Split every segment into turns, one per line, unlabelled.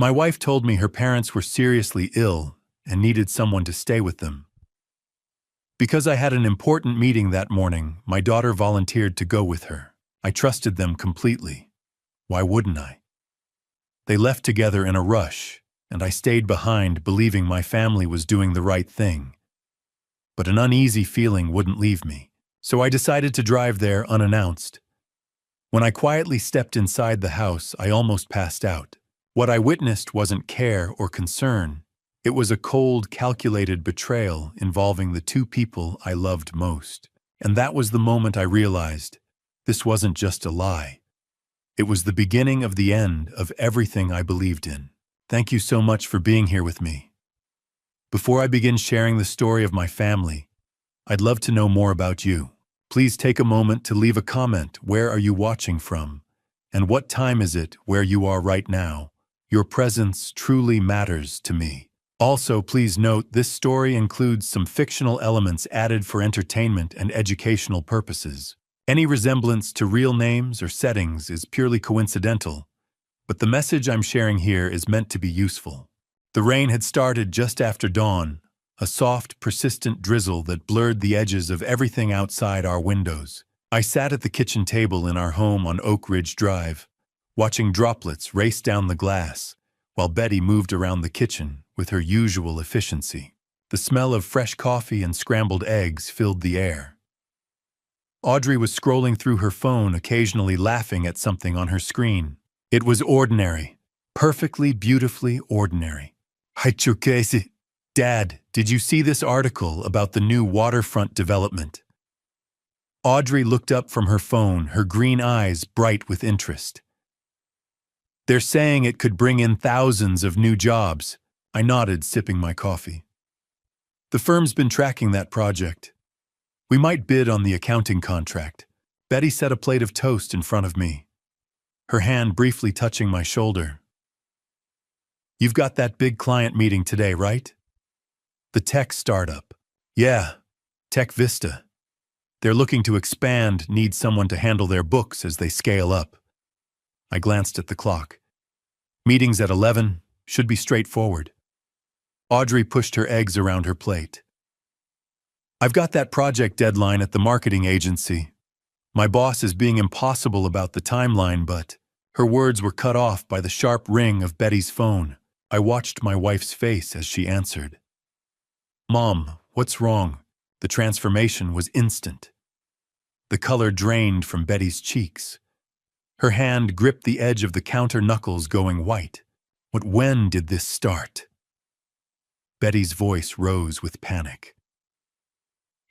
My wife told me her parents were seriously ill and needed someone to stay with them. Because I had an important meeting that morning, my daughter volunteered to go with her. I trusted them completely. Why wouldn't I? They left together in a rush, and I stayed behind believing my family was doing the right thing. But an uneasy feeling wouldn't leave me, so I decided to drive there unannounced. When I quietly stepped inside the house, I almost passed out. What I witnessed wasn't care or concern. It was a cold, calculated betrayal involving the two people I loved most. And that was the moment I realized this wasn't just a lie. It was the beginning of the end of everything I believed in. Thank you so much for being here with me. Before I begin sharing the story of my family, I'd love to know more about you. Please take a moment to leave a comment. Where are you watching from? And what time is it where you are right now? Your presence truly matters to me. Also, please note this story includes some fictional elements added for entertainment and educational purposes. Any resemblance to real names or settings is purely coincidental, but the message I'm sharing here is meant to be useful. The rain had started just after dawn, a soft, persistent drizzle that blurred the edges of everything outside our windows. I sat at the kitchen table in our home on Oak Ridge Drive, watching droplets race down the glass, while Betty moved around the kitchen with her usual efficiency. The smell of fresh coffee and scrambled eggs filled the air. Audrey was scrolling through her phone, occasionally laughing at something on her screen. It was ordinary, perfectly, beautifully ordinary. Dad, did you see this article about the new waterfront development? Audrey looked up from her phone, her green eyes bright with interest. They're saying it could bring in thousands of new jobs. I nodded, sipping my coffee. The firm's been tracking that project. We might bid on the accounting contract. Betty set a plate of toast in front of me, her hand briefly touching my shoulder. You've got that big client meeting today, right? The tech startup. Yeah, Tech Vista. They're looking to expand, need someone to handle their books as they scale up. I glanced at the clock. Meeting's at 11, should be straightforward. Audrey pushed her eggs around her plate. I've got that project deadline at the marketing agency. My boss is being impossible about the timeline, but her words were cut off by the sharp ring of Betty's phone. I watched my wife's face as she answered. Mom, what's wrong? The transformation was instant. The color drained from Betty's cheeks. Her hand gripped the edge of the counter knuckles, going white. When did this start? Betty's voice rose with panic.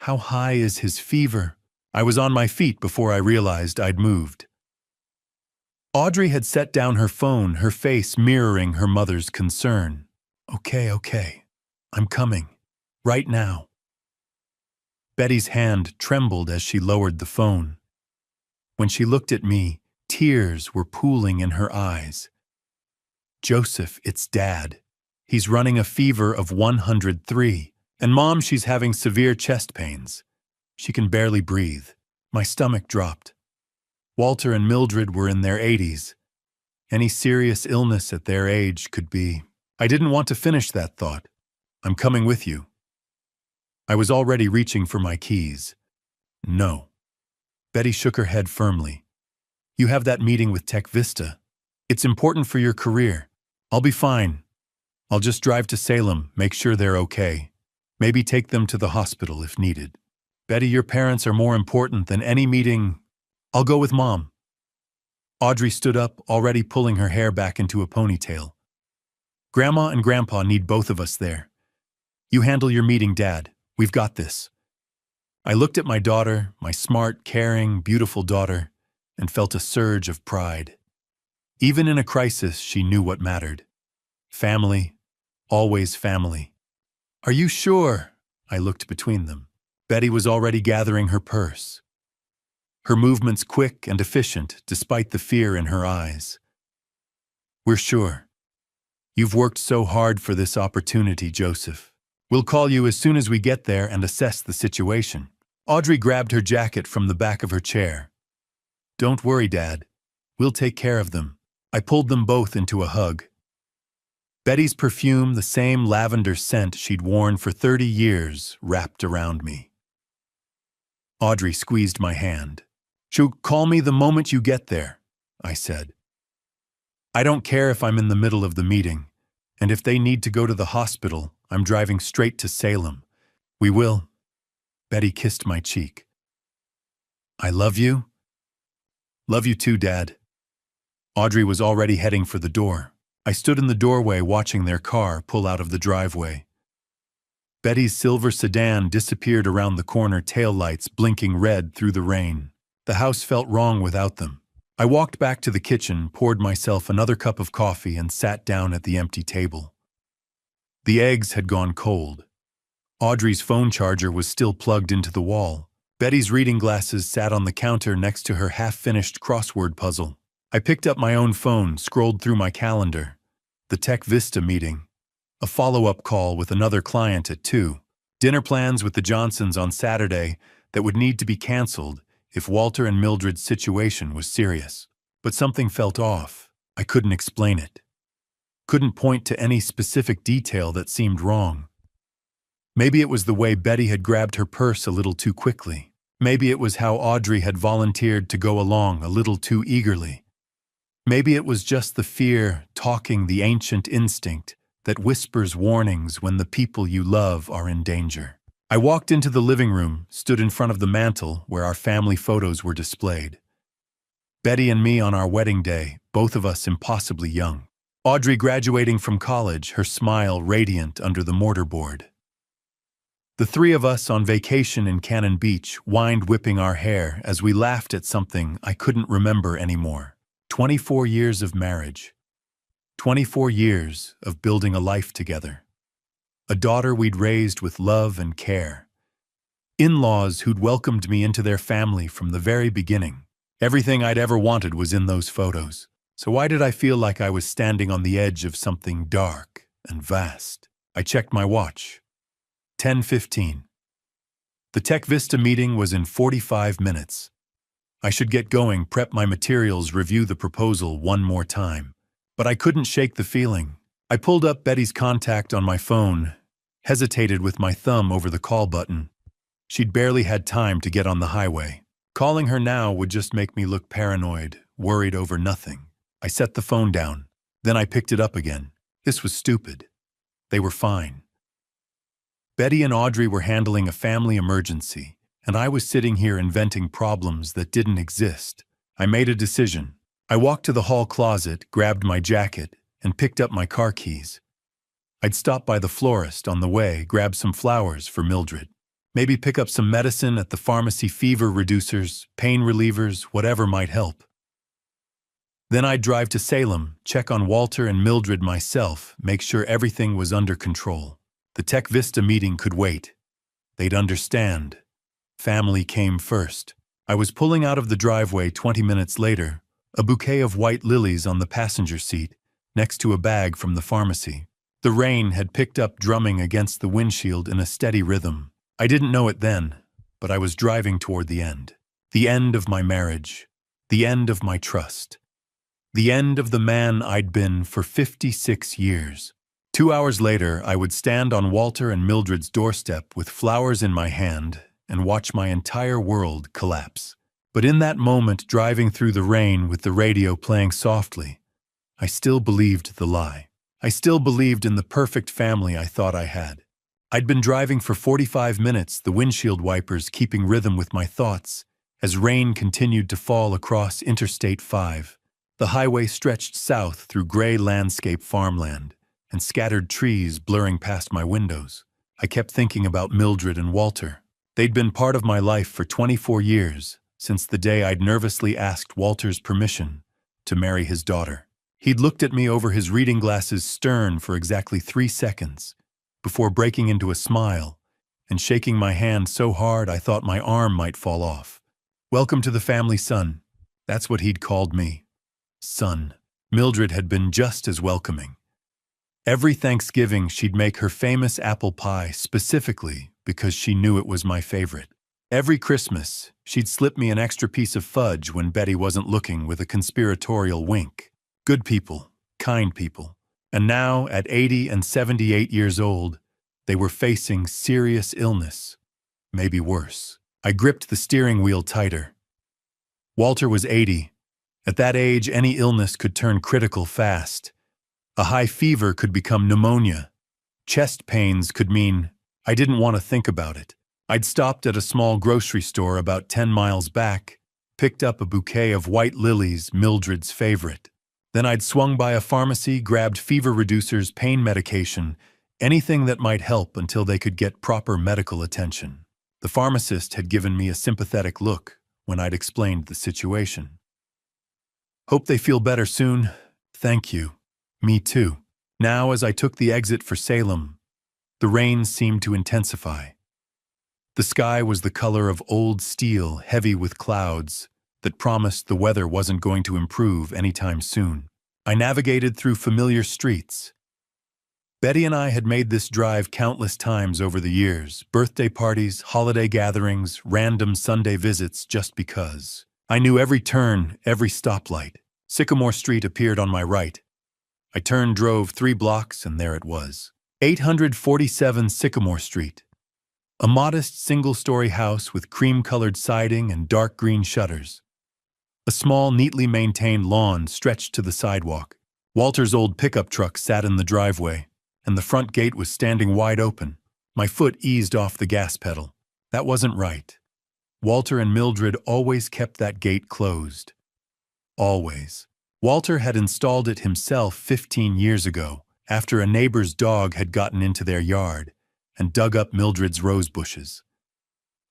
How high is his fever? I was on my feet before I realized I'd moved. Audrey had set down her phone, her face mirroring her mother's concern. Okay. I'm coming. Right now. Betty's hand trembled as she lowered the phone. When she looked at me, tears were pooling in her eyes. Joseph, it's Dad. He's running a fever of 103. And Mom, she's having severe chest pains. She can barely breathe. My stomach dropped. Walter and Mildred were in their 80s. Any serious illness at their age could be. I didn't want to finish that thought. I'm coming with you. I was already reaching for my keys. No. Betty shook her head firmly. You have that meeting with Tech Vista. It's important for your career. I'll be fine. I'll just drive to Salem, make sure they're okay. Maybe take them to the hospital if needed. Betty, your parents are more important than any meeting. I'll go with Mom. Audrey stood up, already pulling her hair back into a ponytail. Grandma and Grandpa need both of us there. You handle your meeting, Dad. We've got this. I looked at my daughter, my smart, caring, beautiful daughter, and felt a surge of pride. Even in a crisis, she knew what mattered. Family, always family. Are you sure? I looked between them. Betty was already gathering her purse. Her movements quick and efficient, despite the fear in her eyes. We're sure. You've worked so hard for this opportunity, Joseph. We'll call you as soon as we get there and assess the situation. Audrey grabbed her jacket from the back of her chair. Don't worry, Dad. We'll take care of them. I pulled them both into a hug. Betty's perfume, the same lavender scent she'd worn for 30 years, wrapped around me. Audrey squeezed my hand. "She'll call me the moment you get there," I said. "I don't care if I'm in the middle of the meeting, and if they need to go to the hospital, I'm driving straight to Salem. We will." Betty kissed my cheek. "I love you." "Love you too, Dad." Audrey was already heading for the door. I stood in the doorway watching their car pull out of the driveway. Betty's silver sedan disappeared around the corner, taillights blinking red through the rain. The house felt wrong without them. I walked back to the kitchen, poured myself another cup of coffee, and sat down at the empty table. The eggs had gone cold. Audrey's phone charger was still plugged into the wall. Betty's reading glasses sat on the counter next to her half-finished crossword puzzle. I picked up my own phone, scrolled through my calendar. The Tech Vista meeting. A follow-up call with another client at 2. Dinner plans with the Johnsons on Saturday that would need to be canceled if Walter and Mildred's situation was serious. But something felt off. I couldn't explain it. Couldn't point to any specific detail that seemed wrong. Maybe it was the way Betty had grabbed her purse a little too quickly. Maybe it was how Audrey had volunteered to go along a little too eagerly. Maybe it was just the fear talking, the ancient instinct that whispers warnings when the people you love are in danger. I walked into the living room, stood in front of the mantel where our family photos were displayed. Betty and me on our wedding day, both of us impossibly young. Audrey graduating from college, her smile radiant under the mortarboard. The three of us on vacation in Cannon Beach, wind-whipping our hair as we laughed at something I couldn't remember anymore. 24 years of marriage. 24 years of building a life together. A daughter we'd raised with love and care. In-laws who'd welcomed me into their family from the very beginning. Everything I'd ever wanted was in those photos. So why did I feel like I was standing on the edge of something dark and vast? I checked my watch. 10:15. The Tech Vista meeting was in 45 minutes. I should get going, prep my materials, review the proposal one more time. But I couldn't shake the feeling. I pulled up Betty's contact on my phone, hesitated with my thumb over the call button. She'd barely had time to get on the highway. Calling her now would just make me look paranoid, worried over nothing. I set the phone down. Then I picked it up again. This was stupid. They were fine. Betty and Audrey were handling a family emergency, and I was sitting here inventing problems that didn't exist. I made a decision. I walked to the hall closet, grabbed my jacket, and picked up my car keys. I'd stop by the florist on the way, grab some flowers for Mildred. Maybe pick up some medicine at the pharmacy, fever reducers, pain relievers, whatever might help. Then I'd drive to Salem, check on Walter and Mildred myself, make sure everything was under control. The Tech Vista meeting could wait. They'd understand. Family came first. I was pulling out of the driveway 20 minutes later, a bouquet of white lilies on the passenger seat, next to a bag from the pharmacy. The rain had picked up, drumming against the windshield in a steady rhythm. I didn't know it then, but I was driving toward the end. The end of my marriage. The end of my trust. The end of the man I'd been for 56 years. 2 hours later, I would stand on Walter and Mildred's doorstep with flowers in my hand and watch my entire world collapse. But in that moment, driving through the rain with the radio playing softly, I still believed the lie. I still believed in the perfect family I thought I had. I'd been driving for 45 minutes, the windshield wipers keeping rhythm with my thoughts, as rain continued to fall across Interstate 5. The highway stretched south through gray landscape farmland and scattered trees blurring past my windows. I kept thinking about Mildred and Walter. They'd been part of my life for 24 years, since the day I'd nervously asked Walter's permission to marry his daughter. He'd looked at me over his reading glasses, stern, for exactly 3 seconds, before breaking into a smile and shaking my hand so hard I thought my arm might fall off. "Welcome to the family, son." That's what he'd called me. Son. Mildred had been just as welcoming. Every Thanksgiving she'd make her famous apple pie, specifically because she knew it was my favorite. Every Christmas, she'd slip me an extra piece of fudge when Betty wasn't looking, with a conspiratorial wink. Good people, kind people. And now, at 80 and 78 years old, they were facing serious illness, maybe worse. I gripped the steering wheel tighter. Walter was 80. At that age, any illness could turn critical fast. A high fever could become pneumonia. Chest pains could mean I didn't want to think about it. I'd stopped at a small grocery store about 10 miles back, picked up a bouquet of white lilies, Mildred's favorite. Then I'd swung by a pharmacy, grabbed fever reducers, pain medication, anything that might help until they could get proper medical attention. The pharmacist had given me a sympathetic look when I'd explained the situation. Hope they feel better soon. Thank you. Me too. Now, as I took the exit for Salem, the rain seemed to intensify. The sky was the color of old steel, heavy with clouds, that promised the weather wasn't going to improve anytime soon. I navigated through familiar streets. Betty and I had made this drive countless times over the years, birthday parties, holiday gatherings, random Sunday visits just because. I knew every turn, every stoplight. Sycamore Street appeared on my right. I turned, drove 3 blocks, and there it was. 847 Sycamore Street. A modest single-story house with cream-colored siding and dark green shutters. A small, neatly maintained lawn stretched to the sidewalk. Walter's old pickup truck sat in the driveway, and the front gate was standing wide open. My foot eased off the gas pedal. That wasn't right. Walter and Mildred always kept that gate closed. Always. Walter had installed it himself 15 years ago, after a neighbor's dog had gotten into their yard and dug up Mildred's rose bushes.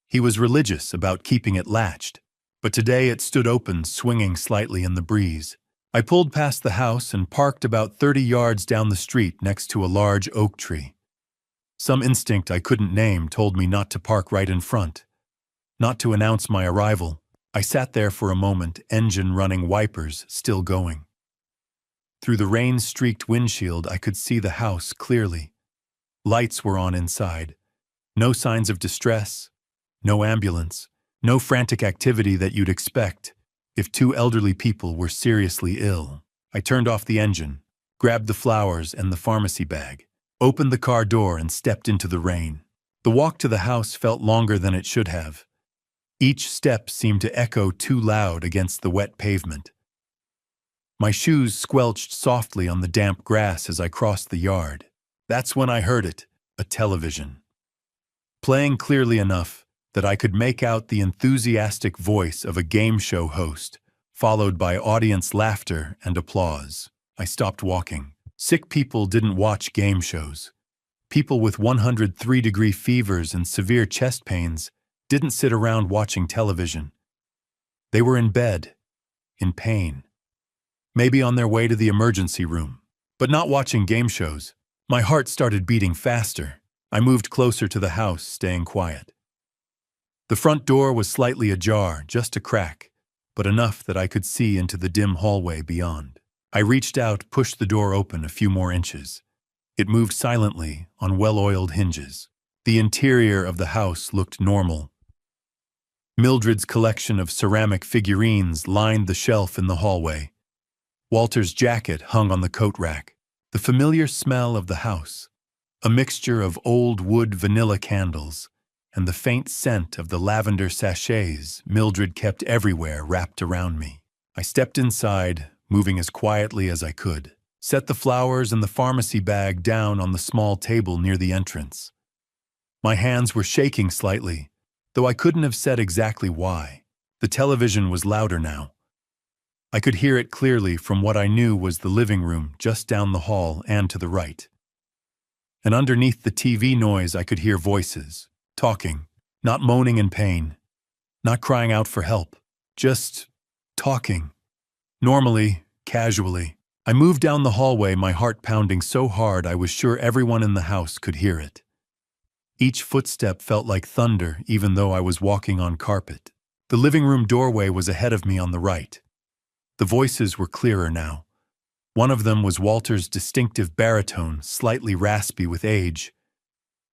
He was religious about keeping it latched, but today it stood open, swinging slightly in the breeze. I pulled past the house and parked about 30 yards down the street next to a large oak tree. Some instinct I couldn't name told me not to park right in front, not to announce my arrival. I sat there for a moment, engine running, wipers still going. Through the rain-streaked windshield, I could see the house clearly. Lights were on inside. No signs of distress, no ambulance, no frantic activity that you'd expect if 2 elderly people were seriously ill. I turned off the engine, grabbed the flowers and the pharmacy bag, opened the car door and stepped into the rain. The walk to the house felt longer than it should have. Each step seemed to echo too loud against the wet pavement. My shoes squelched softly on the damp grass as I crossed the yard. That's when I heard it, a television. Playing clearly enough that I could make out the enthusiastic voice of a game show host, followed by audience laughter and applause. I stopped walking. Sick people didn't watch game shows. People with 103-degree fevers and severe chest pains didn't sit around watching television. They were in bed, in pain. Maybe on their way to the emergency room, but not watching game shows. My heart started beating faster. I moved closer to the house, staying quiet. The front door was slightly ajar, just a crack, but enough that I could see into the dim hallway beyond. I reached out, pushed the door open a few more inches. It moved silently on well-oiled hinges. The interior of the house looked normal. Mildred's collection of ceramic figurines lined the shelf in the hallway. Walter's jacket hung on the coat rack. The familiar smell of the house, a mixture of old wood vanilla candles and the faint scent of the lavender sachets Mildred kept everywhere wrapped around me. I stepped inside, moving as quietly as I could, set the flowers and the pharmacy bag down on the small table near the entrance. My hands were shaking slightly, though I couldn't have said exactly why. The television was louder now. I could hear it clearly from what I knew was the living room just down the hall and to the right. And underneath the TV noise I could hear voices, talking, not moaning in pain, not crying out for help, just talking. Normally, casually. I moved down the hallway, my heart pounding so hard I was sure everyone in the house could hear it. Each footstep felt like thunder even though I was walking on carpet. The living room doorway was ahead of me on the right. The voices were clearer now. One of them was Walter's distinctive baritone, slightly raspy with age.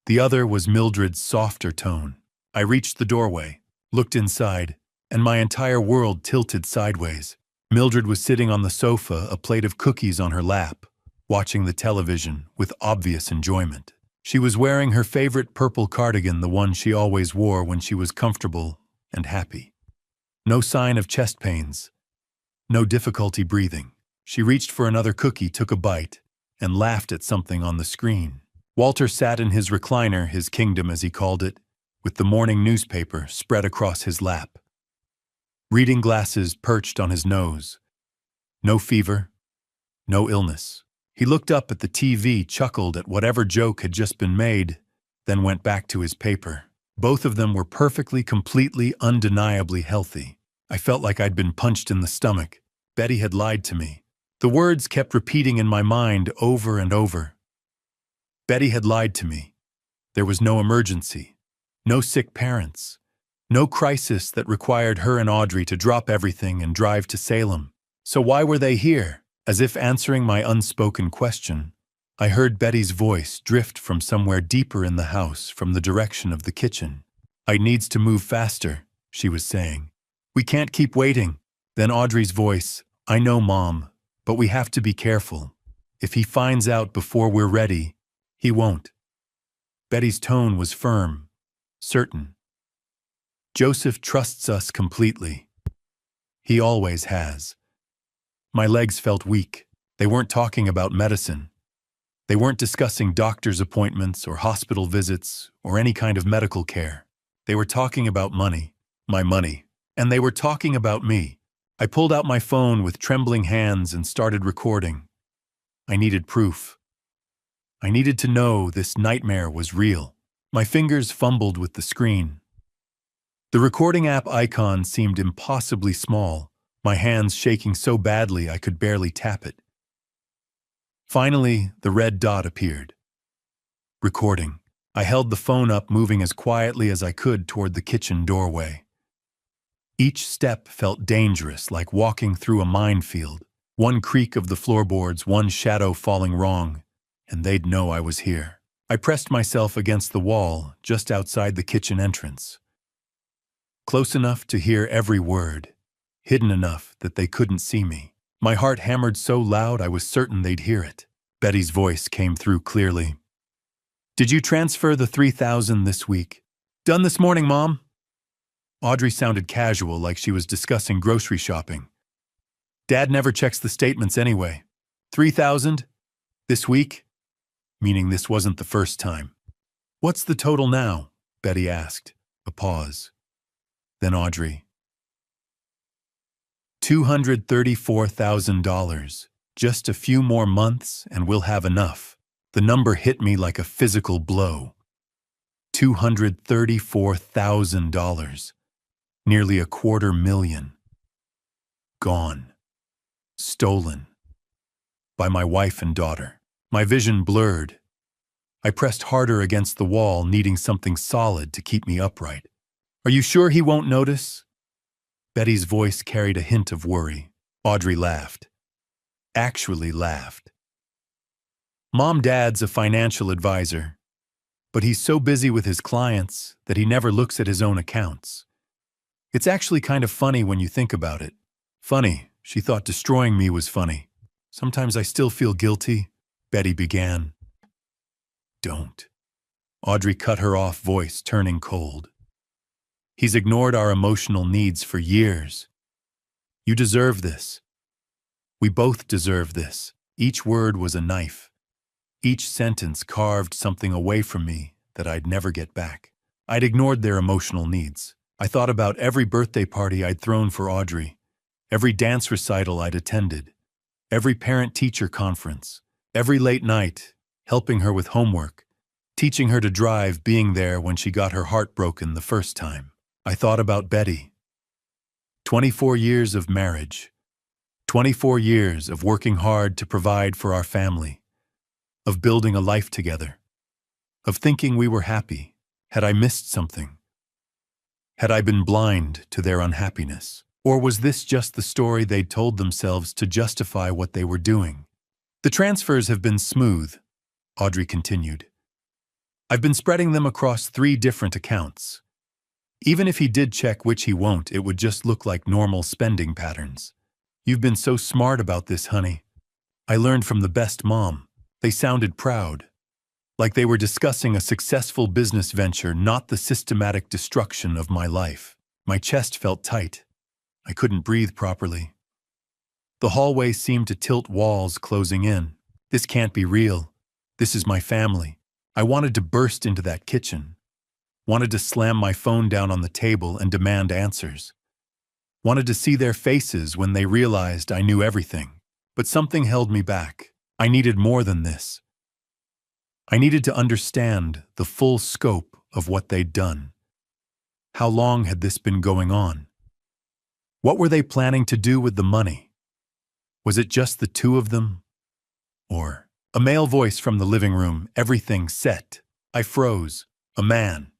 The other was Mildred's softer tone. I reached the doorway, looked inside, and my entire world tilted sideways. Mildred was sitting on the sofa, a plate of cookies on her lap, watching the television with obvious enjoyment. She was wearing her favorite purple cardigan, the one she always wore when she was comfortable and happy. No sign of chest pains, no difficulty breathing. She reached for another cookie, took a bite, and laughed at something on the screen. Walter sat in his recliner, his kingdom as he called it, with the morning newspaper spread across his lap. Reading glasses perched on his nose. No fever, no illness. He looked up at the TV, chuckled at whatever joke had just been made, then went back to his paper. Both of them were perfectly, completely, undeniably healthy. I felt like I'd been punched in the stomach. Betty had lied to me. The words kept repeating in my mind over and over. Betty had lied to me. There was no emergency, no sick parents, no crisis that required her and Audrey to drop everything and drive to Salem. So why were they here? As if answering my unspoken question, I heard Betty's voice drift from somewhere deeper in the house, from the direction of the kitchen. "I needs to move faster," she was saying. "We can't keep waiting." Then Audrey's voice, "I know, Mom, but we have to be careful. If he finds out before we're ready, he won't." Betty's tone was firm, certain. "Joseph trusts us completely. He always has." My legs felt weak. They weren't talking about medicine. They weren't discussing doctor's appointments or hospital visits or any kind of medical care. They were talking about money, my money, and they were talking about me. I pulled out my phone with trembling hands and started recording. I needed proof. I needed to know this nightmare was real. My fingers fumbled with the screen. The recording app icon seemed impossibly small, my hands shaking so badly I could barely tap it. Finally, the red dot appeared. Recording. I held the phone up, moving as quietly as I could toward the kitchen doorway. Each step felt dangerous, like walking through a minefield. One creak of the floorboards, one shadow falling wrong, and they'd know I was here. I pressed myself against the wall, just outside the kitchen entrance. Close enough to hear every word, hidden enough that they couldn't see me. My heart hammered so loud I was certain they'd hear it. Betty's voice came through clearly. "Did you transfer the $3,000 this week?" "Done this morning, Mom." Audrey sounded casual, like she was discussing grocery shopping. "Dad never checks the statements anyway." "$3,000? This week?" Meaning this wasn't the first time. "What's the total now?" Betty asked. A pause. Then Audrey. $234,000. Just a few more months and we'll have enough. The number hit me like a physical blow. $234,000. Nearly $250,000. Gone. Stolen. By my wife and daughter. My vision blurred. I pressed harder against the wall, needing something solid to keep me upright. "Are you sure he won't notice?" Betty's voice carried a hint of worry. Audrey laughed. Actually laughed. "Dad's a financial advisor, but he's so busy with his clients that he never looks at his own accounts. It's actually kind of funny when you think about it." Funny, she thought destroying me was funny. "Sometimes I still feel guilty," Betty began. "Don't." Audrey cut her off, voice turning cold. "He's ignored our emotional needs for years. You deserve this. We both deserve this." Each word was a knife. Each sentence carved something away from me that I'd never get back. I'd ignored their emotional needs. I thought about every birthday party I'd thrown for Audrey, every dance recital I'd attended, every parent-teacher conference, every late night, helping her with homework, teaching her to drive, being there when she got her heart broken the first time. I thought about Betty. 24 years of marriage. 24 years of working hard to provide for our family, of building a life together, of thinking we were happy. Had I missed something? Had I been blind to their unhappiness? Or was this just the story they'd told themselves to justify what they were doing? "The transfers have been smooth," Audrey continued. "I've been spreading them across 3 different accounts. Even if he did check, which he won't, it would just look like normal spending patterns. You've been so smart about this, honey." I learned from the best mom. They sounded proud, like they were discussing a successful business venture, not the systematic destruction of my life. My chest felt tight. I couldn't breathe properly. The hallway seemed to tilt, walls closing in. This can't be real. This is my family. I wanted to burst into that kitchen. Wanted to slam my phone down on the table and demand answers. Wanted to see their faces when they realized I knew everything. But something held me back. I needed more than this. I needed to understand the full scope of what they'd done. How long had this been going on? What were they planning to do with the money? Was it just the two of them? Or a male voice from the living room, everything set. I froze. A man.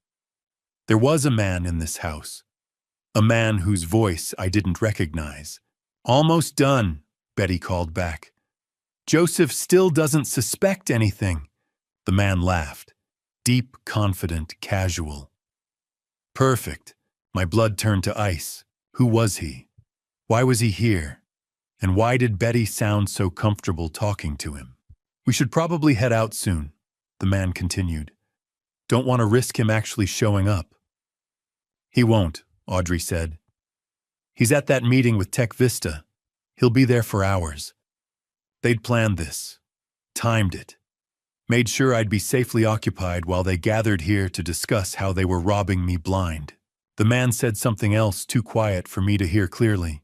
There was a man in this house. A man whose voice I didn't recognize. Almost done, Betty called back. Joseph still doesn't suspect anything. The man laughed. Deep, confident, casual. Perfect. My blood turned to ice. Who was he? Why was he here? And why did Betty sound so comfortable talking to him? We should probably head out soon, the man continued. Don't want to risk him actually showing up. He won't, Audrey said. He's at that meeting with Tech Vista. He'll be there for hours. They'd planned this, timed it, made sure I'd be safely occupied while they gathered here to discuss how they were robbing me blind. The man said something else too quiet for me to hear clearly.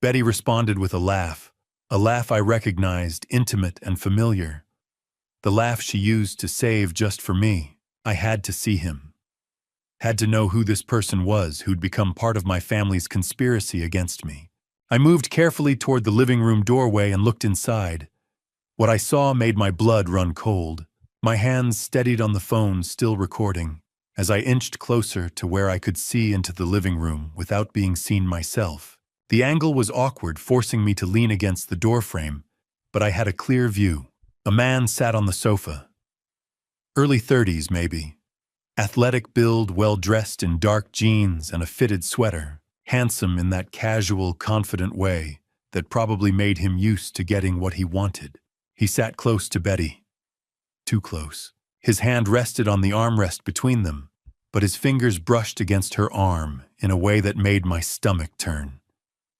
Betty responded with a laugh I recognized, intimate and familiar. The laugh she used to save just for me. I had to see him. Had to know who this person was who'd become part of my family's conspiracy against me. I moved carefully toward the living room doorway and looked inside. What I saw made my blood run cold. My hands steadied on the phone, still recording, as I inched closer to where I could see into the living room without being seen myself. The angle was awkward, forcing me to lean against the doorframe, but I had a clear view. A man sat on the sofa. Early 30s, maybe. Athletic build, well-dressed in dark jeans and a fitted sweater. Handsome in that casual, confident way that probably made him used to getting what he wanted. He sat close to Betty. Too close. His hand rested on the armrest between them, but his fingers brushed against her arm in a way that made my stomach turn.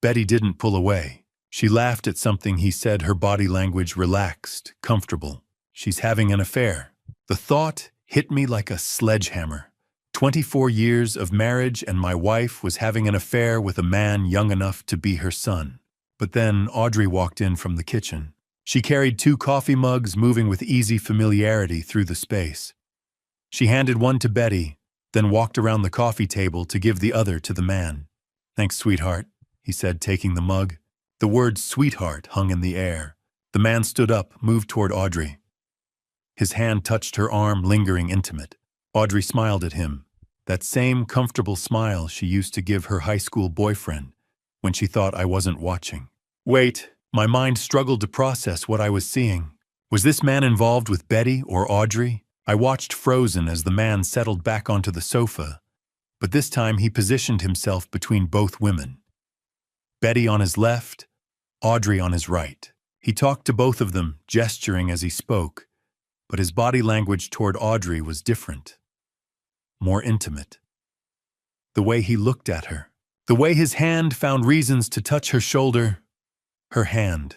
Betty didn't pull away. She laughed at something he said, her body language relaxed, comfortable. She's having an affair. The thought hit me like a sledgehammer. 24 years of marriage and my wife was having an affair with a man young enough to be her son. But then Audrey walked in from the kitchen. She carried 2 coffee mugs, moving with easy familiarity through the space. She handed one to Betty, then walked around the coffee table to give the other to the man. Thanks, sweetheart, he said, taking the mug. The word sweetheart hung in the air. The man stood up, moved toward Audrey. His hand touched her arm, lingering intimate. Audrey smiled at him, that same comfortable smile she used to give her high school boyfriend when she thought I wasn't watching. Wait, my mind struggled to process what I was seeing. Was this man involved with Betty or Audrey? I watched frozen as the man settled back onto the sofa, but this time he positioned himself between both women. Betty on his left, Audrey on his right. He talked to both of them, gesturing as he spoke, but his body language toward Audrey was different, more intimate. The way he looked at her, the way his hand found reasons to touch her shoulder, her hand,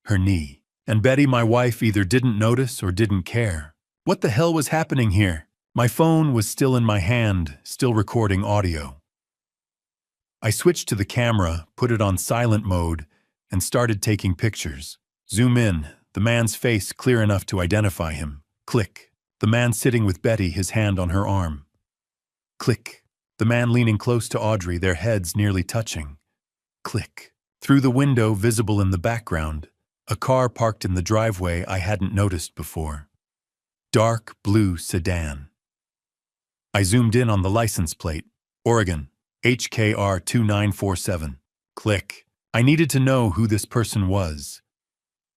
her knee. And Betty, my wife, either didn't notice or didn't care. What the hell was happening here? My phone was still in my hand, still recording audio. I switched to the camera, put it on silent mode, and started taking pictures. Zoom in, the man's face clear enough to identify him. Click. The man sitting with Betty, his hand on her arm. Click. The man leaning close to Audrey, their heads nearly touching. Click. Through the window visible in the background, a car parked in the driveway I hadn't noticed before. Dark blue sedan. I zoomed in on the license plate. Oregon, HKR 2947. Click. I needed to know who this person was.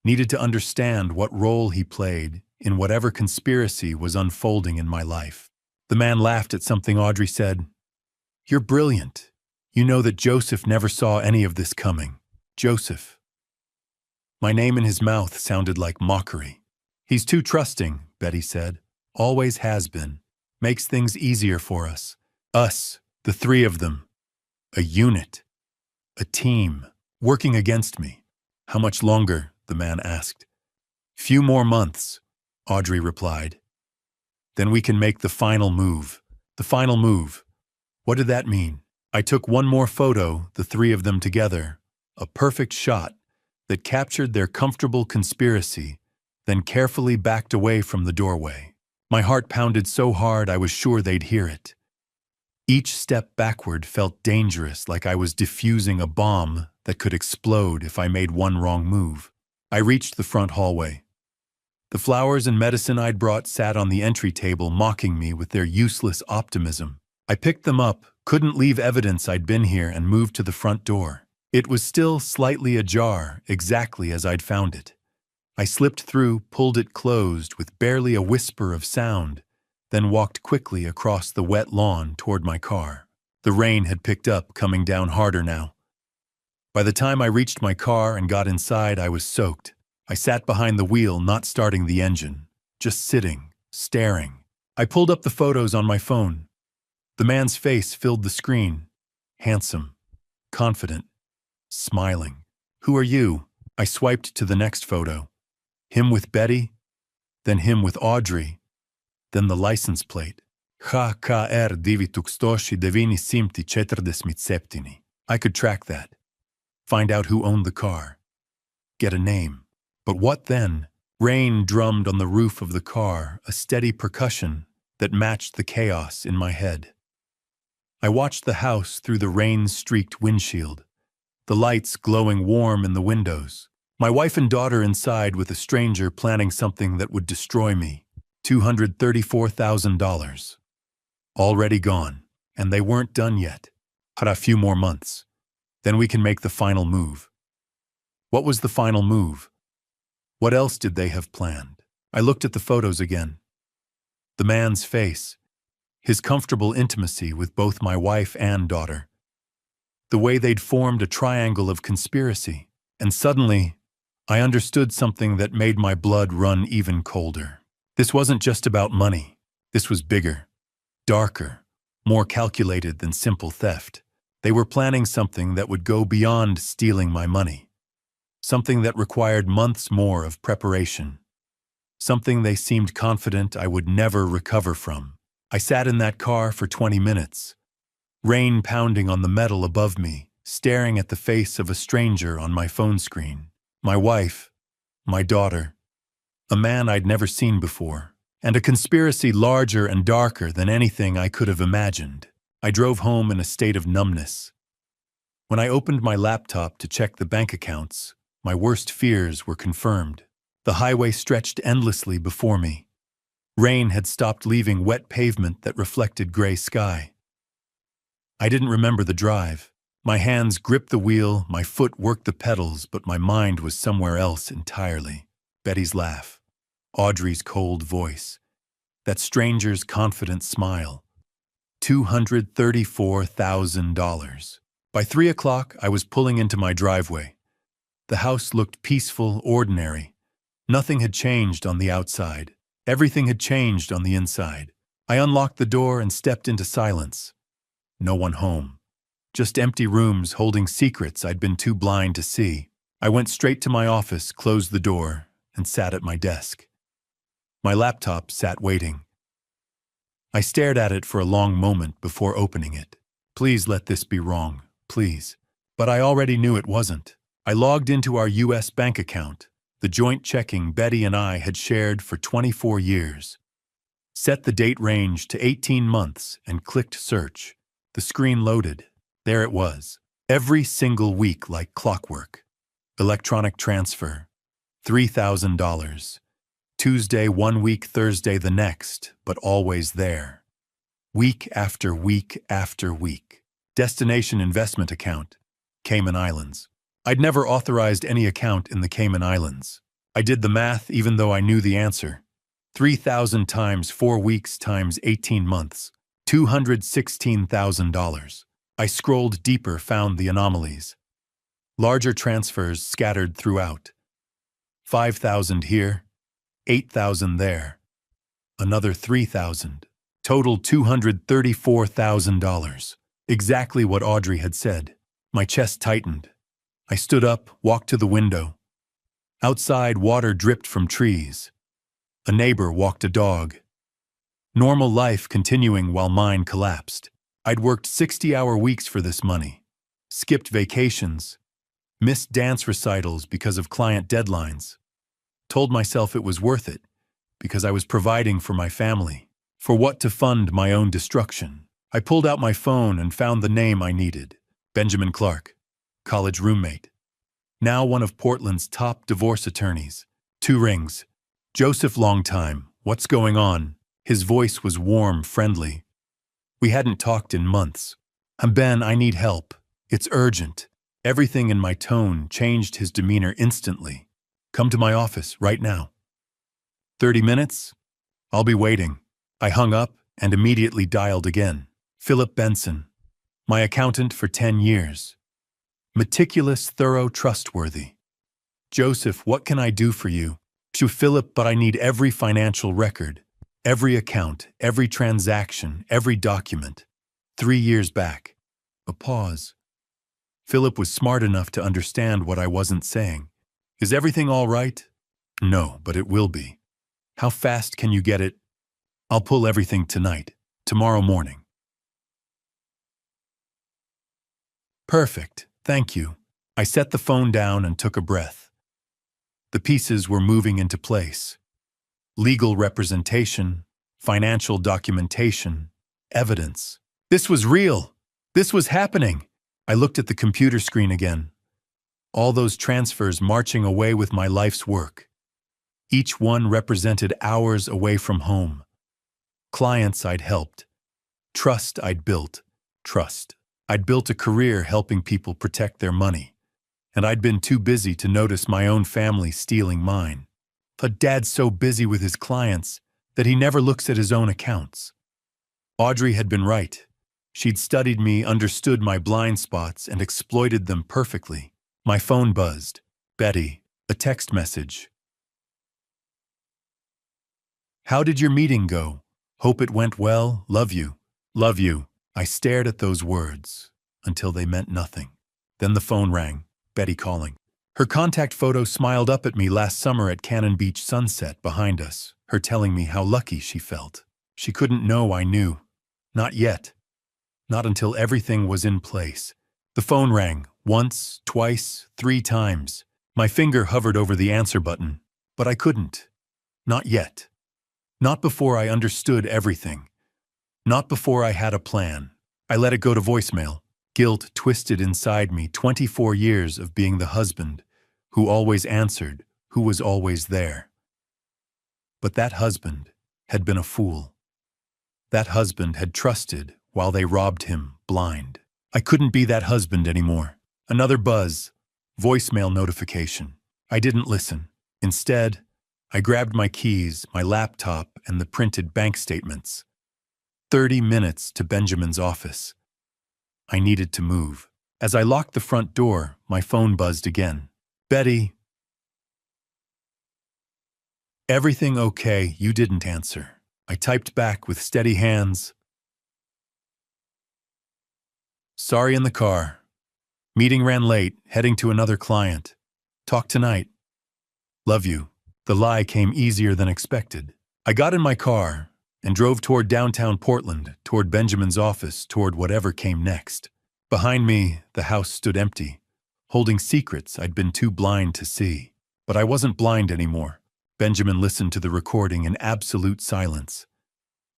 Needed to understand what role he played in whatever conspiracy was unfolding in my life. The man laughed at something Audrey said. You're brilliant. You know that Joseph never saw any of this coming. Joseph. My name in his mouth sounded like mockery. He's too trusting, Betty said. Always has been. Makes things easier for us. Us, the three of them. A unit. A team. Working against me. How much longer? The man asked. Few more months, Audrey replied. Then we can make the final move. The final move. What did that mean? I took one more photo, the three of them together. A perfect shot that captured their comfortable conspiracy, then carefully backed away from the doorway. My heart pounded so hard I was sure they'd hear it. Each step backward felt dangerous, like I was diffusing a bomb that could explode if I made one wrong move. I reached the front hallway. The flowers and medicine I'd brought sat on the entry table, mocking me with their useless optimism. I picked them up, couldn't leave evidence I'd been here, and moved to the front door. It was still slightly ajar, exactly as I'd found it. I slipped through, pulled it closed with barely a whisper of sound, then walked quickly across the wet lawn toward my car. The rain had picked up, coming down harder now. By the time I reached my car and got inside, I was soaked. I sat behind the wheel, not starting the engine, just sitting, staring. I pulled up the photos on my phone. The man's face filled the screen. Handsome, confident, smiling. Who are you? I swiped to the next photo. Him with Betty, then him with Audrey, then the license plate. HKR 947. I could track that. Find out who owned the car. Get a name. But what then? Rain drummed on the roof of the car, a steady percussion that matched the chaos in my head. I watched the house through the rain-streaked windshield, the lights glowing warm in the windows. My wife and daughter inside with a stranger planning something that would destroy me. $234,000. Already gone, and they weren't done yet. Had a few more months. Then we can make the final move. What was the final move? What else did they have planned? I looked at the photos again. The man's face, his comfortable intimacy with both my wife and daughter. The way they'd formed a triangle of conspiracy. And suddenly, I understood something that made my blood run even colder. This wasn't just about money. This was bigger, darker, more calculated than simple theft. They were planning something that would go beyond stealing my money. Something that required months more of preparation. Something they seemed confident I would never recover from. I sat in that car for 20 minutes, rain pounding on the metal above me, staring at the face of a stranger on my phone screen. My wife, my daughter, a man I'd never seen before, and a conspiracy larger and darker than anything I could have imagined. I drove home in a state of numbness. When I opened my laptop to check the bank accounts, my worst fears were confirmed. The highway stretched endlessly before me. Rain had stopped leaving wet pavement that reflected gray sky. I didn't remember the drive. My hands gripped the wheel, my foot worked the pedals, but my mind was somewhere else entirely. Betty's laugh, Audrey's cold voice, that stranger's confident smile. $234,000. By 3 o'clock, I was pulling into my driveway. The house looked peaceful, ordinary. Nothing had changed on the outside. Everything had changed on the inside. I unlocked the door and stepped into silence. No one home. Just empty rooms holding secrets I'd been too blind to see. I went straight to my office, closed the door, and sat at my desk. My laptop sat waiting. I stared at it for a long moment before opening it. Please let this be wrong, please. But I already knew it wasn't. I logged into our U.S. bank account, the joint checking Betty and I had shared for 24 years. Set the date range to 18 months and clicked search. The screen loaded. There it was. Every single week like clockwork. Electronic transfer. $3,000. Tuesday 1 week, Thursday the next, but always there. Week after week after week. Destination investment account. Cayman Islands. I'd never authorized any account in the Cayman Islands. I did the math even though I knew the answer. 3,000 times 4 weeks times 18 months. $216,000. I scrolled deeper, found the anomalies. Larger transfers scattered throughout. 5,000 here, 8,000 there, another 3,000. Total $234,000. Exactly what Audrey had said. My chest tightened. I stood up, walked to the window. Outside, water dripped from trees. A neighbor walked a dog. Normal life continuing while mine collapsed. I'd worked 60-hour weeks for this money, skipped vacations, missed dance recitals because of client deadlines. Told myself it was worth it because I was providing for my family. For what to fund my own destruction? I pulled out my phone and found the name I needed. Benjamin Clark, college roommate. Now one of Portland's top divorce attorneys. 2 rings. Joseph, long time. What's going on? His voice was warm, friendly. We hadn't talked in months. Ben, I need help. It's urgent. Everything in my tone changed his demeanor instantly. Come to my office right now. 30 minutes? I'll be waiting. I hung up and immediately dialed again. Philip Benson, my accountant for 10 years. Meticulous, thorough, trustworthy. Joseph, what can I do for you? To Philip, but I need every financial record, every account, every transaction, every document. 3 years back. A pause. Philip was smart enough to understand what I wasn't saying. Is everything all right? No, but it will be. How fast can you get it? I'll pull everything tonight, tomorrow morning. Perfect, thank you. I set the phone down and took a breath. The pieces were moving into place. Legal representation, financial documentation, evidence. This was real. This was happening. I looked at the computer screen again. All those transfers marching away with my life's work. Each one represented hours away from home. Clients I'd helped. Trust I'd built. Trust. I'd built a career helping people protect their money. And I'd been too busy to notice my own family stealing mine. But Dad's so busy with his clients that he never looks at his own accounts. Audrey had been right. She'd studied me, understood my blind spots, and exploited them perfectly. My phone buzzed. Betty, a text message. How did your meeting go? Hope it went well. Love you. Love you. I stared at those words until they meant nothing. Then the phone rang. Betty calling. Her contact photo smiled up at me last summer at Cannon Beach sunset behind us, her telling me how lucky she felt. She couldn't know I knew. Not yet. Not until everything was in place. The phone rang. Once, twice, 3 times. My finger hovered over the answer button, but I couldn't. Not yet. Not before I understood everything. Not before I had a plan. I let it go to voicemail. Guilt twisted inside me. 24 years of being the husband who always answered, who was always there. But that husband had been a fool. That husband had trusted while they robbed him blind. I couldn't be that husband anymore. Another buzz. Voicemail notification. I didn't listen. Instead, I grabbed my keys, my laptop, and the printed bank statements. 30 minutes to Benjamin's office. I needed to move. As I locked the front door, my phone buzzed again. Betty. Everything okay? You didn't answer. I typed back with steady hands. Sorry, in the car. Meeting ran late, heading to another client. Talk tonight. Love you. The lie came easier than expected. I got in my car and drove toward downtown Portland, toward Benjamin's office, toward whatever came next. Behind me, the house stood empty, holding secrets I'd been too blind to see. But I wasn't blind anymore. Benjamin listened to the recording in absolute silence.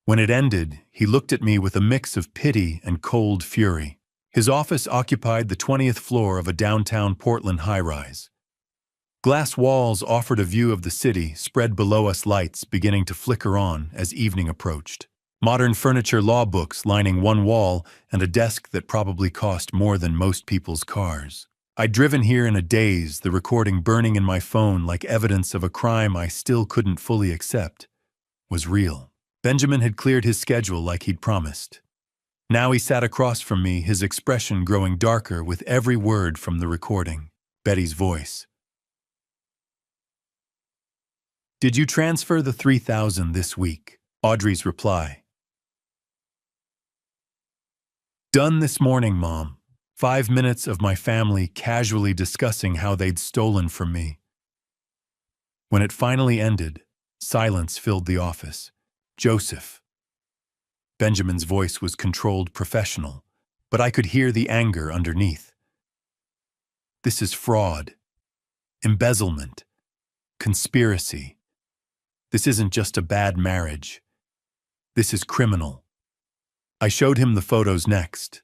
When it ended, he looked at me with a mix of pity and cold fury. His office occupied the 20th floor of a downtown Portland high-rise. Glass walls offered a view of the city, spread below us, lights beginning to flicker on as evening approached. Modern furniture, law books lining one wall, and a desk that probably cost more than most people's cars. I'd driven here in a daze, the recording burning in my phone like evidence of a crime I still couldn't fully accept was real. Benjamin had cleared his schedule like he'd promised. Now he sat across from me, his expression growing darker with every word from the recording. Betty's voice. Did you transfer the 3,000 this week? Audrey's reply. Done this morning, Mom. 5 minutes of my family casually discussing how they'd stolen from me. When it finally ended, silence filled the office. Joseph. Benjamin's voice was controlled professional, but I could hear the anger underneath. This is fraud, embezzlement, conspiracy. This isn't just a bad marriage. This is criminal. I showed him the photos next.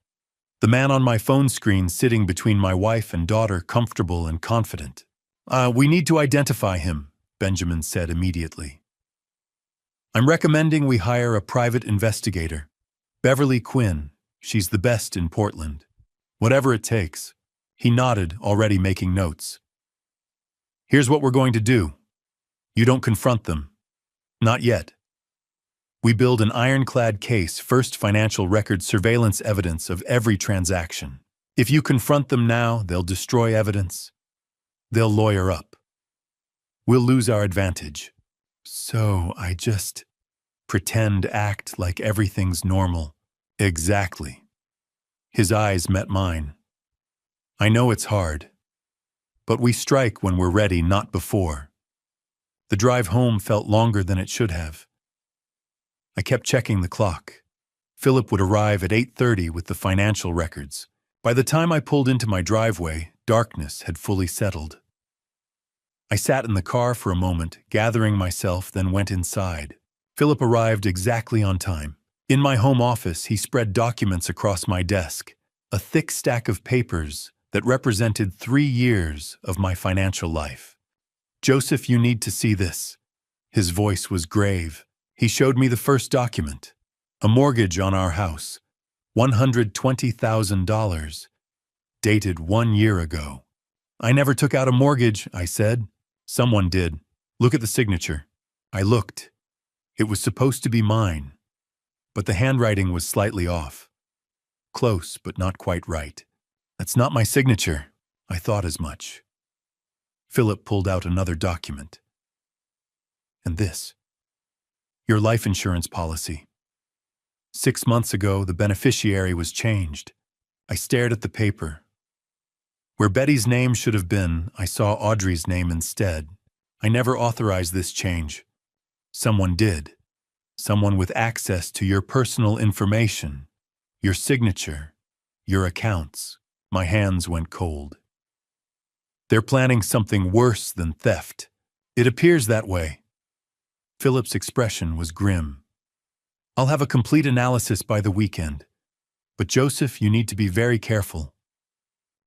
The man on my phone screen sitting between my wife and daughter, comfortable and confident. We need to identify him, Benjamin said immediately. I'm recommending we hire a private investigator. Beverly Quinn, she's the best in Portland. Whatever it takes. He nodded, already making notes. Here's what we're going to do. You don't confront them. Not yet. We build an ironclad case, first financial record surveillance evidence of every transaction. If you confront them now, they'll destroy evidence. They'll lawyer up. We'll lose our advantage. So I just act like everything's normal. Exactly. His eyes met mine. I know it's hard, but we strike when we're ready, not before. The drive home felt longer than it should have. I kept checking the clock. Philip would arrive at 8:30 with the financial records. By the time I pulled into my driveway, darkness had fully settled. I sat in the car for a moment, gathering myself, then went inside. Philip arrived exactly on time. In my home office, he spread documents across my desk, a thick stack of papers that represented 3 years of my financial life. Joseph, you need to see this. His voice was grave. He showed me the first document, a mortgage on our house, $120,000, dated 1 year ago. I never took out a mortgage, I said. Someone did. Look at the signature. I looked. It was supposed to be mine, but the handwriting was slightly off. Close, but not quite right. That's not my signature. I thought as much. Philip pulled out another document. And this. Your life insurance policy. 6 months ago, the beneficiary was changed. I stared at the paper. Where Betty's name should have been, I saw Audrey's name instead. I never authorized this change. Someone did. Someone with access to your personal information, your signature, your accounts. My hands went cold. They're planning something worse than theft. It appears that way. Philip's expression was grim. I'll have a complete analysis by the weekend. But Joseph, you need to be very careful.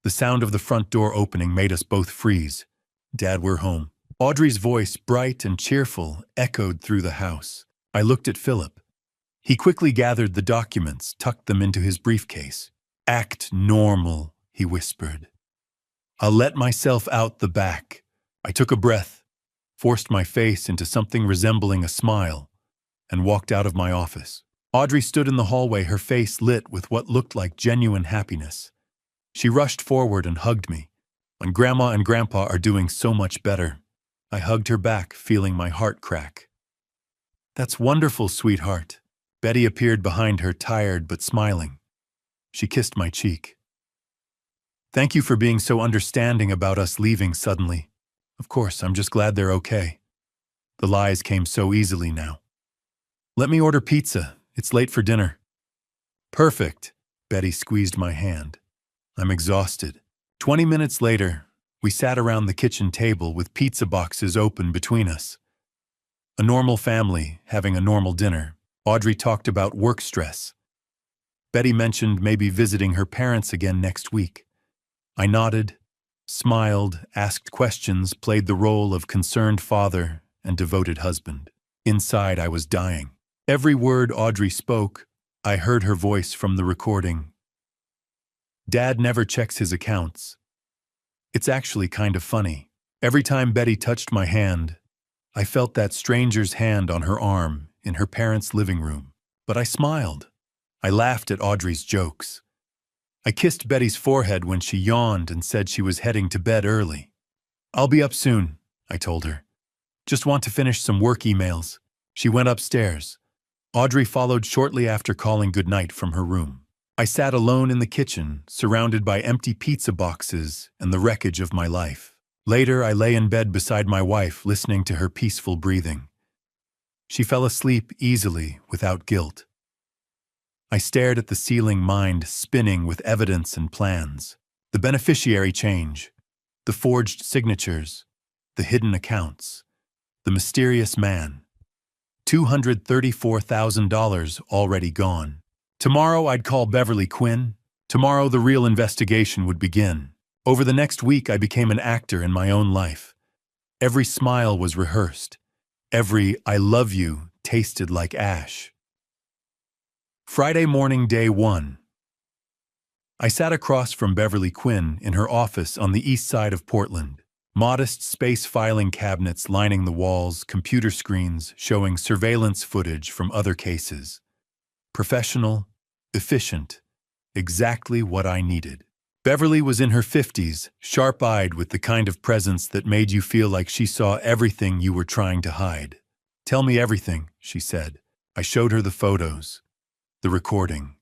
The sound of the front door opening made us both freeze. Dad, we're home. Audrey's voice, bright and cheerful, echoed through the house. I looked at Philip. He quickly gathered the documents, tucked them into his briefcase. Act normal, he whispered. I'll let myself out the back. I took a breath, forced my face into something resembling a smile, and walked out of my office. Audrey stood in the hallway, her face lit with what looked like genuine happiness. She rushed forward and hugged me. And Grandma and Grandpa are doing so much better. I hugged her back, feeling my heart crack. That's wonderful, sweetheart. Betty appeared behind her, tired but smiling. She kissed my cheek. Thank you for being so understanding about us leaving suddenly. Of course, I'm just glad they're okay. The lies came so easily now. Let me order pizza. It's late for dinner. Perfect. Betty squeezed my hand. I'm exhausted. 20 minutes later, we sat around the kitchen table with pizza boxes open between us. A normal family having a normal dinner. Audrey talked about work stress. Betty mentioned maybe visiting her parents again next week. I nodded, smiled, asked questions, played the role of concerned father and devoted husband. Inside, I was dying. Every word Audrey spoke, I heard her voice from the recording. Dad never checks his accounts. It's actually kind of funny. Every time Betty touched my hand, I felt that stranger's hand on her arm in her parents' living room. But I smiled. I laughed at Audrey's jokes. I kissed Betty's forehead when she yawned and said she was heading to bed early. I'll be up soon, I told her. Just want to finish some work emails. She went upstairs. Audrey followed shortly after calling goodnight from her room. I sat alone in the kitchen, surrounded by empty pizza boxes and the wreckage of my life. Later, I lay in bed beside my wife, listening to her peaceful breathing. She fell asleep easily, without guilt. I stared at the ceiling, mind spinning with evidence and plans. The beneficiary change, the forged signatures, the hidden accounts, the mysterious man. $234,000 already gone. Tomorrow I'd call Beverly Quinn. Tomorrow the real investigation would begin. Over the next week I became an actor in my own life. Every smile was rehearsed. Every "I love you" tasted like ash. Friday morning, day 1. I sat across from Beverly Quinn in her office on the east side of Portland. Modest space filing cabinets lining the walls, computer screens showing surveillance footage from other cases. Professional, efficient, exactly what I needed. Beverly was in her 50s, sharp-eyed with the kind of presence that made you feel like she saw everything you were trying to hide. "Tell me everything," she said. I showed her the photos, the recording,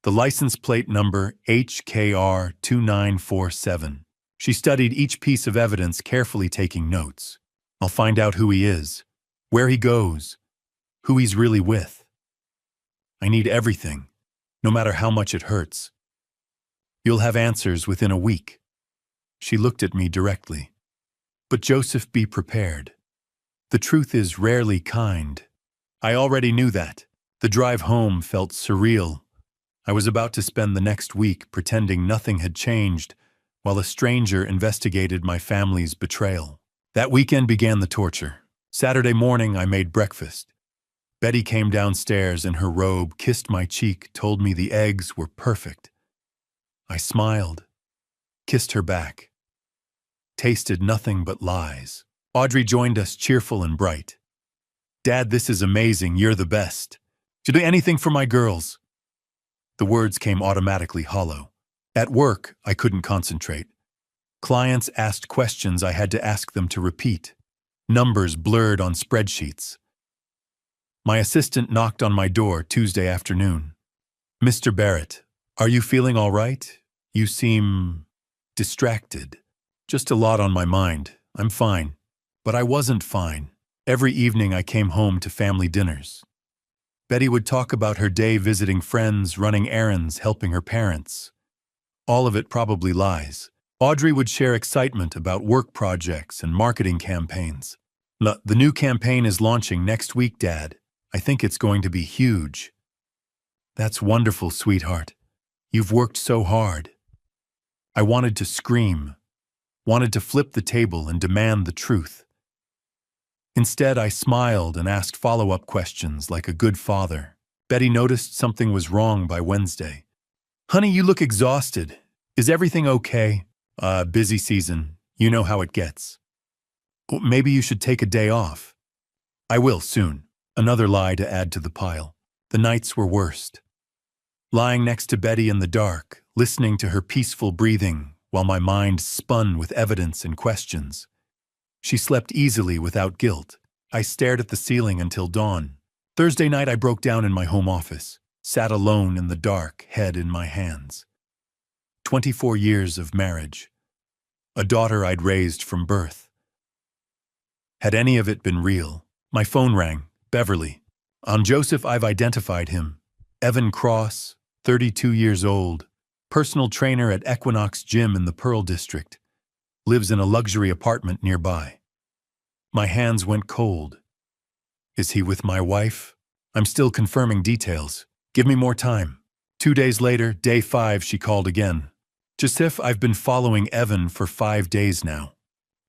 the license plate number HKR 2947. She studied each piece of evidence, carefully taking notes. "I'll find out who he is, where he goes, who he's really with. I need everything, no matter how much it hurts. You'll have answers within a week." She looked at me directly. "But Joseph, be prepared. The truth is rarely kind." I already knew that. The drive home felt surreal. I was about to spend the next week pretending nothing had changed, while a stranger investigated my family's betrayal. That weekend began the torture. Saturday morning, I made breakfast. Betty came downstairs in her robe, kissed my cheek, told me the eggs were perfect. I smiled, kissed her back. Tasted nothing but lies. Audrey joined us, cheerful and bright. "Dad, this is amazing. You're the best. To do anything for my girls." The words came automatically hollow. At work, I couldn't concentrate. Clients asked questions I had to ask them to repeat. Numbers blurred on spreadsheets. My assistant knocked on my door Tuesday afternoon. "Mr. Barrett, are you feeling all right? You seem distracted." "Just a lot on my mind. I'm fine." But I wasn't fine. Every evening I came home to family dinners. Betty would talk about her day visiting friends, running errands, helping her parents. All of it probably lies. Audrey would share excitement about work projects and marketing campaigns. "The new campaign is launching next week, Dad. I think it's going to be huge." "That's wonderful, sweetheart. You've worked so hard." I wanted to scream, wanted to flip the table and demand the truth. Instead, I smiled and asked follow-up questions like a good father. Betty noticed something was wrong by Wednesday. "Honey, you look exhausted. Is everything okay?" Busy season. You know how it gets." "Maybe you should take a day off." "I will soon." Another lie to add to the pile. The nights were worst. Lying next to Betty in the dark, listening to her peaceful breathing while my mind spun with evidence and questions. She slept easily without guilt. I stared at the ceiling until dawn. Thursday night I broke down in my home office, sat alone in the dark, head in my hands. 24 years of marriage. A daughter I'd raised from birth. Had any of it been real? My phone rang. Beverly. On Joseph, I've identified him. Evan Cross, 32 years old, personal trainer at Equinox Gym in the Pearl District. Lives in a luxury apartment nearby. My hands went cold. Is he with my wife? I'm still confirming details. Give me more time. 2 days later, day 5, she called again. "Joseph, I've been following Evan for 5 days now.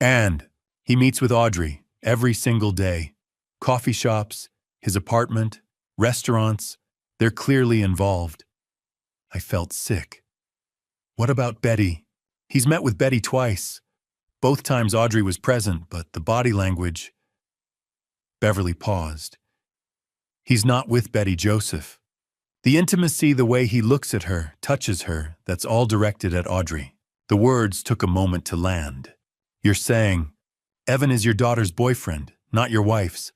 And he meets with Audrey every single day. Coffee shops, his apartment, restaurants, they're clearly involved." I felt sick. "What about Betty?" "He's met with Betty twice. Both times Audrey was present, but the body language..." Beverly paused. "He's not with Betty, Joseph. The intimacy, the way he looks at her, touches her, that's all directed at Audrey." The words took a moment to land. "You're saying, Evan is your daughter's boyfriend, not your wife's.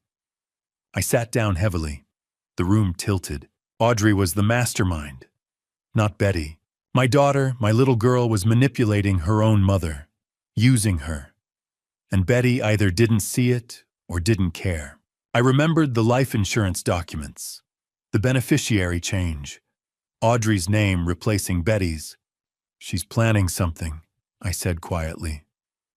I sat down heavily. The room tilted. Audrey was the mastermind, not Betty. My daughter, my little girl, was manipulating her own mother, using her. And Betty either didn't see it or didn't care. I remembered the life insurance documents, the beneficiary change, Audrey's name replacing Betty's. She's planning something, I said quietly.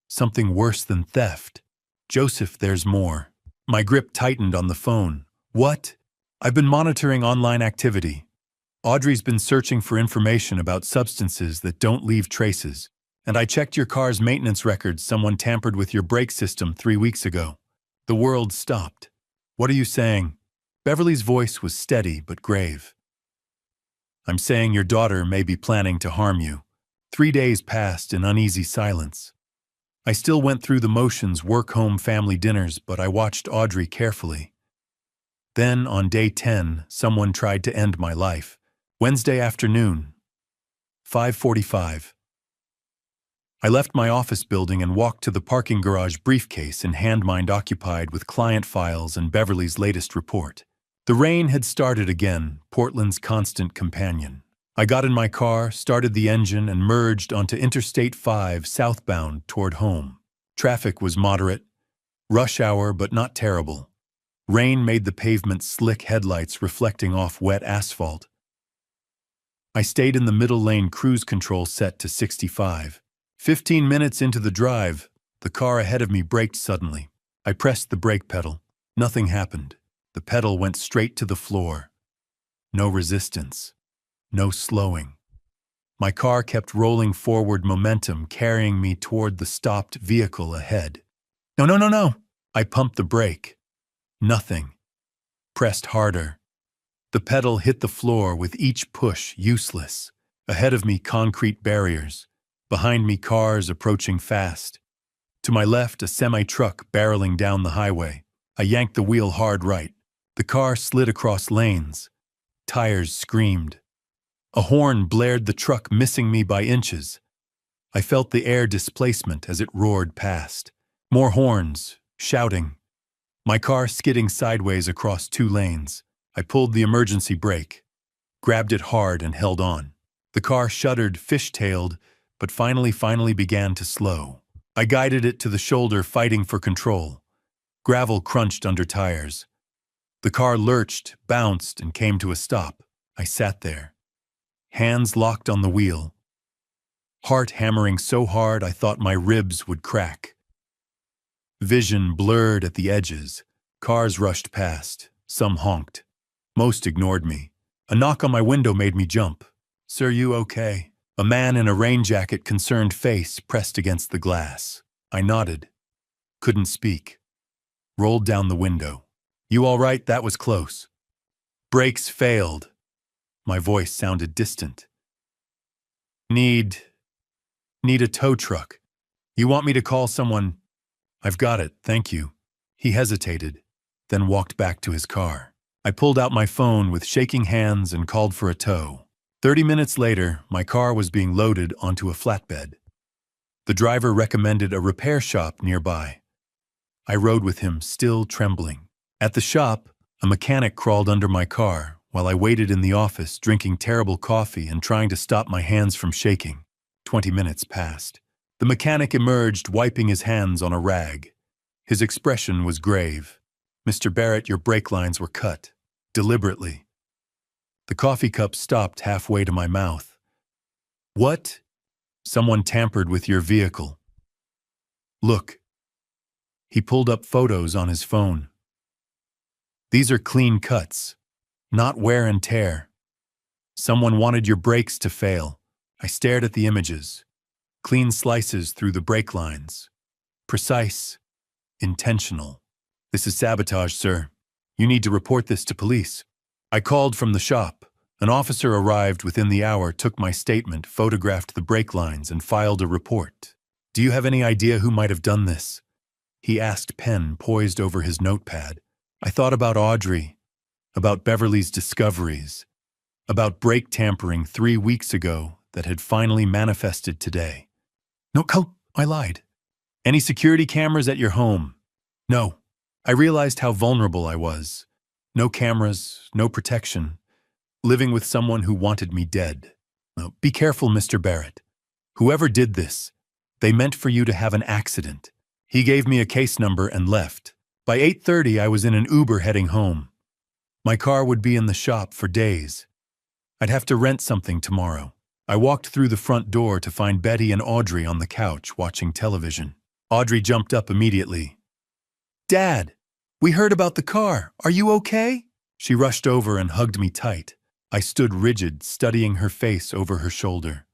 Something worse than theft. Joseph, there's more. My grip tightened on the phone. What? I've been monitoring online activity. Audrey's been searching for information about substances that don't leave traces. And I checked your car's maintenance records. Someone tampered with your brake system 3 weeks ago. The world stopped. What are you saying? Beverly's voice was steady but grave. I'm saying your daughter may be planning to harm you. 3 days passed in uneasy silence. I still went through the motions, work, home, family dinners, but I watched Audrey carefully. Then, on day 10, someone tried to end my life. Wednesday afternoon, 5:45. I left my office building and walked to the parking garage, briefcase in hand, mind occupied with client files and Beverly's latest report. The rain had started again, Portland's constant companion. I got in my car, started the engine, and merged onto Interstate 5 southbound toward home. Traffic was moderate, rush hour but not terrible. Rain made the pavement slick, headlights reflecting off wet asphalt. I stayed in the middle lane, cruise control set to 65. 15 minutes into the drive, the car ahead of me braked suddenly. I pressed the brake pedal. Nothing happened. The pedal went straight to the floor. No resistance. No slowing. My car kept rolling forward, momentum carrying me toward the stopped vehicle ahead. No, no, no, no! I pumped the brake. Nothing. Pressed harder. The pedal hit the floor with each push, useless. Ahead of me, concrete barriers. Behind me, cars approaching fast. To my left, a semi-truck barreling down the highway. I yanked the wheel hard right. The car slid across lanes. Tires screamed. A horn blared, the truck missing me by inches. I felt the air displacement as it roared past. More horns, shouting. My car skidding sideways across 2 lanes. I pulled the emergency brake, grabbed it hard and held on. The car shuddered, fishtailed, but finally began to slow. I guided it to the shoulder, fighting for control. Gravel crunched under tires. The car lurched, bounced, and came to a stop. I sat there, hands locked on the wheel, heart hammering so hard I thought my ribs would crack. Vision blurred at the edges. Cars rushed past. Some honked. Most ignored me. A knock on my window made me jump. "Sir, you okay?" A man in a rain jacket, concerned face pressed against the glass. I nodded. Couldn't speak. Rolled down the window. "You all right? That was close." "Brakes failed." My voice sounded distant. Need a tow truck. You want me to call someone?" "I've got it, thank you." He hesitated, then walked back to his car. I pulled out my phone with shaking hands and called for a tow. 30 minutes later, my car was being loaded onto a flatbed. The driver recommended a repair shop nearby. I rode with him, still trembling. At the shop, a mechanic crawled under my car while I waited in the office, drinking terrible coffee and trying to stop my hands from shaking. 20 minutes passed. The mechanic emerged, wiping his hands on a rag. His expression was grave. "Mr. Barrett, your brake lines were cut. Deliberately." The coffee cup stopped halfway to my mouth. "What?" "Someone tampered with your vehicle. Look." He pulled up photos on his phone. "These are clean cuts, not wear and tear. Someone wanted your brakes to fail." I stared at the images. Clean slices through the brake lines. Precise. Intentional. "This is sabotage, sir. You need to report this to police." I called from the shop. An officer arrived within the hour, took my statement, photographed the brake lines, and filed a report. "Do you have any idea who might have done this?" he asked, pen poised over his notepad. I thought about Audrey, about Beverly's discoveries, about brake tampering 3 weeks ago that had finally manifested today. "No, I lied." "Any security cameras at your home?" "No." I realized how vulnerable I was. No cameras, no protection, living with someone who wanted me dead. Oh, be careful, Mr. Barrett. Whoever did this, they meant for you to have an accident. He gave me a case number and left. By 8:30, I was in an Uber heading home. My car would be in the shop for days. I'd have to rent something tomorrow. I walked through the front door to find Betty and Audrey on the couch watching television. Audrey jumped up immediately. "Dad, we heard about the car. Are you okay?" She rushed over and hugged me tight. I stood rigid, studying her face over her shoulder.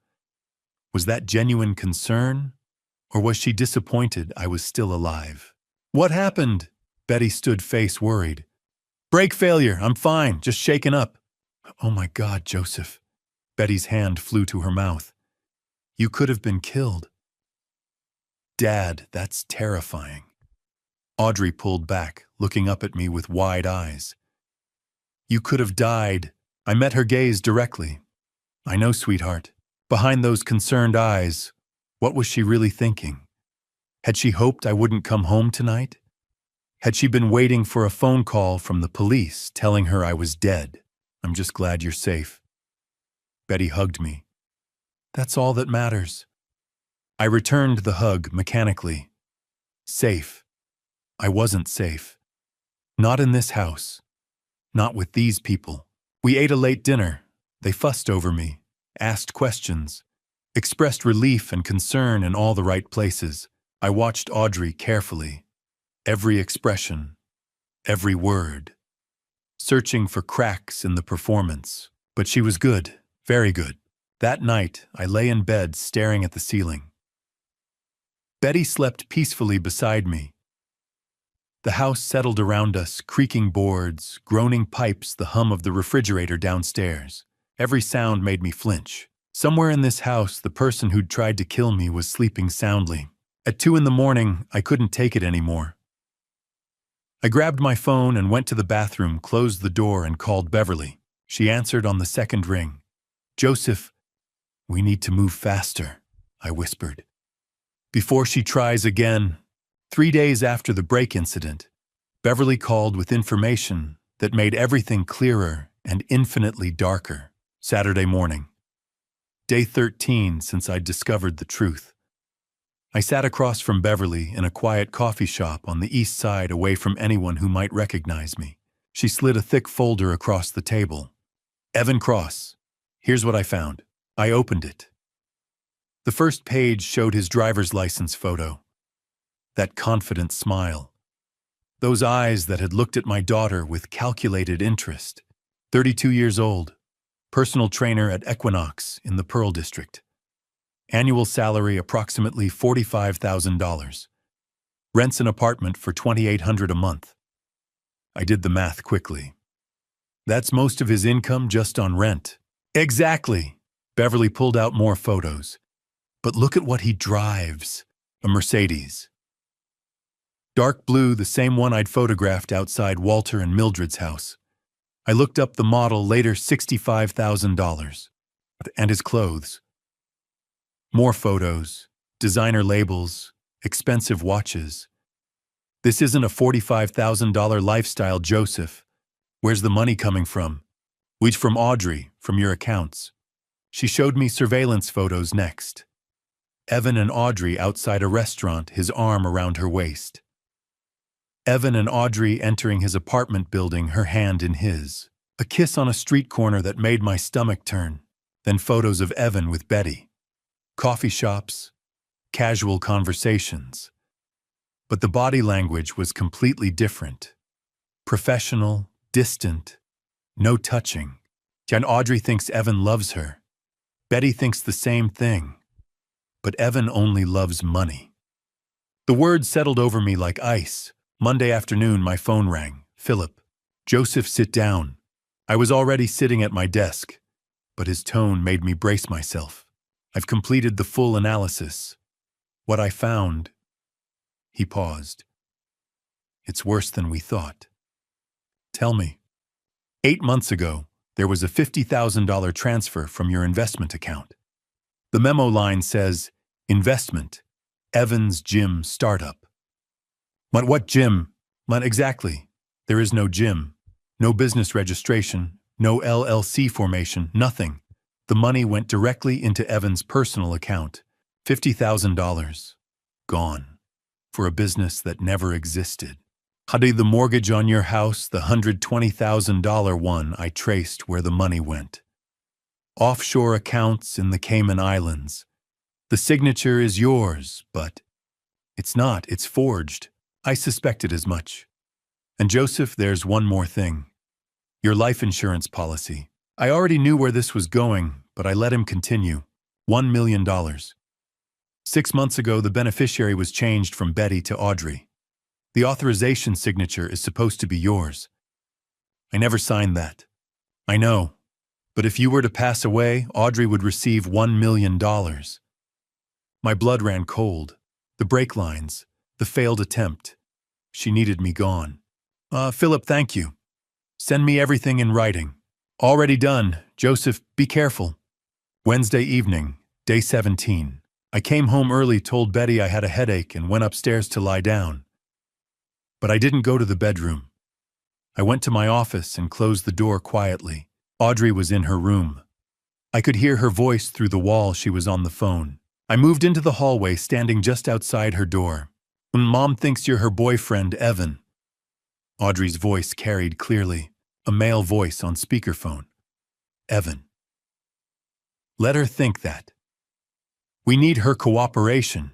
Was that genuine concern? Or was she disappointed I was still alive? "What happened?" Betty stood face worried. "Brake failure. I'm fine, just shaken up." "Oh my God, Joseph." Betty's hand flew to her mouth. "You could have been killed." "Dad, that's terrifying." Audrey pulled back, looking up at me with wide eyes. "You could have died." I met her gaze directly. "I know, sweetheart." Behind those concerned eyes, what was she really thinking? Had she hoped I wouldn't come home tonight? Had she been waiting for a phone call from the police telling her I was dead? "I'm just glad you're safe." Betty hugged me. "That's all that matters." I returned the hug mechanically. Safe. I wasn't safe. Not in this house. Not with these people. We ate a late dinner. They fussed over me, asked questions, expressed relief and concern in all the right places. I watched Audrey carefully. Every expression, every word, searching for cracks in the performance. But she was good, very good. That night, I lay in bed staring at the ceiling. Betty slept peacefully beside me. The house settled around us, creaking boards, groaning pipes, the hum of the refrigerator downstairs. Every sound made me flinch. Somewhere in this house, the person who'd tried to kill me was sleeping soundly. At 2 a.m, I couldn't take it anymore. I grabbed my phone and went to the bathroom, closed the door, and called Beverly. She answered on the second ring. "Joseph, we need to move faster," I whispered. Before she tries again, 3 days after the brake incident, Beverly called with information that made everything clearer and infinitely darker. Saturday morning. Day 13 since I'd discovered the truth. I sat across from Beverly in a quiet coffee shop on the east side, away from anyone who might recognize me. She slid a thick folder across the table. "Evan Cross, here's what I found." I opened it. The first page showed his driver's license photo. That confident smile. Those eyes that had looked at my daughter with calculated interest. 32 years old. Personal trainer at Equinox in the Pearl District. Annual salary approximately $45,000. Rents an apartment for $2,800 a month. I did the math quickly. That's most of his income just on rent. Exactly. Beverly pulled out more photos. But look at what he drives. A Mercedes. Dark blue, the same one I'd photographed outside Walter and Mildred's house. I looked up the model later, $65,000. And his clothes. More photos, designer labels, expensive watches. This isn't a $45,000 lifestyle, Joseph. Where's the money coming from? Which from Audrey, from your accounts. She showed me surveillance photos next. Evan and Audrey outside a restaurant, his arm around her waist. Evan and Audrey entering his apartment building, her hand in his. A kiss on a street corner that made my stomach turn. Then photos of Evan with Betty. Coffee shops, casual conversations. But the body language was completely different. Professional, distant, no touching. And Audrey thinks Evan loves her. Betty thinks the same thing. But Evan only loves money. The words settled over me like ice. Monday afternoon, my phone rang. "Philip." "Joseph, sit down." I was already sitting at my desk, but his tone made me brace myself. "I've completed the full analysis. What I found..." He paused. "It's worse than we thought." "Tell me." 8 months ago, there was a $50,000 transfer from your investment account. The memo line says, "Investment, Evans Gym Startup." "What gym?" Not exactly. There is no gym, no business registration, no LLC formation, nothing. The money went directly into Evan's personal account. $50,000. Gone. For a business that never existed. Hadi, the mortgage on your house, the $120,000 one, I traced where the money went. Offshore accounts in the Cayman Islands. The signature is yours, but it's not, it's forged. I suspected as much. And Joseph, there's one more thing. Your life insurance policy. I already knew where this was going, but I let him continue. $1 million. 6 months ago, the beneficiary was changed from Betty to Audrey. The authorization signature is supposed to be yours. I never signed that. I know. But if you were to pass away, Audrey would receive $1 million. My blood ran cold. The brake lines. The failed attempt. She needed me gone. Philip, thank you. Send me everything in writing. Already done. Joseph, be careful. Wednesday evening, day 17. I came home early, told Betty I had a headache, and went upstairs to lie down. But I didn't go to the bedroom. I went to my office and closed the door quietly. Audrey was in her room. I could hear her voice through the wall. She was on the phone. I moved into the hallway, standing just outside her door. Mom thinks you're her boyfriend, Evan. Audrey's voice carried clearly, a male voice on speakerphone. Evan. Let her think that. We need her cooperation.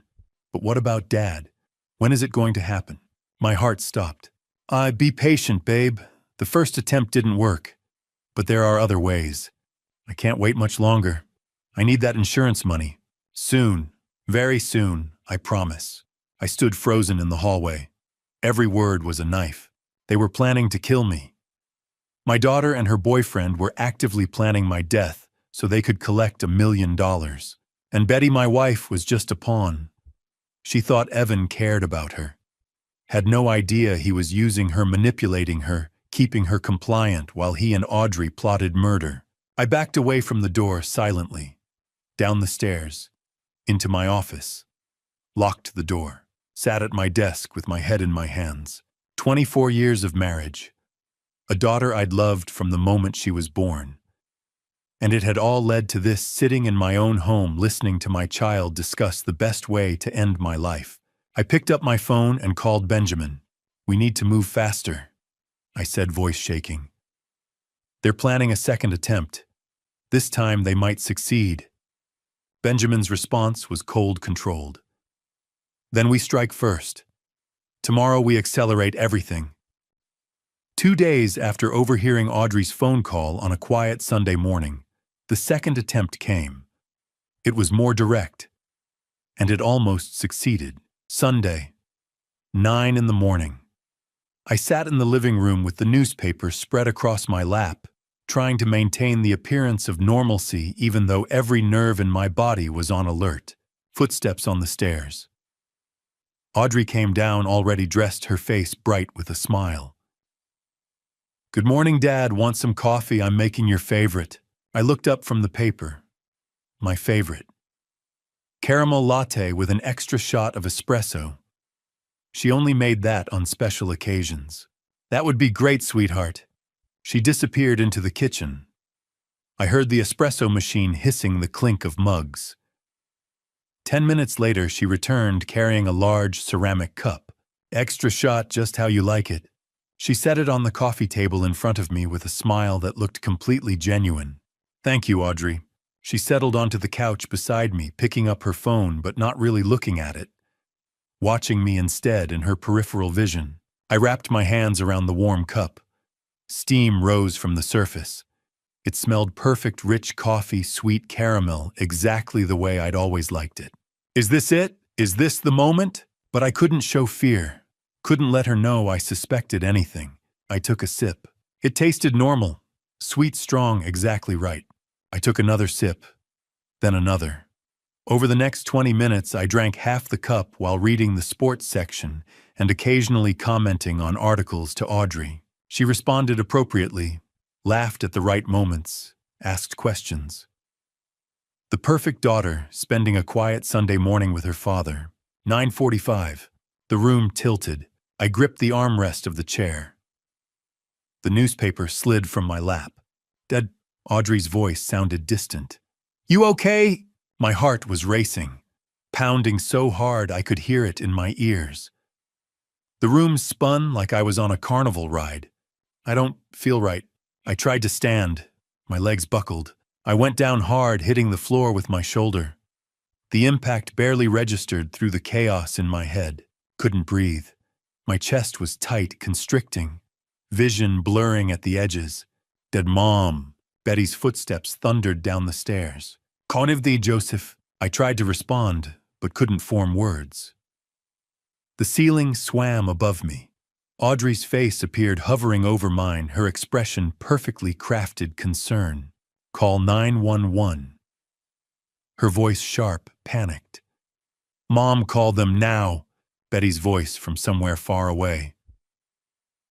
But what about Dad? When is it going to happen? My heart stopped. Be patient, babe. The first attempt didn't work. But there are other ways. I can't wait much longer. I need that insurance money. Soon. Very soon, I promise. I stood frozen in the hallway. Every word was a knife. They were planning to kill me. My daughter and her boyfriend were actively planning my death so they could collect $1 million. And Betty, my wife, was just a pawn. She thought Evan cared about her. Had no idea he was using her, manipulating her, keeping her compliant while he and Audrey plotted murder. I backed away from the door silently, down the stairs, into my office, locked the door, sat at my desk with my head in my hands. 24 years of marriage, a daughter I'd loved from the moment she was born. And it had all led to this, sitting in my own home listening to my child discuss the best way to end my life. I picked up my phone and called Benjamin. We need to move faster, I said, voice shaking. They're planning a second attempt. This time they might succeed. Benjamin's response was cold, controlled. Then we strike first. Tomorrow we accelerate everything. 2 days after overhearing Audrey's phone call on a quiet Sunday morning, the second attempt came. It was more direct, and it almost succeeded. Sunday, 9 in the morning. I sat in the living room with the newspaper spread across my lap, trying to maintain the appearance of normalcy even though every nerve in my body was on alert. Footsteps on the stairs. Audrey came down, already dressed, her face bright with a smile. Good morning, Dad. Want some coffee? I'm making your favorite. I looked up from the paper. My favorite. Caramel latte with an extra shot of espresso. She only made that on special occasions. That would be great, sweetheart. She disappeared into the kitchen. I heard the espresso machine hissing the clink of mugs. 10 minutes later, she returned carrying a large ceramic cup. Extra shot, just how you like it. She set it on the coffee table in front of me with a smile that looked completely genuine. Thank you, Audrey. She settled onto the couch beside me, picking up her phone but not really looking at it. Watching me instead in her peripheral vision. I wrapped my hands around the warm cup. Steam rose from the surface. It smelled perfect, rich coffee, sweet caramel, exactly the way I'd always liked it. Is this it? Is this the moment? But I couldn't show fear. Couldn't let her know I suspected anything. I took a sip. It tasted normal. Sweet, strong, exactly right. I took another sip, then another. Over the next 20 minutes, I drank half the cup while reading the sports section and occasionally commenting on articles to Audrey. She responded appropriately, laughed at the right moments, asked questions. The perfect daughter, spending a quiet Sunday morning with her father. 9:45. The room tilted. I gripped the armrest of the chair. The newspaper slid from my lap. Dead. Audrey's voice sounded distant. "You okay?" My heart was racing, pounding so hard I could hear it in my ears. The room spun like I was on a carnival ride. "I don't feel right." I tried to stand. My legs buckled. I went down hard, hitting the floor with my shoulder. The impact barely registered through the chaos in my head. Couldn't breathe. My chest was tight, constricting, vision blurring at the edges. "Dead Mom." Betty's footsteps thundered down the stairs. "Conniv thee, Joseph." I tried to respond, but couldn't form words. The ceiling swam above me. Audrey's face appeared hovering over mine, her expression perfectly crafted concern. "Call 911. Her voice sharp, panicked. "Mom, call them now." Betty's voice from somewhere far away.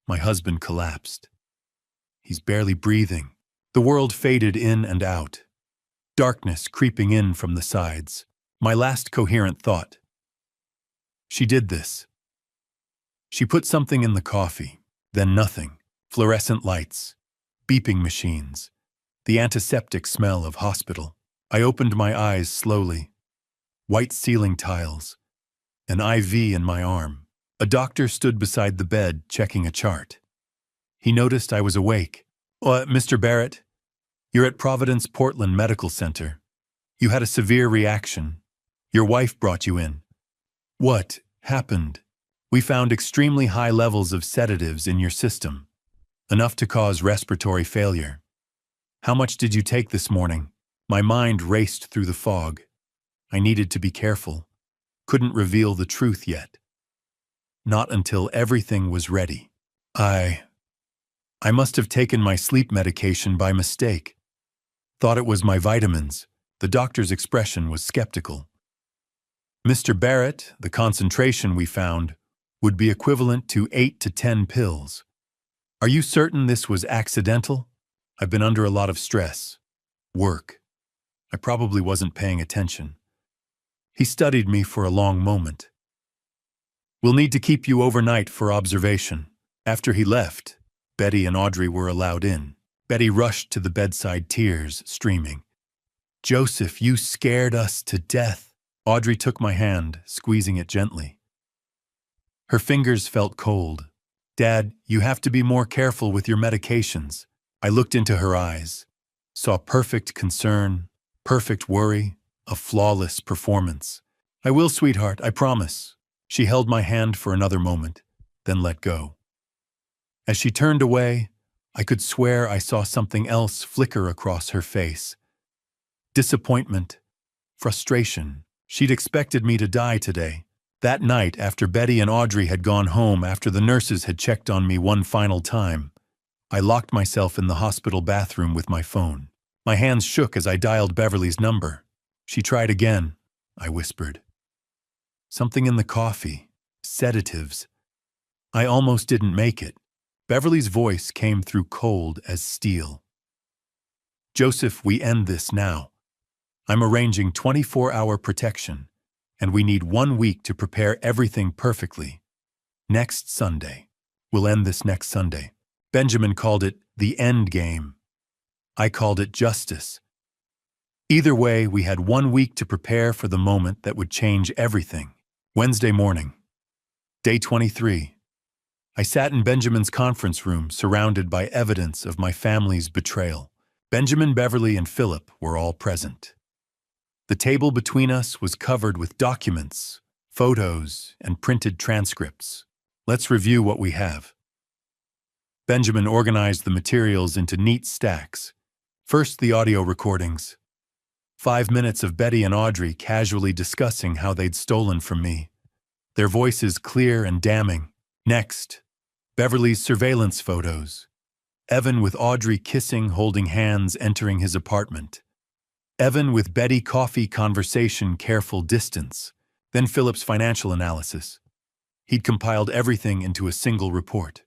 My husband collapsed. He's barely breathing. The world faded in and out. Darkness creeping in from the sides. My last coherent thought. She did this. She put something in the coffee, then nothing. Fluorescent lights, beeping machines, the antiseptic smell of hospital. I opened my eyes slowly. White ceiling tiles, an IV in my arm. A doctor stood beside the bed, checking a chart. He noticed I was awake. Mr. Barrett, you're at Providence Portland Medical Center. You had a severe reaction. Your wife brought you in." "What happened?" "We found extremely high levels of sedatives in your system, enough to cause respiratory failure." "How much did you take this morning?" My mind raced through the fog. I needed to be careful. Couldn't reveal the truth yet. Not until everything was ready. I must have taken my sleep medication by mistake. Thought it was my vitamins. The doctor's expression was skeptical. "Mr. Barrett, the concentration we found would be equivalent to 8 to 10 pills. Are you certain this was accidental?" "I've been under a lot of stress. Work. I probably wasn't paying attention." He studied me for a long moment. "We'll need to keep you overnight for observation." After he left, Betty and Audrey were allowed in. Betty rushed to the bedside, tears streaming. "Joseph, you scared us to death." Audrey took my hand, squeezing it gently. Her fingers felt cold. "Dad, you have to be more careful with your medications." I looked into her eyes, saw perfect concern, perfect worry, a flawless performance. "I will, sweetheart, I promise." She held my hand for another moment, then let go. As she turned away, I could swear I saw something else flicker across her face. Disappointment, frustration. She'd expected me to die today. That night, after Betty and Audrey had gone home, after the nurses had checked on me one final time, I locked myself in the hospital bathroom with my phone. My hands shook as I dialed Beverly's number. "She tried again," I whispered. "Something in the coffee. Sedatives." I almost didn't make it. Beverly's voice came through cold as steel. "Joseph, we end this now. I'm arranging 24-hour protection, and we need 1 week to prepare everything perfectly. Next Sunday. We'll end this next Sunday." Benjamin called it the end game. I called it justice. Either way, we had 1 week to prepare for the moment that would change everything. Wednesday morning. Day 23. I sat in Benjamin's conference room, surrounded by evidence of my family's betrayal. Benjamin, Beverly, and Philip were all present. The table between us was covered with documents, photos, and printed transcripts. Let's review what we have. Benjamin organized the materials into neat stacks. First, the audio recordings. 5 minutes of Betty and Audrey casually discussing how they'd stolen from me. Their voices clear and damning. Next, Beverly's surveillance photos. Evan with Audrey kissing, holding hands, entering his apartment. Evan with Betty coffee conversation, careful distance. Then Philip's financial analysis. He'd compiled everything into a single report.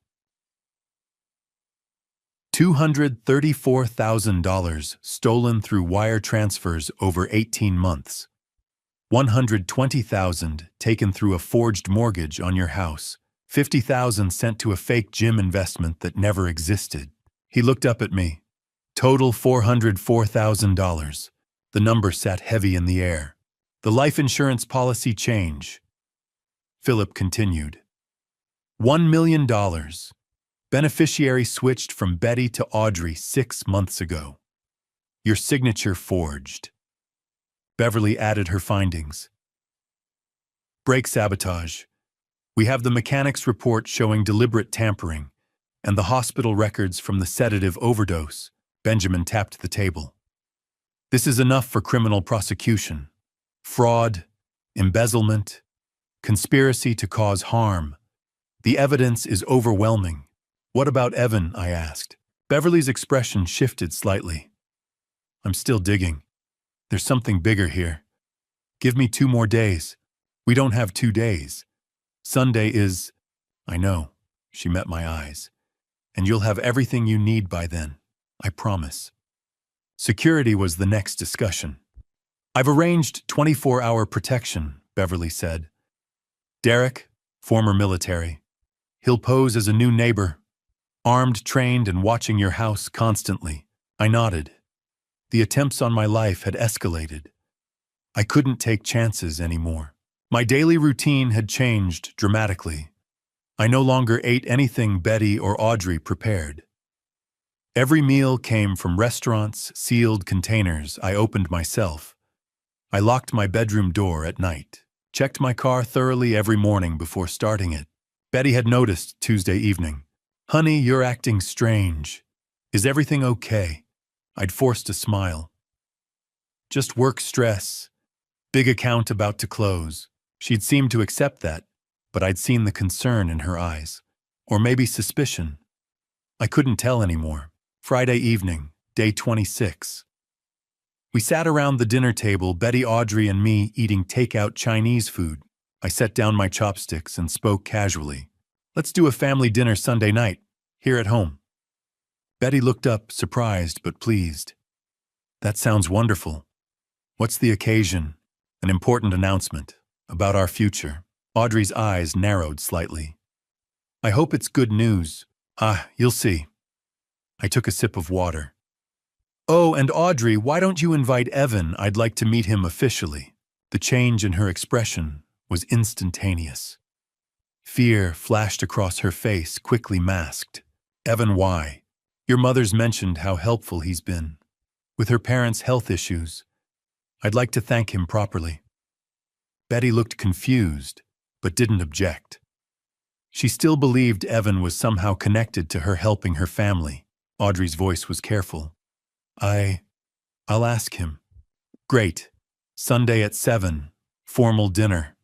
$234,000 stolen through wire transfers over 18 months. $120,000 taken through a forged mortgage on your house. $50,000 sent to a fake gym investment that never existed. He looked up at me. Total $404,000. The number sat heavy in the air. The life insurance policy change. Philip continued. $1 million. Beneficiary switched from Betty to Audrey 6 months ago. Your signature forged. Beverly added her findings. Brake sabotage. We have the mechanics report showing deliberate tampering, and the hospital records from the sedative overdose. Benjamin tapped the table. This is enough for criminal prosecution. Fraud, embezzlement, conspiracy to cause harm. The evidence is overwhelming. What about Evan? I asked. Beverly's expression shifted slightly. I'm still digging. There's something bigger here. Give me 2 more days. We don't have 2 days. Sunday is... I know. She met my eyes. And you'll have everything you need by then. I promise. Security was the next discussion. I've arranged 24-hour protection, Beverly said. Derek, former military. He'll pose as a new neighbor. Armed, trained, and watching your house constantly. I nodded. The attempts on my life had escalated. I couldn't take chances anymore. My daily routine had changed dramatically. I no longer ate anything Betty or Audrey prepared. Every meal came from restaurants, sealed containers I opened myself. I locked my bedroom door at night, checked my car thoroughly every morning before starting it. Betty had noticed Tuesday evening. Honey, you're acting strange. Is everything okay? I'd forced a smile. Just work stress. Big account about to close. She'd seemed to accept that, but I'd seen the concern in her eyes. Or maybe suspicion. I couldn't tell anymore. Friday evening, day 26. We sat around the dinner table, Betty, Audrey, and me eating takeout Chinese food. I set down my chopsticks and spoke casually. Let's do a family dinner Sunday night, here at home. Betty looked up, surprised but pleased. That sounds wonderful. What's the occasion? An important announcement about our future. Audrey's eyes narrowed slightly. I hope it's good news. You'll see. I took a sip of water. Oh, and Audrey, why don't you invite Evan? I'd like to meet him officially. The change in her expression was instantaneous. Fear flashed across her face, quickly masked. Evan, why? Your mother's mentioned how helpful he's been. With her parents' health issues, I'd like to thank him properly. Betty looked confused, but didn't object. She still believed Evan was somehow connected to her helping her family. Audrey's voice was careful. I'll ask him. Great. Sunday at 7. Formal dinner.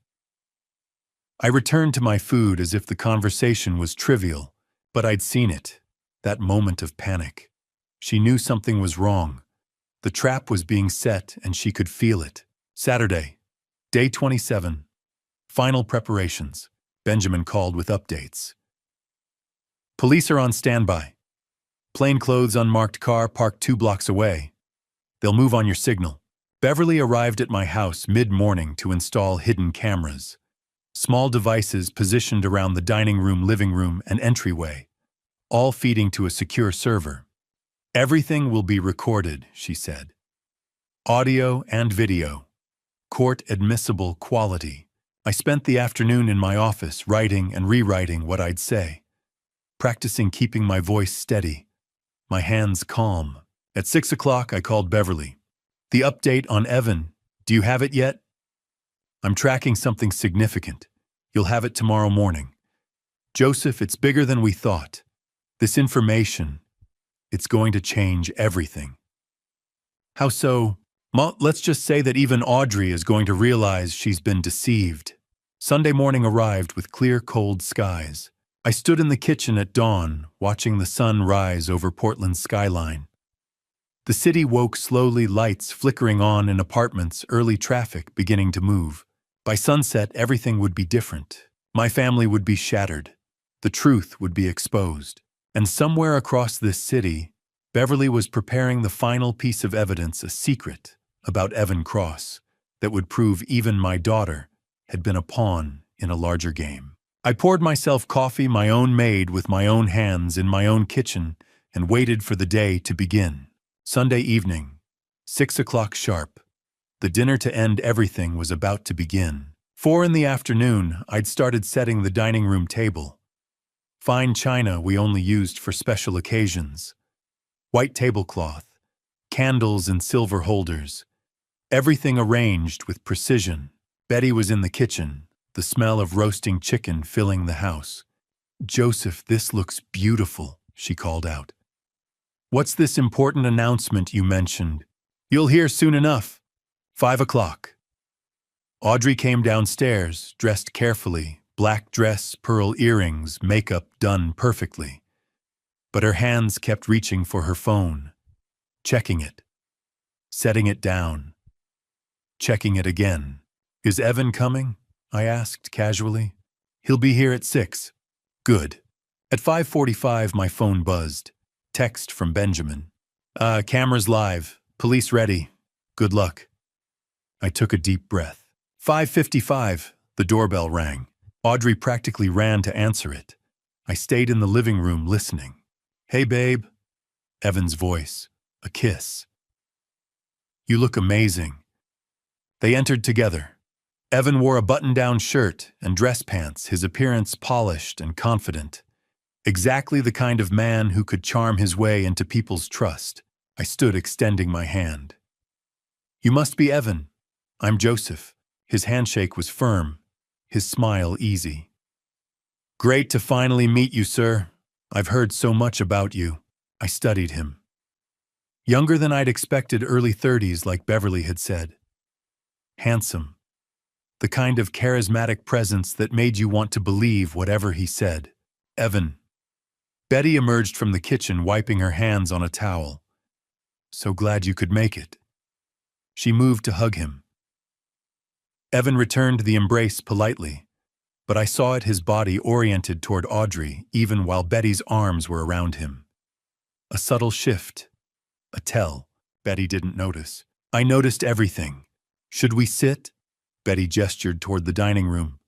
I returned to my food as if the conversation was trivial, but I'd seen it. That moment of panic. She knew something was wrong. The trap was being set and she could feel it. Saturday, day 27. Final preparations. Benjamin called with updates. Police are on standby. Plainclothes unmarked car parked 2 blocks away. They'll move on your signal. Beverly arrived at my house mid-morning to install hidden cameras. Small devices positioned around the dining room, living room, and entryway, all feeding to a secure server. Everything will be recorded, she said. Audio and video. Court-admissible quality. I spent the afternoon in my office writing and rewriting what I'd say, practicing keeping my voice steady, my hands calm. At 6 o'clock, I called Beverly. The update on Evan, do you have it yet? I'm tracking something significant. You'll have it tomorrow morning. Joseph, it's bigger than we thought. This information, it's going to change everything. How so? Let's just say that even Audrey is going to realize she's been deceived. Sunday morning arrived with clear, cold skies. I stood in the kitchen at dawn, watching the sun rise over Portland's skyline. The city woke slowly, lights flickering on in apartments, early traffic beginning to move. By sunset, everything would be different. My family would be shattered. The truth would be exposed. And somewhere across this city, Beverly was preparing the final piece of evidence, a secret about Evan Cross that would prove even my daughter had been a pawn in a larger game. I poured myself coffee my own made with my own hands in my own kitchen and waited for the day to begin. Sunday evening, 6 o'clock sharp. The dinner to end everything was about to begin. 4 in the afternoon, I'd started setting the dining room table. Fine china we only used for special occasions. White tablecloth, candles in silver holders. Everything arranged with precision. Betty was in the kitchen, the smell of roasting chicken filling the house. "Joseph, this looks beautiful," she called out. "What's this important announcement you mentioned?" "You'll hear soon enough. 5 o'clock. Audrey came downstairs, dressed carefully, black dress, pearl earrings, makeup done perfectly. But her hands kept reaching for her phone, checking it, setting it down, checking it again. "Is Evan coming?" I asked casually. "He'll be here at 6. Good. At 5:45 my phone buzzed. Text from Benjamin. Cameras live. Police ready. Good luck." I took a deep breath. 5:55, the doorbell rang. Audrey practically ran to answer it. I stayed in the living room listening. "Hey, babe." Evan's voice. A kiss. "You look amazing." They entered together. Evan wore a button-down shirt and dress pants, his appearance polished and confident. Exactly the kind of man who could charm his way into people's trust. I stood extending my hand. "You must be Evan. I'm Joseph." His handshake was firm, his smile easy. "Great to finally meet you, sir. I've heard so much about you." I studied him. Younger than I'd expected, early 30s, like Beverly had said. Handsome. The kind of charismatic presence that made you want to believe whatever he said. "Evan." Betty emerged from the kitchen, wiping her hands on a towel. "So glad you could make it." She moved to hug him. Evan returned the embrace politely, but I saw it his body oriented toward Audrey even while Betty's arms were around him. A subtle shift, a tell. Betty didn't notice. I noticed everything. "Should we sit?" Betty gestured toward the dining room.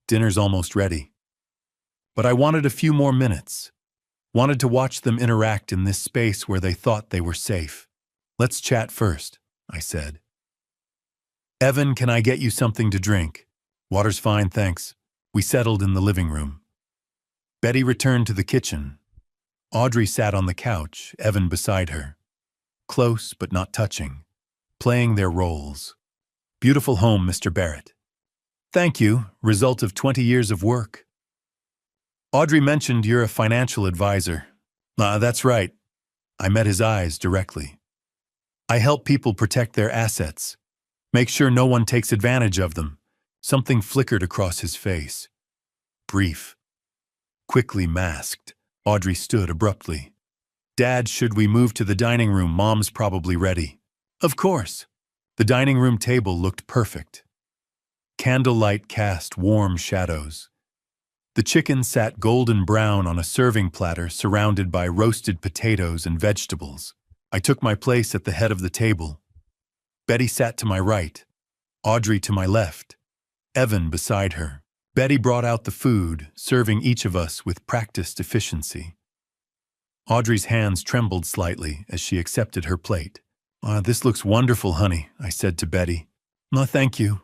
"Dinner's almost ready." But I wanted a few more minutes. Wanted to watch them interact in this space where they thought they were safe. "Let's chat first," I said. "Evan, can I get you something to drink?" "Water's fine, thanks." We settled in the living room. Betty returned to the kitchen. Audrey sat on the couch, Evan beside her. Close but not touching, playing their roles. "Beautiful home, Mr. Barrett." "Thank you, result of 20 years of work." "Audrey mentioned you're a financial advisor." That's right." I met his eyes directly. "I help people protect their assets. Make sure no one takes advantage of them." Something flickered across his face. Brief. Quickly masked, Audrey stood abruptly. "Dad, should we move to the dining room? Mom's probably ready." "Of course." The dining room table looked perfect. Candlelight cast warm shadows. The chicken sat golden brown on a serving platter surrounded by roasted potatoes and vegetables. I took my place at the head of the table. Betty sat to my right, Audrey to my left, Evan beside her. Betty brought out the food, serving each of us with practiced efficiency. Audrey's hands trembled slightly as she accepted her plate. This looks wonderful, honey," I said to Betty. "No, thank you."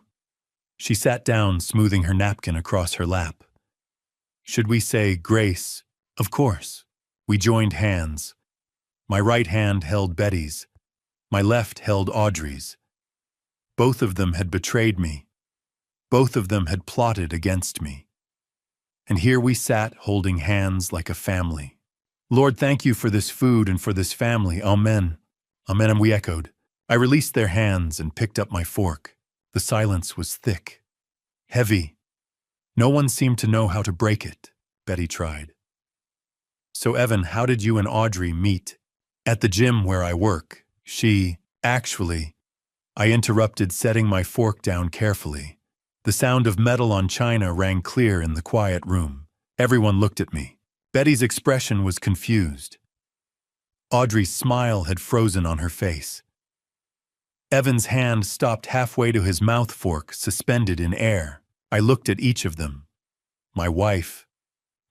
She sat down, smoothing her napkin across her lap. "Should we say grace?" "Of course." We joined hands. My right hand held Betty's. My left held Audrey's. Both of them had betrayed me. Both of them had plotted against me. And here we sat, holding hands like a family. "Lord, thank you for this food and for this family. Amen." "Amen," and we echoed. I released their hands and picked up my fork. The silence was thick, heavy. No one seemed to know how to break it. Betty tried. "So, Evan, how did you and Audrey meet?" "At the gym where I work. Actually," I interrupted, setting my fork down carefully. The sound of metal on china rang clear in the quiet room. Everyone looked at me. Betty's expression was confused. Audrey's smile had frozen on her face. Evan's hand stopped halfway to his mouth, fork suspended in air. I looked at each of them. my wife,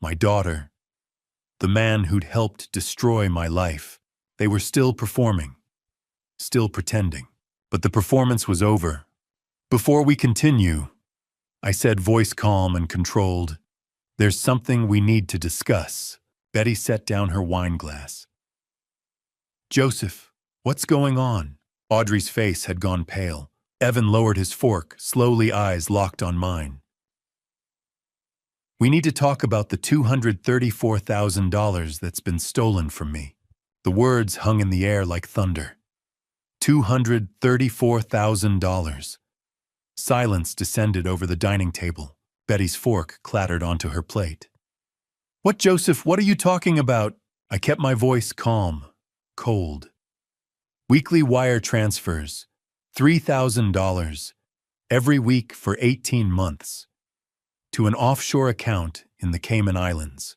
my daughter, the man who'd helped destroy my life. They were still performing, still pretending. But the performance was over. Before we continue, I said, voice calm and controlled, there's something we need to discuss. Betty set down her wine glass. Joseph, what's going on? Audrey's face had gone pale. Evan lowered his fork, slowly, eyes locked on mine. We need to talk about the $234,000 that's been stolen from me. The words hung in the air like thunder. $234,000. Silence descended over the dining table. Betty's fork clattered onto her plate. What, Joseph, what are you talking about? I kept my voice calm, cold. Weekly wire transfers, $3,000, every week for 18 months, to an offshore account in the Cayman Islands.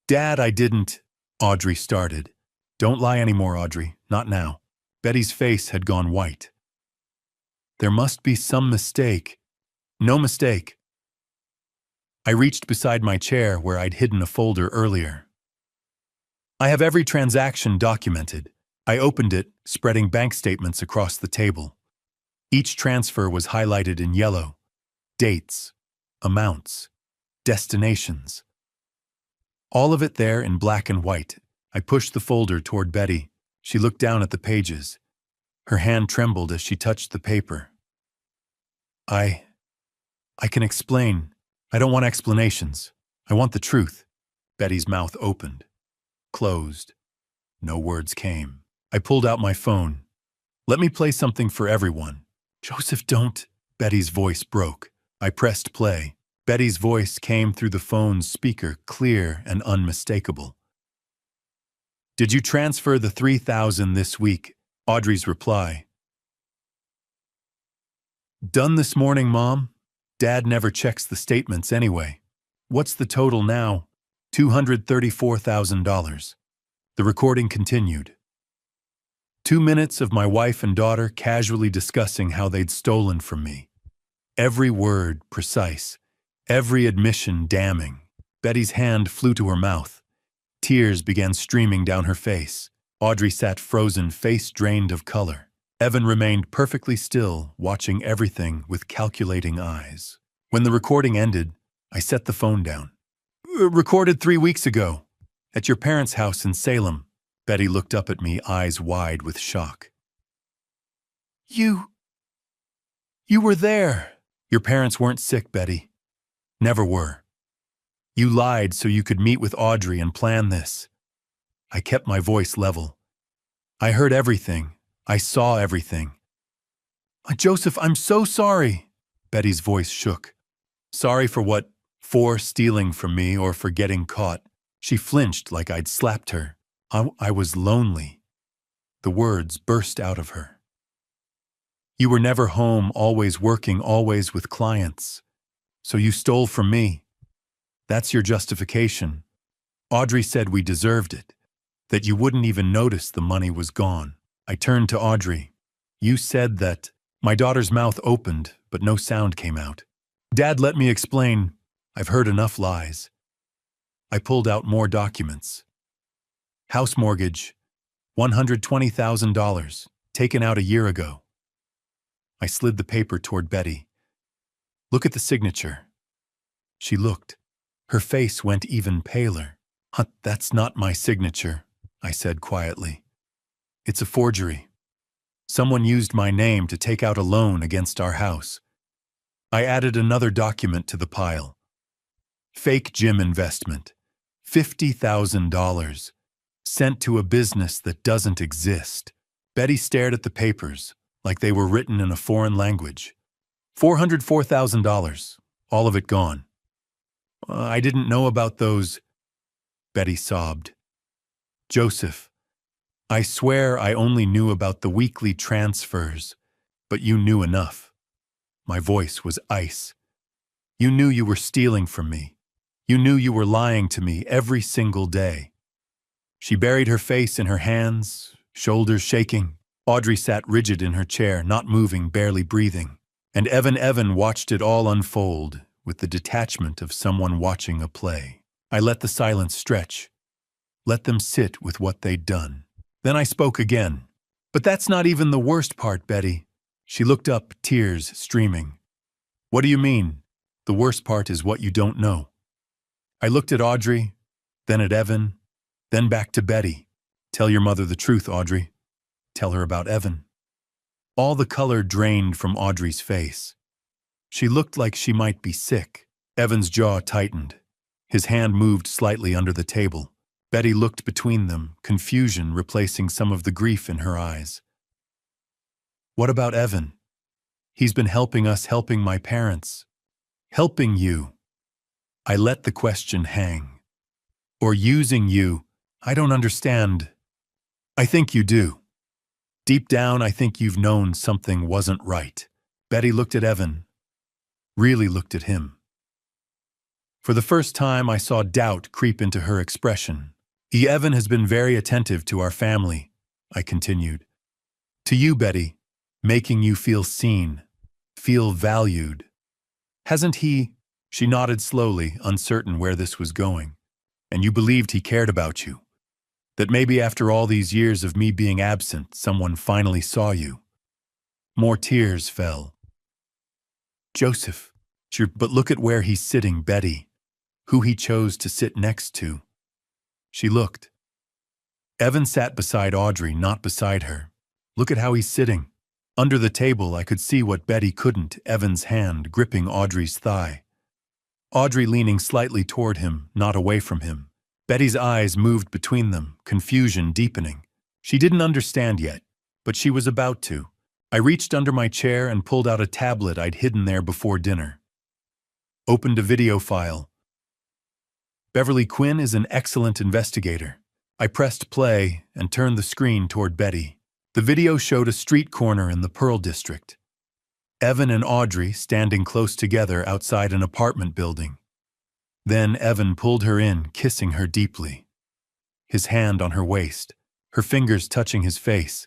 Dad, I didn't, Audrey started. Don't lie anymore, Audrey, not now. Betty's face had gone white. There must be some mistake. No mistake. I reached beside my chair where I'd hidden a folder earlier. I have every transaction documented. I opened it, spreading bank statements across the table. Each transfer was highlighted in yellow. Dates, amounts, destinations. All of it there in black and white. I pushed the folder toward Betty. She looked down at the pages. Her hand trembled as she touched the paper. I can explain. I don't want explanations. I want the truth. Betty's mouth opened, closed. No words came. I pulled out my phone. Let me play something for everyone. Joseph, don't. Betty's voice broke. I pressed play. Betty's voice came through the phone's speaker, clear and unmistakable. Did you transfer the $3,000 this week? Audrey's reply. Done this morning, Mom. Dad never checks the statements anyway. What's the total now? $234,000. The recording continued. 2 minutes of my wife and daughter casually discussing how they'd stolen from me. Every word precise, every admission damning. Betty's hand flew to her mouth. Tears began streaming down her face. Audrey sat frozen, face drained of color. Evan remained perfectly still, watching everything with calculating eyes. When the recording ended, I set the phone down. Recorded 3 weeks ago, at your parents' house in Salem. Betty looked up at me, eyes wide with shock. You were there. Your parents weren't sick, Betty. Never were. You lied so you could meet with Audrey and plan this. I kept my voice level. I heard everything. I saw everything. Joseph, I'm so sorry. Betty's voice shook. Sorry for what? For stealing from me or for getting caught. She flinched like I'd slapped her. I was lonely. The words burst out of her. You were never home, always working, always with clients. So you stole from me. That's your justification. Audrey said we deserved it, that you wouldn't even notice the money was gone. I turned to Audrey. You said that. My daughter's mouth opened, but no sound came out. Dad, let me explain. I've heard enough lies. I pulled out more documents. House mortgage, $120,000, taken out a year ago. I slid the paper toward Betty. Look at the signature. She looked. Her face went even paler. That's not my signature, I said quietly. It's a forgery. Someone used my name to take out a loan against our house. I added another document to the pile. Fake gym investment, $50,000, sent to a business that doesn't exist. Betty stared at the papers like they were written in a foreign language. $404,000, all of it gone. I didn't know about those. Betty sobbed. Joseph, I swear I only knew about the weekly transfers, but you knew enough. My voice was ice. You knew you were stealing from me. You knew you were lying to me every single day. She buried her face in her hands, shoulders shaking. Audrey sat rigid in her chair, not moving, barely breathing. And Evan watched it all unfold, with the detachment of someone watching a play. I let the silence stretch, let them sit with what they'd done. Then I spoke again. But that's not even the worst part, Betty. She looked up, tears streaming. What do you mean? The worst part is what you don't know. I looked at Audrey, then at Evan, then back to Betty. Tell your mother the truth, Audrey. Tell her about Evan. All the color drained from Audrey's face. She looked like she might be sick. Evan's jaw tightened. His hand moved slightly under the table. Betty looked between them, confusion replacing some of the grief in her eyes. What about Evan? He's been helping us, helping my parents. Helping you. I let the question hang. Or using you. I don't understand. I think you do. Deep down, I think you've known something wasn't right. Betty looked at Evan. Really looked at him. For the first time, I saw doubt creep into her expression. Evan has been very attentive to our family, I continued. To you, Betty, making you feel seen, feel valued. Hasn't he? She nodded slowly, uncertain where this was going. And you believed he cared about you. That maybe after all these years of me being absent, someone finally saw you. More tears fell. Joseph, but look at where he's sitting, Betty. Who he chose to sit next to. She looked. Evan sat beside Audrey, not beside her. Look at how he's sitting. Under the table, I could see what Betty couldn't, Evan's hand gripping Audrey's thigh. Audrey leaning slightly toward him, not away from him. Betty's eyes moved between them, confusion deepening. She didn't understand yet, but she was about to. I reached under my chair and pulled out a tablet I'd hidden there before dinner. Opened a video file. Beverly Quinn is an excellent investigator. I pressed play and turned the screen toward Betty. The video showed a street corner in the Pearl District. Evan and Audrey standing close together outside an apartment building. Then Evan pulled her in, kissing her deeply. His hand on her waist, her fingers touching his face,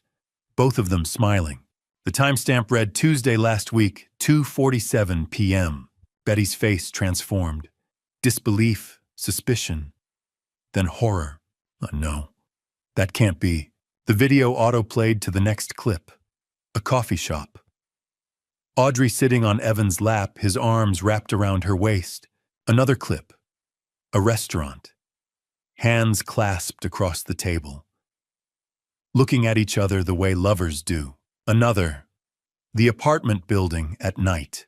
both of them smiling. The timestamp read Tuesday last week, 2:47 p.m. Betty's face transformed. Disbelief, suspicion, then horror. No, that can't be. The video auto-played to the next clip. A coffee shop. Audrey sitting on Evan's lap, his arms wrapped around her waist. Another clip. A restaurant. Hands clasped across the table. Looking at each other the way lovers do. Another. The apartment building at night.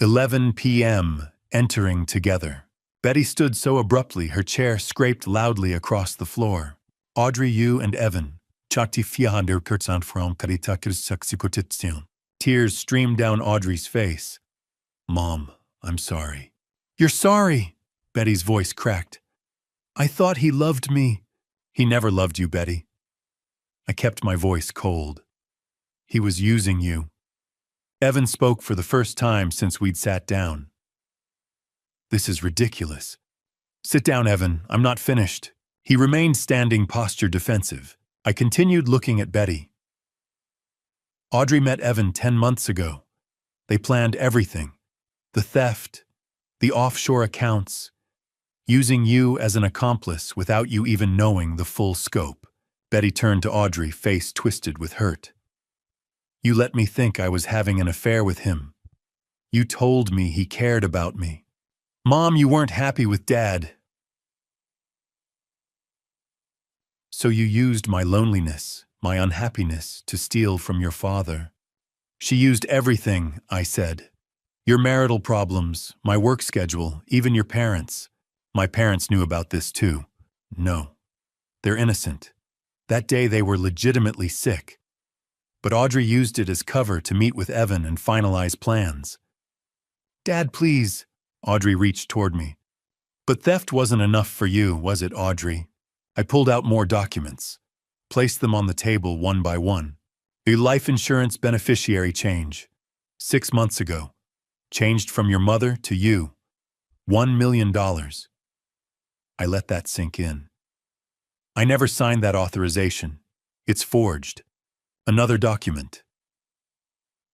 11 p.m. Entering together. Betty stood so abruptly her chair scraped loudly across the floor. Audrey, you and Evan. Tears streamed down Audrey's face. Mom, I'm sorry. You're sorry, Betty's voice cracked. I thought he loved me. He never loved you, Betty. I kept my voice cold. He was using you. Evan spoke for the first time since we'd sat down. This is ridiculous. Sit down, Evan. I'm not finished. He remained standing, posture defensive. I continued looking at Betty. Audrey met Evan 10 months ago. They planned everything. The theft, the offshore accounts, using you as an accomplice without you even knowing the full scope. Betty turned to Audrey, face twisted with hurt. You let me think I was having an affair with him. You told me he cared about me. Mom, you weren't happy with Dad. So you used my loneliness, my unhappiness, to steal from your father. She used everything, I said. Your marital problems, my work schedule, even your parents. My parents knew about this too. No. They're innocent. That day they were legitimately sick. But Audrey used it as cover to meet with Evan and finalize plans. Dad, please. Audrey reached toward me. But theft wasn't enough for you, was it, Audrey? I pulled out more documents, placed them on the table one by one. A life insurance beneficiary change. 6 months ago. Changed from your mother to you. $1 million. I let that sink in. I never signed that authorization. It's forged. Another document.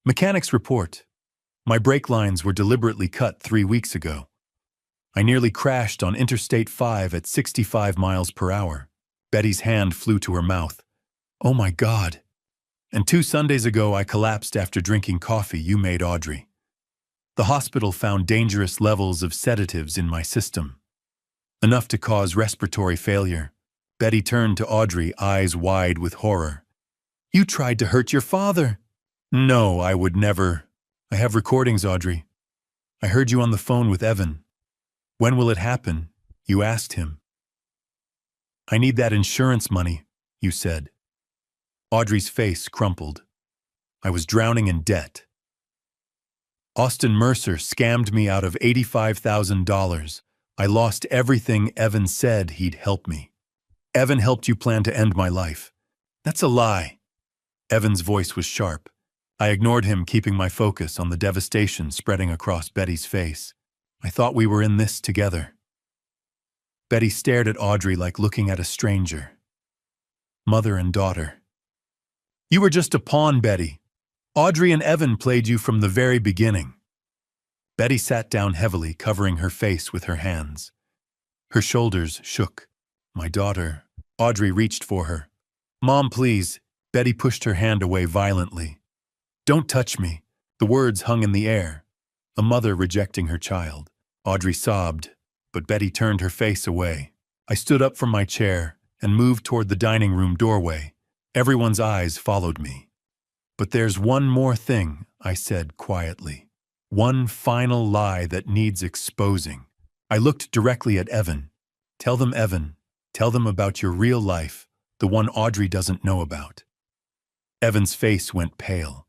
Mechanic's report. My brake lines were deliberately cut 3 weeks ago. I nearly crashed on Interstate 5 at 65 miles per hour. Betty's hand flew to her mouth. Oh my God. And 2 Sundays ago I collapsed after drinking coffee you made, Audrey. The hospital found dangerous levels of sedatives in my system. Enough to cause respiratory failure. Betty turned to Audrey, eyes wide with horror. You tried to hurt your father. No, I would never. I have recordings, Audrey. I heard you on the phone with Evan. When will it happen? You asked him. I need that insurance money, you said. Audrey's face crumpled. I was drowning in debt. Austin Mercer scammed me out of $85,000. I lost everything Evan said he'd help me. Evan helped you plan to end my life. That's a lie. Evan's voice was sharp. I ignored him, keeping my focus on the devastation spreading across Betty's face. I thought we were in this together. Betty stared at Audrey like looking at a stranger. Mother and daughter. You were just a pawn, Betty. Audrey and Evan played you from the very beginning. Betty sat down heavily, covering her face with her hands. Her shoulders shook. My daughter. Audrey reached for her. Mom, please. Betty pushed her hand away violently. Don't touch me. The words hung in the air. A mother rejecting her child. Audrey sobbed, but Betty turned her face away. I stood up from my chair and moved toward the dining room doorway. Everyone's eyes followed me. But there's one more thing, I said quietly. One final lie that needs exposing. I looked directly at Evan. Tell them, Evan. Tell them about your real life, the one Audrey doesn't know about. Evan's face went pale.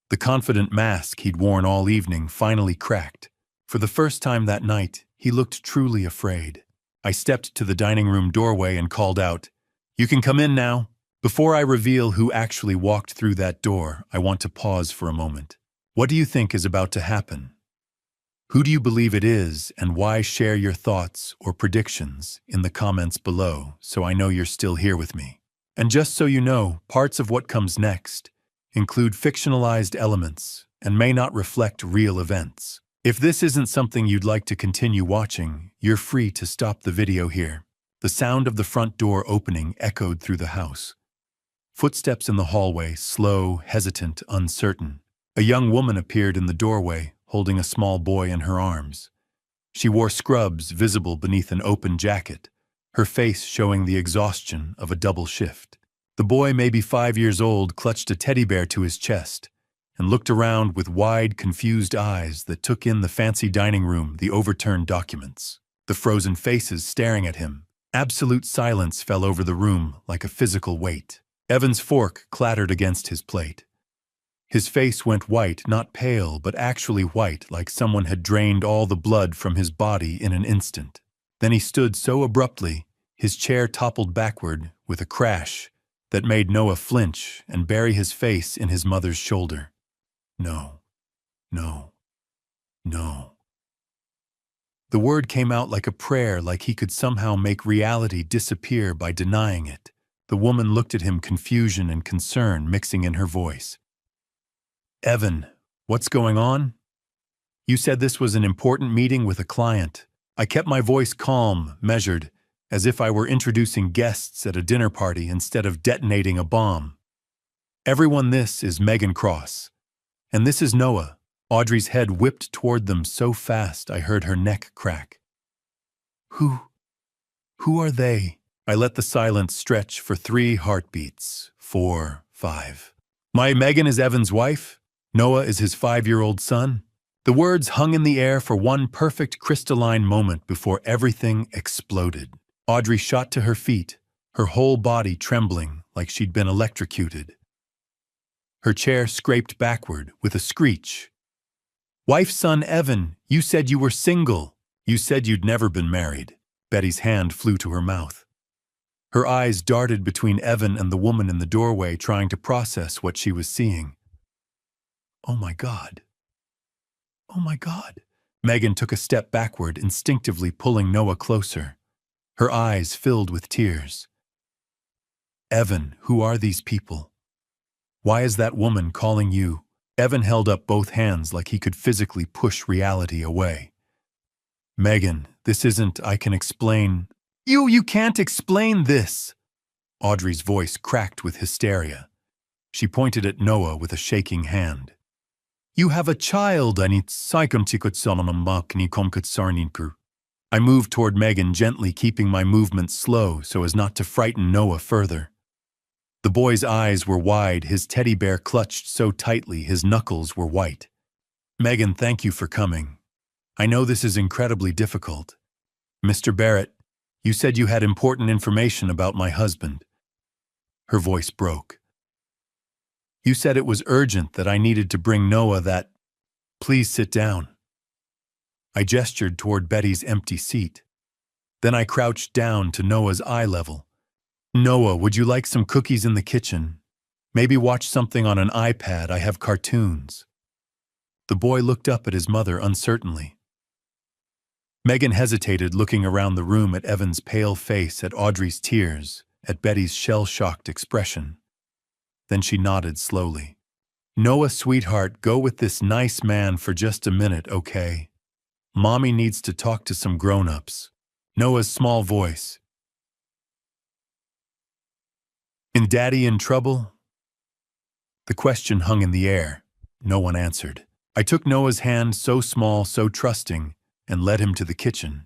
The confident mask he'd worn all evening finally cracked. For the first time that night, he looked truly afraid. I stepped to the dining room doorway and called out, You can come in now. Before I reveal who actually walked through that door, I want to pause for a moment. What do you think is about to happen? Who do you believe it is, and why? Share your thoughts or predictions in the comments below so I know you're still here with me. And just so you know, parts of what comes next include fictionalized elements and may not reflect real events. If this isn't something you'd like to continue watching, you're free to stop the video here. The sound of the front door opening echoed through the house. Footsteps in the hallway, slow, hesitant, uncertain. A young woman appeared in the doorway, holding a small boy in her arms. She wore scrubs visible beneath an open jacket, her face showing the exhaustion of a double shift. The boy, maybe 5 years old, clutched a teddy bear to his chest and looked around with wide, confused eyes that took in the fancy dining room, the overturned documents, the frozen faces staring at him. Absolute silence fell over the room like a physical weight. Evan's fork clattered against his plate. His face went white, not pale, but actually white, like someone had drained all the blood from his body in an instant. Then he stood so abruptly, his chair toppled backward with a crash that made Noah flinch and bury his face in his mother's shoulder. No, no, no. The word came out like a prayer, like he could somehow make reality disappear by denying it. The woman looked at him, confusion and concern mixing in her voice. Evan, what's going on? You said this was an important meeting with a client. I kept my voice calm, measured, as if I were introducing guests at a dinner party instead of detonating a bomb. Everyone, this is Megan Cross. And this is Noah. Audrey's head whipped toward them so fast I heard her neck crack. Who are they? I let the silence stretch for 3 heartbeats. 4, 5. My Megan is Evan's wife. Noah is his 5-year-old son. The words hung in the air for one perfect crystalline moment before everything exploded. Audrey shot to her feet, her whole body trembling like she'd been electrocuted. Her chair scraped backward with a screech. Wife, son, Evan, you said you were single. You said you'd never been married. Betty's hand flew to her mouth. Her eyes darted between Evan and the woman in the doorway, trying to process what she was seeing. Oh my God. Oh my God. Megan took a step backward, instinctively pulling Noah closer. Her eyes filled with tears. Evan, who are these people? Why is that woman calling you? Evan held up both hands like he could physically push reality away. Megan, this isn't, I can explain. You can't explain this! Audrey's voice cracked with hysteria. She pointed at Noah with a shaking hand. You have a child, I moved toward Megan, gently keeping my movements slow so as not to frighten Noah further. The boy's eyes were wide, his teddy bear clutched so tightly his knuckles were white. Megan, thank you for coming. I know this is incredibly difficult. Mr. Barrett, you said you had important information about my husband. Her voice broke. You said it was urgent that I needed to bring Noah that. Please sit down. I gestured toward Betty's empty seat. Then I crouched down to Noah's eye level. Noah, would you like some cookies in the kitchen? Maybe watch something on an iPad, I have cartoons. The boy looked up at his mother uncertainly. Megan hesitated, looking around the room at Evan's pale face, at Audrey's tears, at Betty's shell-shocked expression. Then she nodded slowly. Noah, sweetheart, go with this nice man for just a minute, okay? Mommy needs to talk to some grown-ups. Noah's small voice. Is Daddy in trouble? The question hung in the air. No one answered. I took Noah's hand, so small, so trusting, and led him to the kitchen.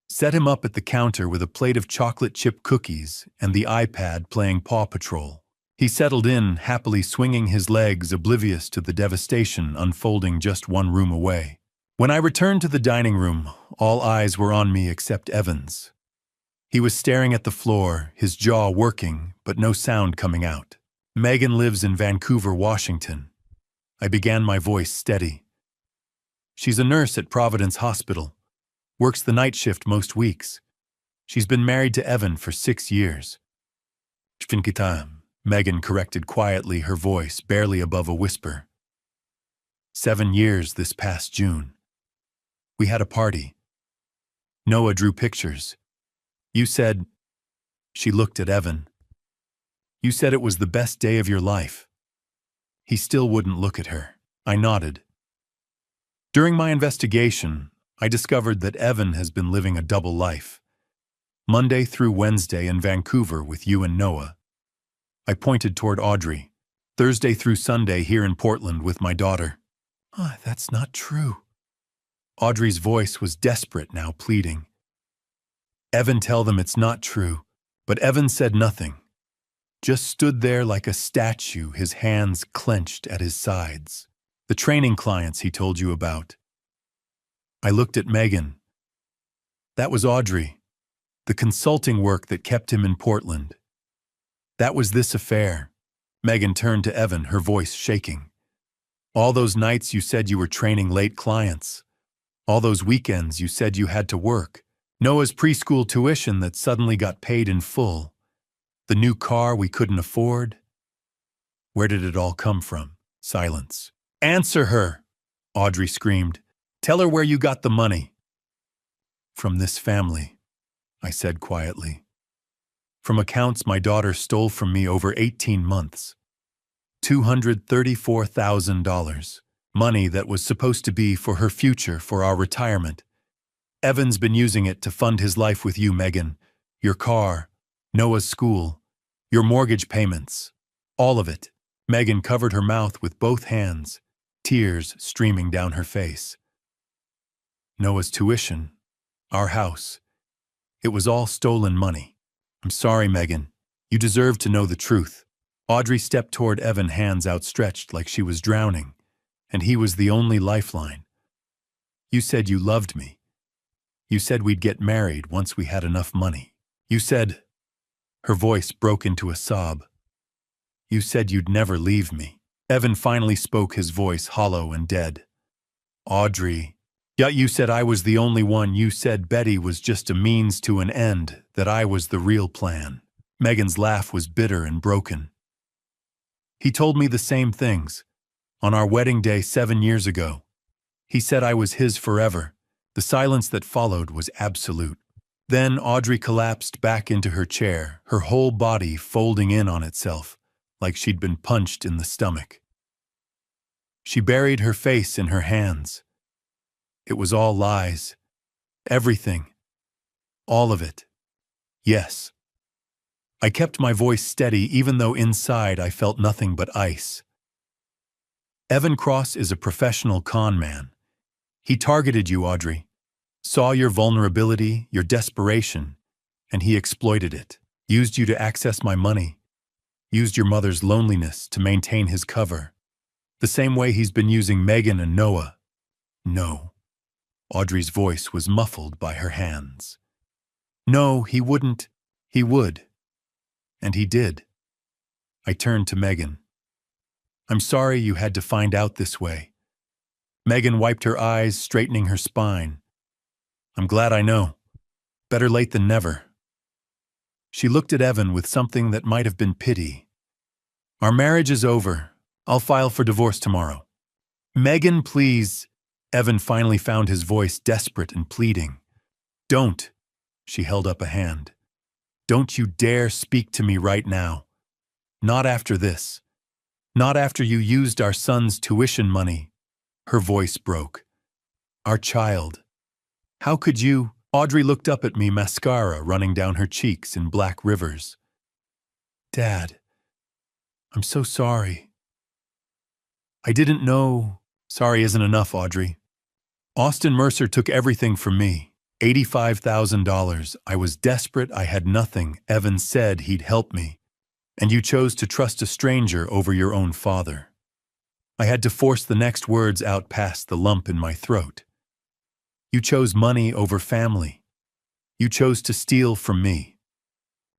Set him up at the counter with a plate of chocolate chip cookies and the iPad playing Paw Patrol. He settled in, happily swinging his legs, oblivious to the devastation unfolding just one room away. When I returned to the dining room, all eyes were on me except Evan's. He was staring at the floor, his jaw working, but no sound coming out. Megan lives in Vancouver, Washington. I began, my voice steady. She's a nurse at Providence Hospital. Works the night shift most weeks. She's been married to Evan for 6 years. Megan corrected quietly, her voice barely above a whisper. 7 years this past June. We had a party. Noah drew pictures. You said... She looked at Evan. You said it was the best day of your life. He still wouldn't look at her. I nodded. During my investigation, I discovered that Evan has been living a double life. Monday through Wednesday in Vancouver with you and Noah. I pointed toward Audrey. Thursday through Sunday here in Portland with my daughter. That's not true. Audrey's voice was desperate now, pleading. Evan, tell them it's not true. But Evan said nothing. Just stood there like a statue, his hands clenched at his sides. The training clients he told you about. I looked at Megan. That was Audrey. The consulting work that kept him in Portland. That was this affair. Megan turned to Evan, her voice shaking. All those nights you said you were training late clients. All those weekends you said you had to work. Noah's preschool tuition that suddenly got paid in full. The new car we couldn't afford. Where did it all come from? Silence. Answer her, Audrey screamed. Tell her where you got the money. From this family, I said quietly. From accounts my daughter stole from me over 18 months. $234,000. Money that was supposed to be for her future, for our retirement. Evan's been using it to fund his life with you, Megan. Your car, Noah's school, your mortgage payments. All of it. Megan covered her mouth with both hands, tears streaming down her face. Noah's tuition, our house. It was all stolen money. I'm sorry, Megan. You deserve to know the truth. Audrey stepped toward Evan, hands outstretched like she was drowning, and he was the only lifeline. You said you loved me. You said we'd get married once we had enough money. You said... Her voice broke into a sob. You said you'd never leave me. Evan finally spoke, his voice hollow and dead. Audrey... Yeah, you said I was the only one. You said Betty was just a means to an end, that I was the real plan. Megan's laugh was bitter and broken. He told me the same things. On our wedding day 7 years ago. He said I was his forever. The silence that followed was absolute. Then Audrey collapsed back into her chair, her whole body folding in on itself, like she'd been punched in the stomach. She buried her face in her hands. It was all lies. Everything. All of it. Yes. I kept my voice steady even though inside I felt nothing but ice. Evan Cross is a professional con man. He targeted you, Audrey. Saw your vulnerability, your desperation, and he exploited it. Used you to access my money. Used your mother's loneliness to maintain his cover. The same way he's been using Megan and Noah. No. Audrey's voice was muffled by her hands. No, he wouldn't. He would. And he did. I turned to Megan. I'm sorry you had to find out this way. Megan wiped her eyes, straightening her spine. I'm glad I know. Better late than never. She looked at Evan with something that might have been pity. Our marriage is over. I'll file for divorce tomorrow. Megan, please. Evan finally found his voice desperate and pleading. Don't. She held up a hand. Don't you dare speak to me right now. Not after this. Not after you used our son's tuition money. Her voice broke. Our child. How could you? Audrey looked up at me, mascara running down her cheeks in black rivers. Dad, I'm so sorry. I didn't know. Sorry isn't enough, Audrey. Austin Mercer took everything from me. $85,000. I was desperate. I had nothing. Evan said he'd help me. And you chose to trust a stranger over your own father. I had to force the next words out past the lump in my throat. You chose money over family. You chose to steal from me.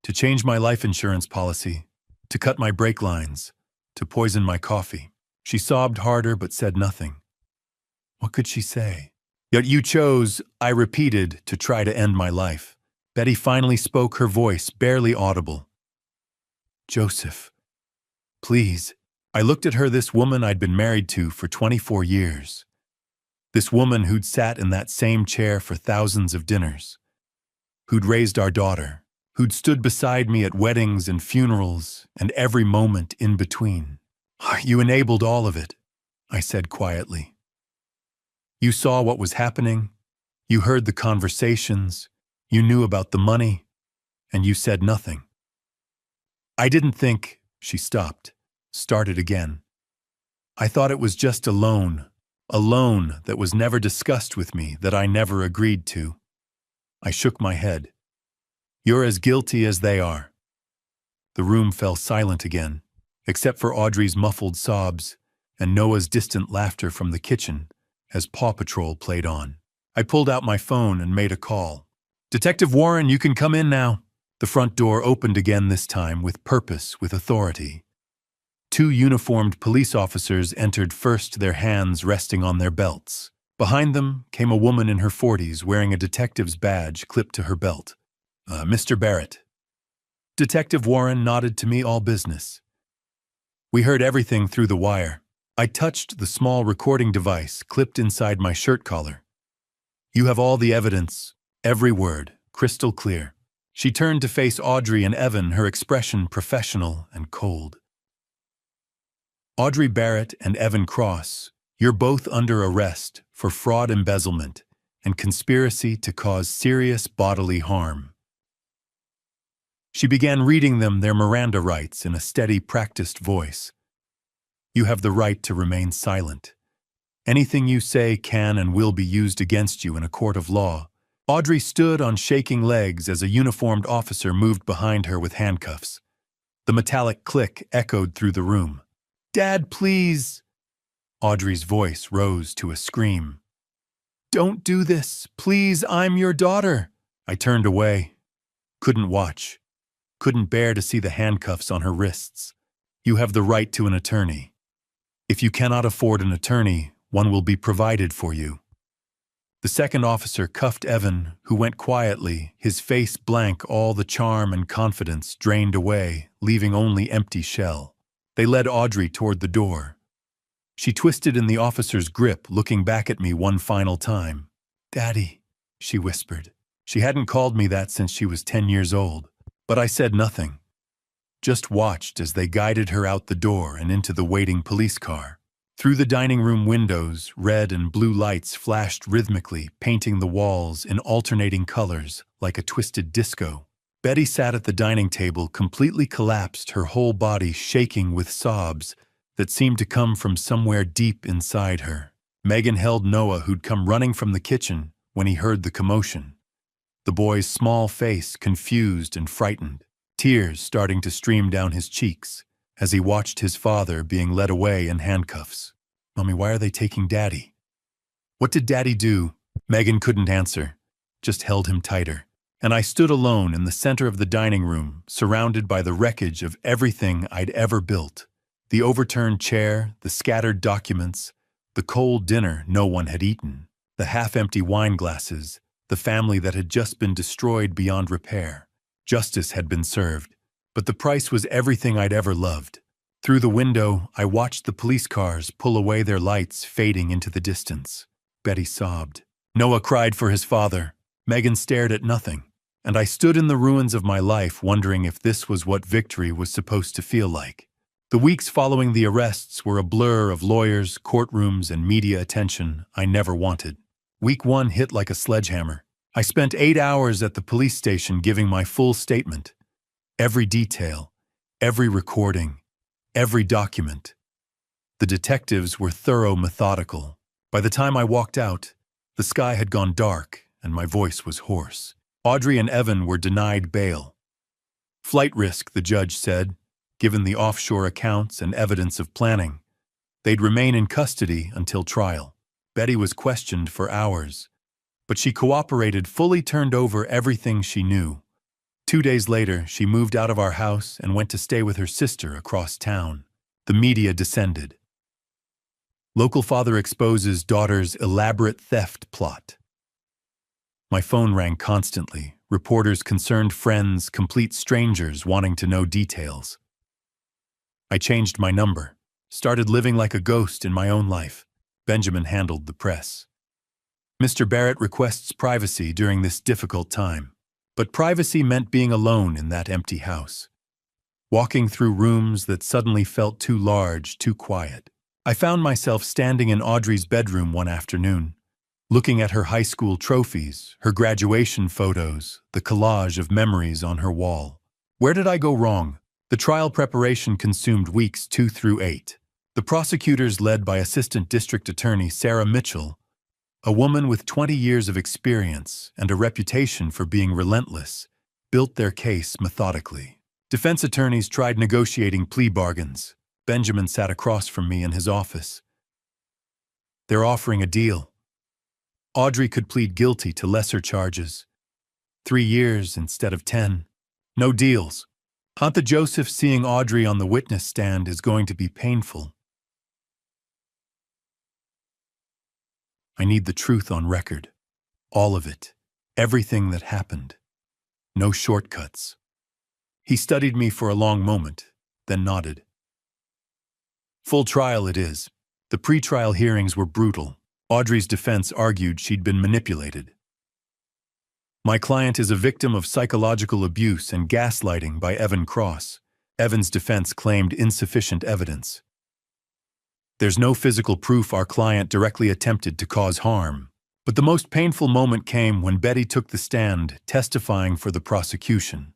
To change my life insurance policy. To cut my brake lines. To poison my coffee. She sobbed harder but said nothing. What could she say? Yet you chose, I repeated, to try to end my life. Betty finally spoke, her voice barely audible. Joseph, please. I looked at her, this woman I'd been married to for 24 years. This woman who'd sat in that same chair for thousands of dinners. Who'd raised our daughter. Who'd stood beside me at weddings and funerals and every moment in between. You enabled all of it, I said quietly. You saw what was happening. You heard the conversations. You knew about the money. And you said nothing. I didn't think. She stopped, started again. I thought it was just a loan that was never discussed with me, that I never agreed to. I shook my head. You're as guilty as they are. The room fell silent again, except for Audrey's muffled sobs and Noah's distant laughter from the kitchen as Paw Patrol played on. I pulled out my phone and made a call. Detective Warren, you can come in now. The front door opened again, this time with purpose, with authority. 2 uniformed police officers entered first, their hands resting on their belts. Behind them came a woman in her 40s wearing a detective's badge clipped to her belt. Mr. Barrett. Detective Warren nodded to me, all business. We heard everything through the wire. I touched the small recording device clipped inside my shirt collar. You have all the evidence, every word, crystal clear. She turned to face Audrey and Evan, her expression professional and cold. Audrey Barrett and Evan Cross, you're both under arrest for fraud, embezzlement, and conspiracy to cause serious bodily harm. She began reading them their Miranda rights in a steady, practiced voice. You have the right to remain silent. Anything you say can and will be used against you in a court of law. Audrey stood on shaking legs as a uniformed officer moved behind her with handcuffs. The metallic click echoed through the room. Dad, please! Audrey's voice rose to a scream. Don't do this. Please, I'm your daughter. I turned away. Couldn't watch. Couldn't bear to see the handcuffs on her wrists. You have the right to an attorney. If you cannot afford an attorney, one will be provided for you. The second officer cuffed Evan, who went quietly, his face blank, all the charm and confidence drained away, leaving only empty shell. They led Audrey toward the door. She twisted in the officer's grip, looking back at me one final time. Daddy, she whispered. She hadn't called me that since she was 10 years old. But I said nothing. Just watched as they guided her out the door and into the waiting police car. Through the dining room windows, red and blue lights flashed rhythmically, painting the walls in alternating colors like a twisted disco. Betty sat at the dining table, completely collapsed, her whole body shaking with sobs that seemed to come from somewhere deep inside her. Megan held Noah, who'd come running from the kitchen when he heard the commotion. The boy's small face confused and frightened, tears starting to stream down his cheeks as he watched his father being led away in handcuffs. "Mommy, why are they taking Daddy? What did Daddy do?" Megan couldn't answer, just held him tighter. And I stood alone in the center of the dining room, surrounded by the wreckage of everything I'd ever built. The overturned chair, the scattered documents, the cold dinner no one had eaten, the half-empty wine glasses, the family that had just been destroyed beyond repair. Justice had been served, but the price was everything I'd ever loved. Through the window, I watched the police cars pull away, their lights fading into the distance. Betty sobbed. Noah cried for his father. Megan stared at nothing, and I stood in the ruins of my life wondering if this was what victory was supposed to feel like. The weeks following the arrests were a blur of lawyers, courtrooms, and media attention I never wanted. Week 1 hit like a sledgehammer. I spent 8 hours at the police station giving my full statement. Every detail, every recording, every document. The detectives were thorough, methodical. By the time I walked out, the sky had gone dark and my voice was hoarse. Audrey and Evan were denied bail. Flight risk, the judge said, given the offshore accounts and evidence of planning. They'd remain in custody until trial. Betty was questioned for hours, but she cooperated, fully turned over everything she knew. 2 days later, she moved out of our house and went to stay with her sister across town. The media descended. Local father exposes daughter's elaborate theft plot. My phone rang constantly, reporters concerned, friends, complete strangers wanting to know details. I changed my number, started living like a ghost in my own life. Benjamin handled the press. Mr. Barrett requests privacy during this difficult time, but privacy meant being alone in that empty house. Walking through rooms that suddenly felt too large, too quiet. I found myself standing in Audrey's bedroom one afternoon, looking at her high school trophies, her graduation photos, the collage of memories on her wall. Where did I go wrong? The trial preparation consumed weeks 2 through 8. The prosecutors, led by Assistant District Attorney Sarah Mitchell, a woman with 20 years of experience and a reputation for being relentless, built their case methodically. Defense attorneys tried negotiating plea bargains. Benjamin sat across from me in his office. They're offering a deal. Audrey could plead guilty to lesser charges. 3 years instead of 10. No deals. Aunt Joseph, seeing Audrey on the witness stand is going to be painful. I need the truth on record. All of it. Everything that happened. No shortcuts. He studied me for a long moment, then nodded. Full trial it is. The pre-trial hearings were brutal. Audrey's defense argued she'd been manipulated. My client is a victim of psychological abuse and gaslighting by Evan Cross. Evan's defense claimed insufficient evidence. There's no physical proof our client directly attempted to cause harm. But the most painful moment came when Betty took the stand, testifying for the prosecution.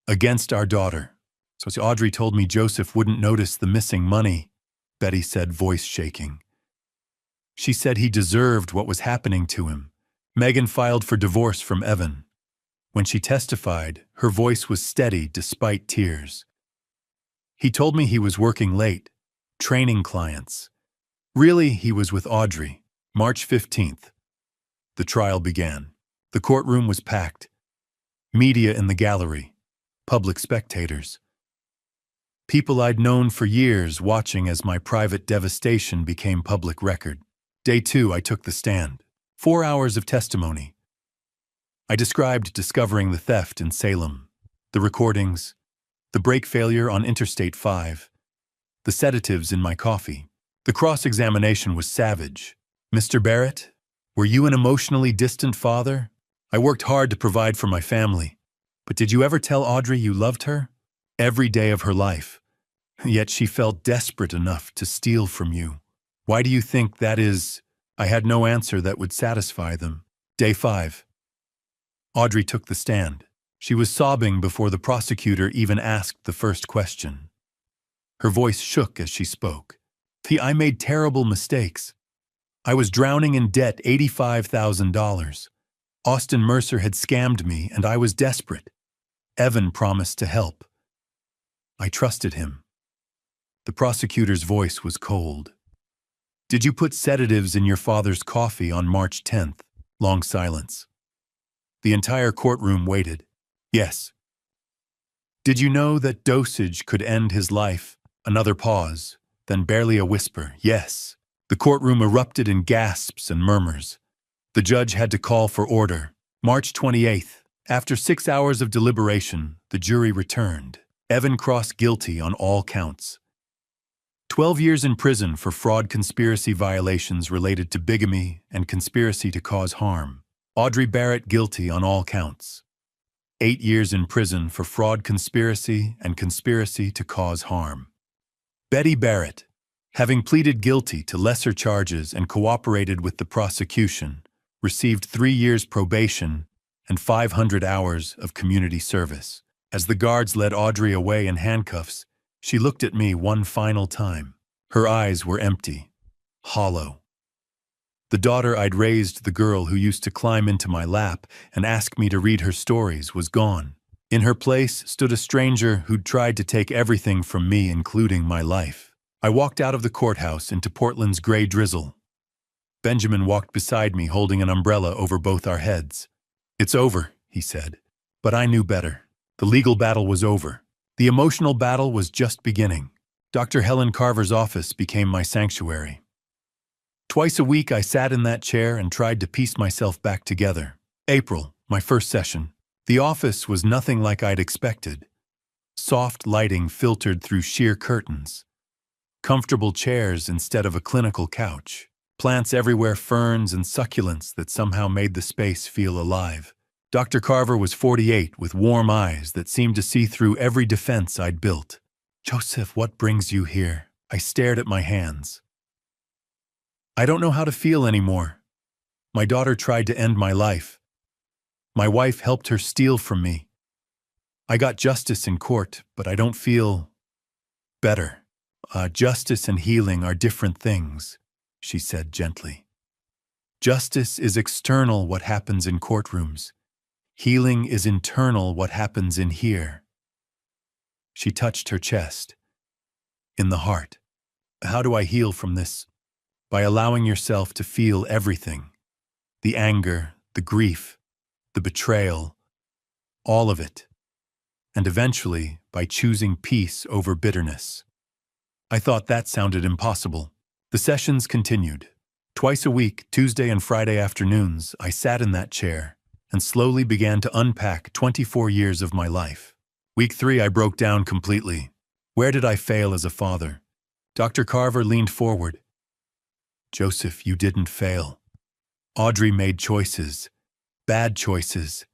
Against our daughter. So Audrey told me Joseph wouldn't notice the missing money, Betty said, voice shaking. She said he deserved what was happening to him. Megan filed for divorce from Evan. When she testified, her voice was steady despite tears. He told me he was working late, training clients. Really, he was with Audrey. March 15th. The trial began. The courtroom was packed. Media in the gallery. Public spectators. People I'd known for years watching as my private devastation became public record. Day 2, I took the stand. 4 hours of testimony. I described discovering the theft in Salem, the recordings, the brake failure on Interstate 5, the sedatives in my coffee. The cross-examination was savage. Mr. Barrett, were you an emotionally distant father? I worked hard to provide for my family. But did you ever tell Audrey you loved her? Every day of her life. Yet she felt desperate enough to steal from you. Why do you think that is? I had no answer that would satisfy them. Day 5. Audrey took the stand. She was sobbing before the prosecutor even asked the first question. Her voice shook as she spoke. I made terrible mistakes. I was drowning in debt, $85,000. Austin Mercer had scammed me, and I was desperate. Evan promised to help. I trusted him. The prosecutor's voice was cold. Did you put sedatives in your father's coffee on March 10th? Long silence. The entire courtroom waited. Yes. Did you know that dosage could end his life? Another pause, then barely a whisper. Yes. The courtroom erupted in gasps and murmurs. The judge had to call for order. March 28th. After 6 hours of deliberation, the jury returned. Evan Cross guilty on all counts. 12 years in prison for fraud conspiracy violations related to bigamy and conspiracy to cause harm. Audrey Barrett guilty on all counts. 8 years in prison for fraud conspiracy and conspiracy to cause harm. Betty Barrett, having pleaded guilty to lesser charges and cooperated with the prosecution, received 3 years probation and 500 hours of community service. As the guards led Audrey away in handcuffs, she looked at me one final time. Her eyes were empty, hollow. The daughter I'd raised, the girl who used to climb into my lap and ask me to read her stories, was gone. In her place stood a stranger who'd tried to take everything from me, including my life. I walked out of the courthouse into Portland's gray drizzle. Benjamin walked beside me, holding an umbrella over both our heads. It's over, he said. But I knew better. The legal battle was over. The emotional battle was just beginning. Dr. Helen Carver's office became my sanctuary. Twice a week I sat in that chair and tried to piece myself back together. April, my first session. The office was nothing like I'd expected. Soft lighting filtered through sheer curtains. Comfortable chairs instead of a clinical couch. Plants everywhere, ferns and succulents that somehow made the space feel alive. Dr. Carver was 48 with warm eyes that seemed to see through every defense I'd built. Joseph, what brings you here? I stared at my hands. I don't know how to feel anymore. My daughter tried to end my life. My wife helped her steal from me. I got justice in court, but I don't feel better. Justice and healing are different things, she said gently. Justice is external, what happens in courtrooms. Healing is internal, what happens in here. She touched her chest. In the heart. How do I heal from this? By allowing yourself to feel everything. The anger, the grief, the betrayal, all of it. And eventually, by choosing peace over bitterness. I thought that sounded impossible. The sessions continued. Twice a week, Tuesday and Friday afternoons, I sat in that chair and slowly began to unpack 24 years of my life. Week 3, I broke down completely. Where did I fail as a father? Dr. Carver leaned forward. Joseph, you didn't fail. Audrey made choices, bad choices,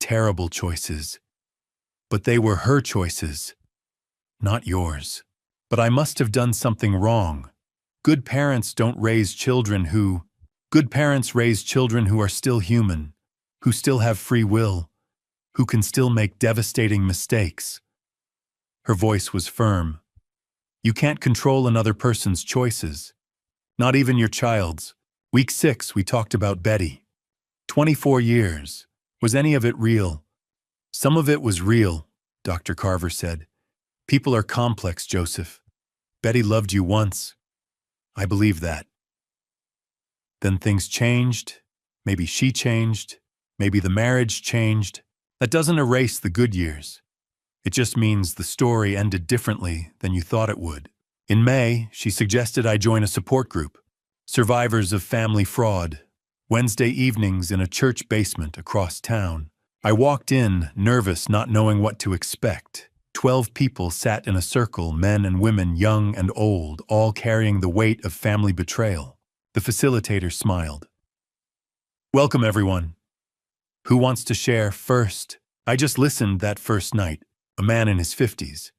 terrible choices. But they were her choices, not yours. But I must have done something wrong. Good parents don't raise children who... Good parents raise children who are still human, who still have free will, who can still make devastating mistakes. Her voice was firm. You can't control another person's choices, not even your child's. Week 6, we talked about Betty. 24 years. Was any of it real? Some of it was real, Dr. Carver said. People are complex, Joseph. Betty loved you once. I believe that. Then things changed. Maybe she changed. Maybe the marriage changed. That doesn't erase the good years. It just means the story ended differently than you thought it would. In May, she suggested I join a support group. Survivors of family fraud. Wednesday evenings in a church basement across town. I walked in, nervous, not knowing what to expect. 12 people sat in a circle, men and women, young and old, all carrying the weight of family betrayal. The facilitator smiled. Welcome, everyone. Who wants to share first? I just listened that first night, a man in his 50s.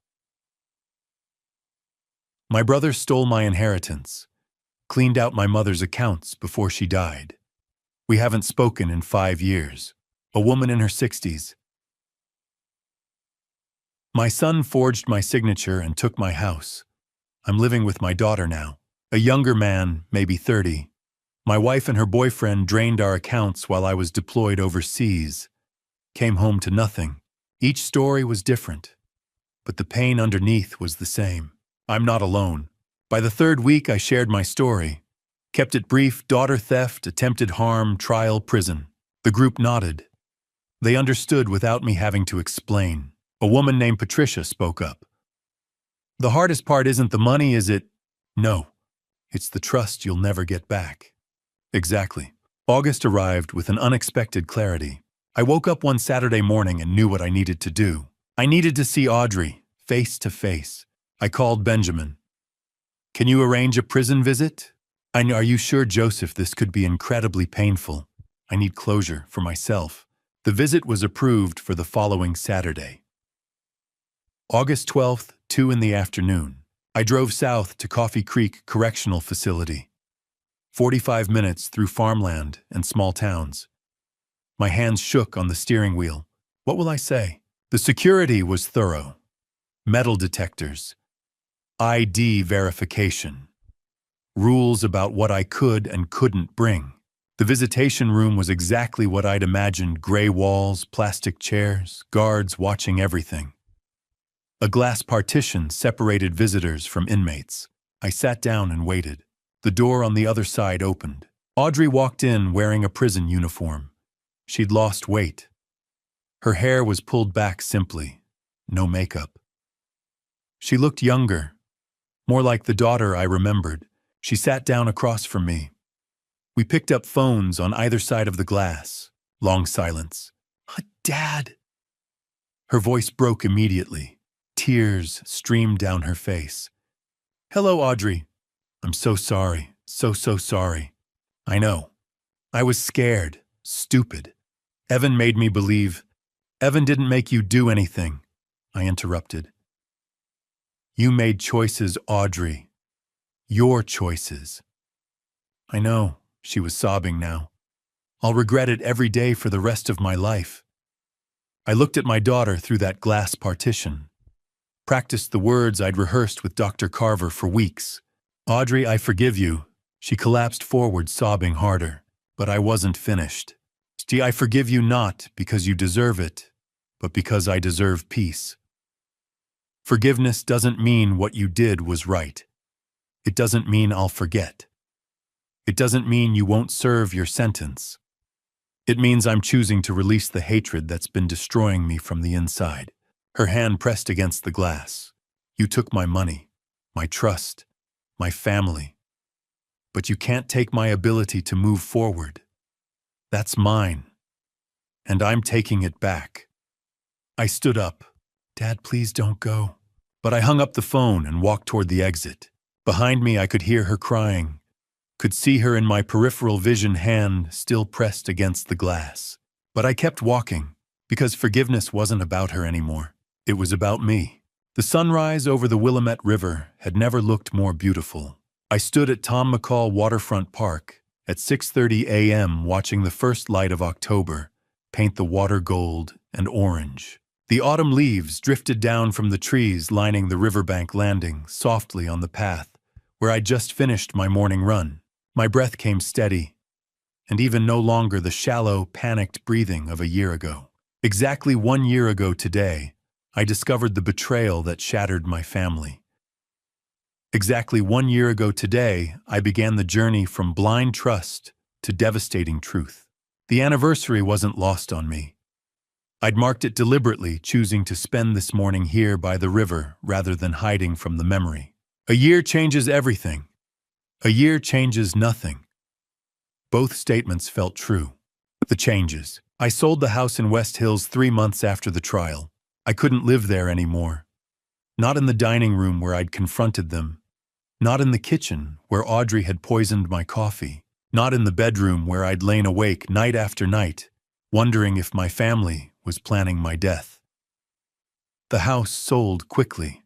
My brother stole my inheritance. cleaned out my mother's accounts before she died. We haven't spoken in 5 years. A woman in her 60s. My son forged my signature and took my house. I'm living with my daughter now. A younger man, maybe 30. My wife and her boyfriend drained our accounts while I was deployed overseas. Came home to nothing. Each story was different, but the pain underneath was the same. I'm not alone. By the 3rd week, I shared my story. Kept it brief: daughter theft, attempted harm, trial, prison. The group nodded. They understood without me having to explain. A woman named Patricia spoke up. The hardest part isn't the money, is it? No. It's the trust you'll never get back. Exactly. August arrived with an unexpected clarity. I woke up one Saturday morning and knew what I needed to do. I needed to see Audrey, face to face. I called Benjamin. Can you arrange a prison visit? Are you sure, Joseph? This could be incredibly painful. I need closure for myself. The visit was approved for the following Saturday. August 12th, 2 in the afternoon. I drove south to Coffee Creek Correctional Facility. 45 minutes through farmland and small towns. My hands shook on the steering wheel. What will I say? The security was thorough. Metal detectors. ID verification. Rules about what I could and couldn't bring. The visitation room was exactly what I'd imagined: gray walls, plastic chairs, guards watching everything. A glass partition separated visitors from inmates. I sat down and waited. The door on the other side opened. Audrey walked in wearing a prison uniform. She'd lost weight. Her hair was pulled back simply. No makeup. She looked younger, more like the daughter I remembered. She sat down across from me. We picked up phones on either side of the glass. Long silence. Dad! Her voice broke immediately. Tears streamed down her face. Hello, Audrey. I'm so sorry. So sorry. I know. I was scared. Stupid. Evan made me believe. Evan didn't make you do anything, I interrupted. You made choices, Audrey. Your choices. I know, she was sobbing now. I'll regret it every day for the rest of my life. I looked at my daughter through that glass partition. Practiced the words I'd rehearsed with Dr. Carver for weeks. Audrey, I forgive you. She collapsed forward, sobbing harder. But I wasn't finished. See, I forgive you not because you deserve it, but because I deserve peace. Forgiveness doesn't mean what you did was right. It doesn't mean I'll forget. It doesn't mean you won't serve your sentence. It means I'm choosing to release the hatred that's been destroying me from the inside. Her hand pressed against the glass. You took my money, my trust, my family. But you can't take my ability to move forward. That's mine. And I'm taking it back. I stood up. Dad, please don't go. But I hung up the phone and walked toward the exit. Behind me, I could hear her crying. Could see her in my peripheral vision, hand still pressed against the glass. But I kept walking, because forgiveness wasn't about her anymore. It was about me. The sunrise over the Willamette River had never looked more beautiful. I stood at Tom McCall Waterfront Park at 6:30 a.m. watching the first light of October paint the water gold and orange. The autumn leaves drifted down from the trees lining the riverbank, landing softly on the path where I'd just finished my morning run. My breath came steady, and even no longer the shallow, panicked breathing of a year ago. Exactly 1 year ago today, I discovered the betrayal that shattered my family. Exactly 1 year ago today, I began the journey from blind trust to devastating truth. The anniversary wasn't lost on me. I'd marked it deliberately, choosing to spend this morning here by the river rather than hiding from the memory. A year changes everything. A year changes nothing. Both statements felt true. The changes. I sold the house in West Hills 3 months after the trial. I couldn't live there anymore. Not in the dining room where I'd confronted them. Not in the kitchen where Audrey had poisoned my coffee. Not in the bedroom where I'd lain awake night after night, wondering if my family was planning my death. The house sold quickly.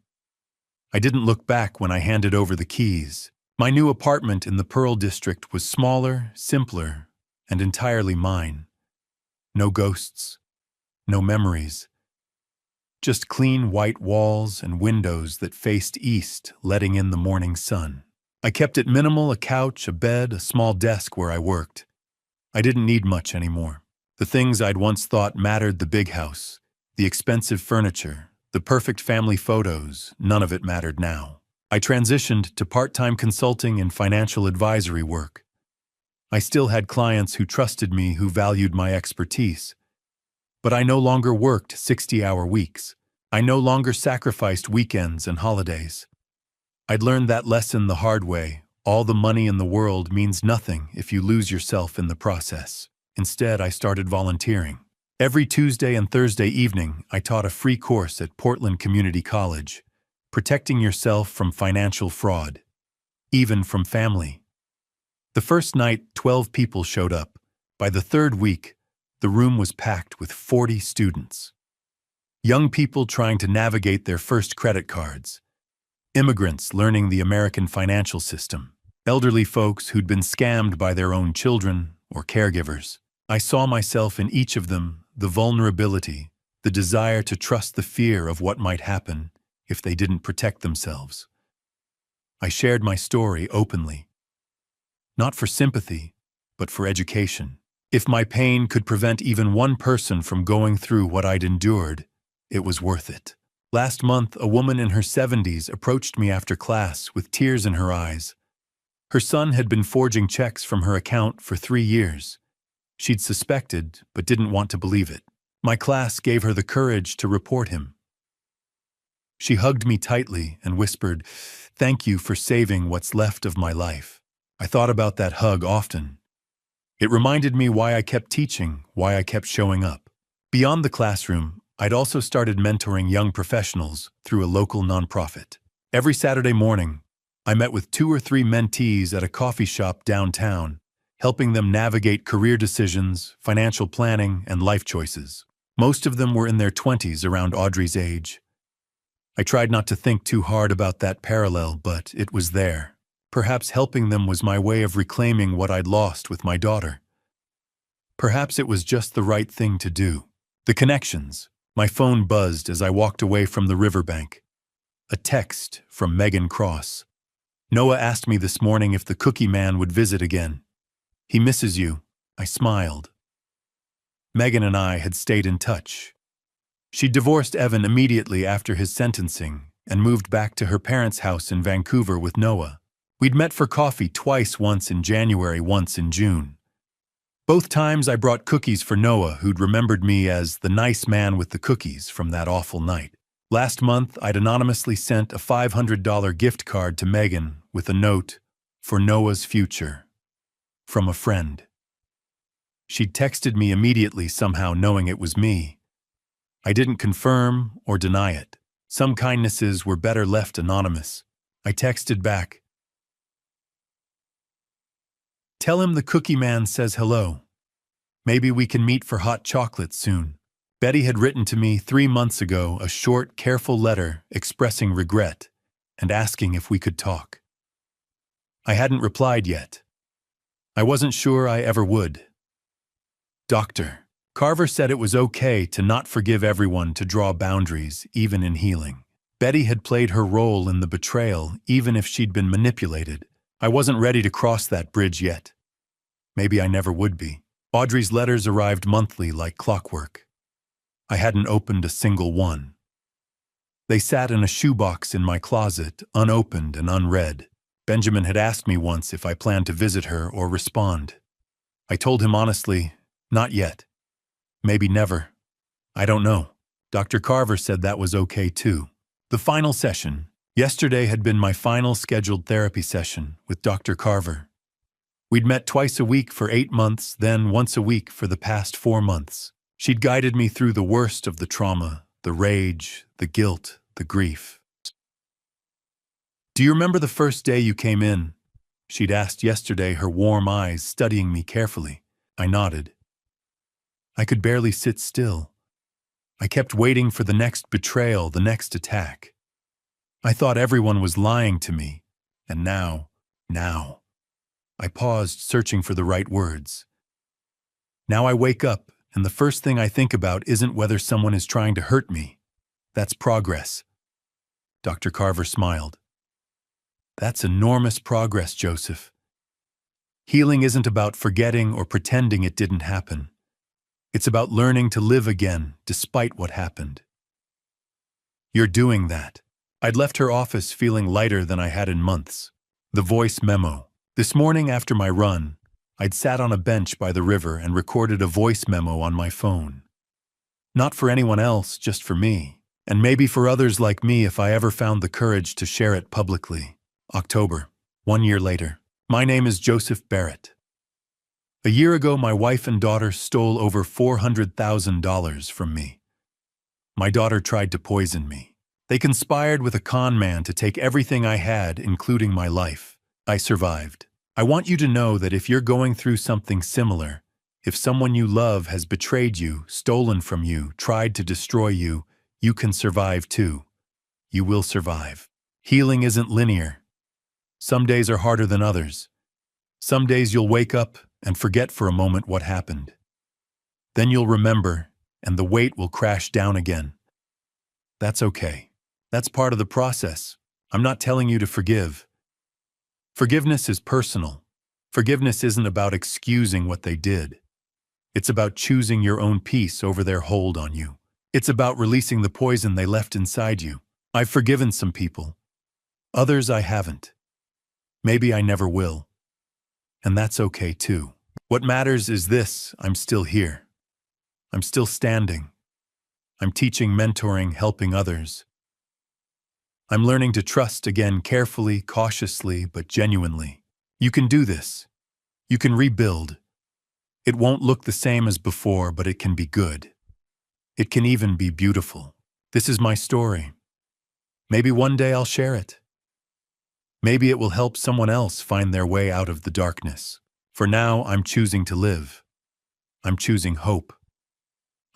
I didn't look back when I handed over the keys. My new apartment in the Pearl District was smaller, simpler, and entirely mine. No ghosts, no memories. Just clean white walls and windows that faced east, letting in the morning sun. I kept it minimal: a couch, a bed, a small desk where I worked. I didn't need much anymore. The things I'd once thought mattered: the big house, the expensive furniture, the perfect family photos, none of it mattered now. I transitioned to part-time consulting and financial advisory work. I still had clients who trusted me, who valued my expertise. But I no longer worked 60-hour weeks. I no longer sacrificed weekends and holidays. I'd learned that lesson the hard way. All the money in the world means nothing if you lose yourself in the process. Instead, I started volunteering. Every Tuesday and Thursday evening, I taught a free course at Portland Community College, protecting yourself from financial fraud, even from family. The first night, 12 people showed up. By the third week, the room was packed with 40 students. Young people trying to navigate their first credit cards. Immigrants learning the American financial system. Elderly folks who'd been scammed by their own children or caregivers. I saw myself in each of them: the vulnerability, the desire to trust, the fear of what might happen if they didn't protect themselves. I shared my story openly. Not for sympathy, but for education. If my pain could prevent even one person from going through what I'd endured, it was worth it. Last month, a woman in her 70s approached me after class with tears in her eyes. Her son had been forging checks from her account for 3 years. She'd suspected, but didn't want to believe it. My class gave her the courage to report him. She hugged me tightly and whispered, "Thank you for saving what's left of my life." I thought about that hug often. It reminded me why I kept teaching, why I kept showing up. Beyond the classroom, I'd also started mentoring young professionals through a local nonprofit. Every Saturday morning, I met with 2 or 3 mentees at a coffee shop downtown, helping them navigate career decisions, financial planning, and life choices. Most of them were in their 20s, around Audrey's age. I tried not to think too hard about that parallel, but it was there. Perhaps helping them was my way of reclaiming what I'd lost with my daughter. Perhaps it was just the right thing to do. The connections. My phone buzzed as I walked away from the riverbank. A text from Megan Cross. "Noah asked me this morning if the cookie man would visit again. He misses you." I smiled. Megan and I had stayed in touch. She divorced Evan immediately after his sentencing and moved back to her parents' house in Vancouver with Noah. We'd met for coffee twice, once in January, once in June. Both times I brought cookies for Noah, who'd remembered me as the nice man with the cookies from that awful night. Last month, I'd anonymously sent a $500 gift card to Megan with a note, "For Noah's future," from a friend. She'd texted me immediately, somehow knowing it was me. I didn't confirm or deny it. Some kindnesses were better left anonymous. I texted back, "Tell him the cookie man says hello. Maybe we can meet for hot chocolate soon." Betty had written to me 3 months ago a short, careful letter expressing regret and asking if we could talk. I hadn't replied yet. I wasn't sure I ever would. Dr. Carver said it was okay to not forgive everyone, to draw boundaries, even in healing. Betty had played her role in the betrayal, even if she'd been manipulated. I wasn't ready to cross that bridge yet. Maybe I never would be. Audrey's letters arrived monthly like clockwork. I hadn't opened a single one. They sat in a shoebox in my closet, unopened and unread. Benjamin had asked me once if I planned to visit her or respond. I told him honestly, not yet. Maybe never. I don't know. Dr. Carver said that was okay too. The final session. Yesterday had been my final scheduled therapy session with Dr. Carver. We'd met twice a week for 8 months, then once a week for the past 4 months. She'd guided me through the worst of the trauma, the rage, the guilt, the grief. "Do you remember the first day you came in?" she'd asked yesterday, her warm eyes studying me carefully. I nodded. I could barely sit still. I kept waiting for the next betrayal, the next attack. I thought everyone was lying to me, and now, Now. I paused, searching for the right words. Now I wake up, and the first thing I think about isn't whether someone is trying to hurt me. That's progress. Dr. Carver smiled. That's enormous progress, Joseph. Healing isn't about forgetting or pretending it didn't happen. It's about learning to live again, despite what happened. You're doing that. I'd left her office feeling lighter than I had in months. The voice memo. This morning after my run, I'd sat on a bench by the river and recorded a voice memo on my phone. Not for anyone else, just for me. And maybe for others like me if I ever found the courage to share it publicly. October, 1 year later. My name is Joseph Barrett. A year ago, my wife and daughter stole over $400,000 from me. My daughter tried to poison me. They conspired with a con man to take everything I had, including my life. I survived. I want you to know that if you're going through something similar, if someone you love has betrayed you, stolen from you, tried to destroy you, you can survive too. You will survive. Healing isn't linear. Some days are harder than others. Some days you'll wake up and forget for a moment what happened. Then you'll remember, and the weight will crash down again. That's okay. That's part of the process. I'm not telling you to forgive. Forgiveness is personal. Forgiveness isn't about excusing what they did. It's about choosing your own peace over their hold on you. It's about releasing the poison they left inside you. I've forgiven some people. Others I haven't. Maybe I never will. And that's okay too. What matters is this: I'm still here. I'm still standing. I'm teaching, mentoring, helping others. I'm learning to trust again, carefully, cautiously, but genuinely. You can do this. You can rebuild. It won't look the same as before, but it can be good. It can even be beautiful. This is my story. Maybe one day I'll share it. Maybe it will help someone else find their way out of the darkness. For now, I'm choosing to live. I'm choosing hope.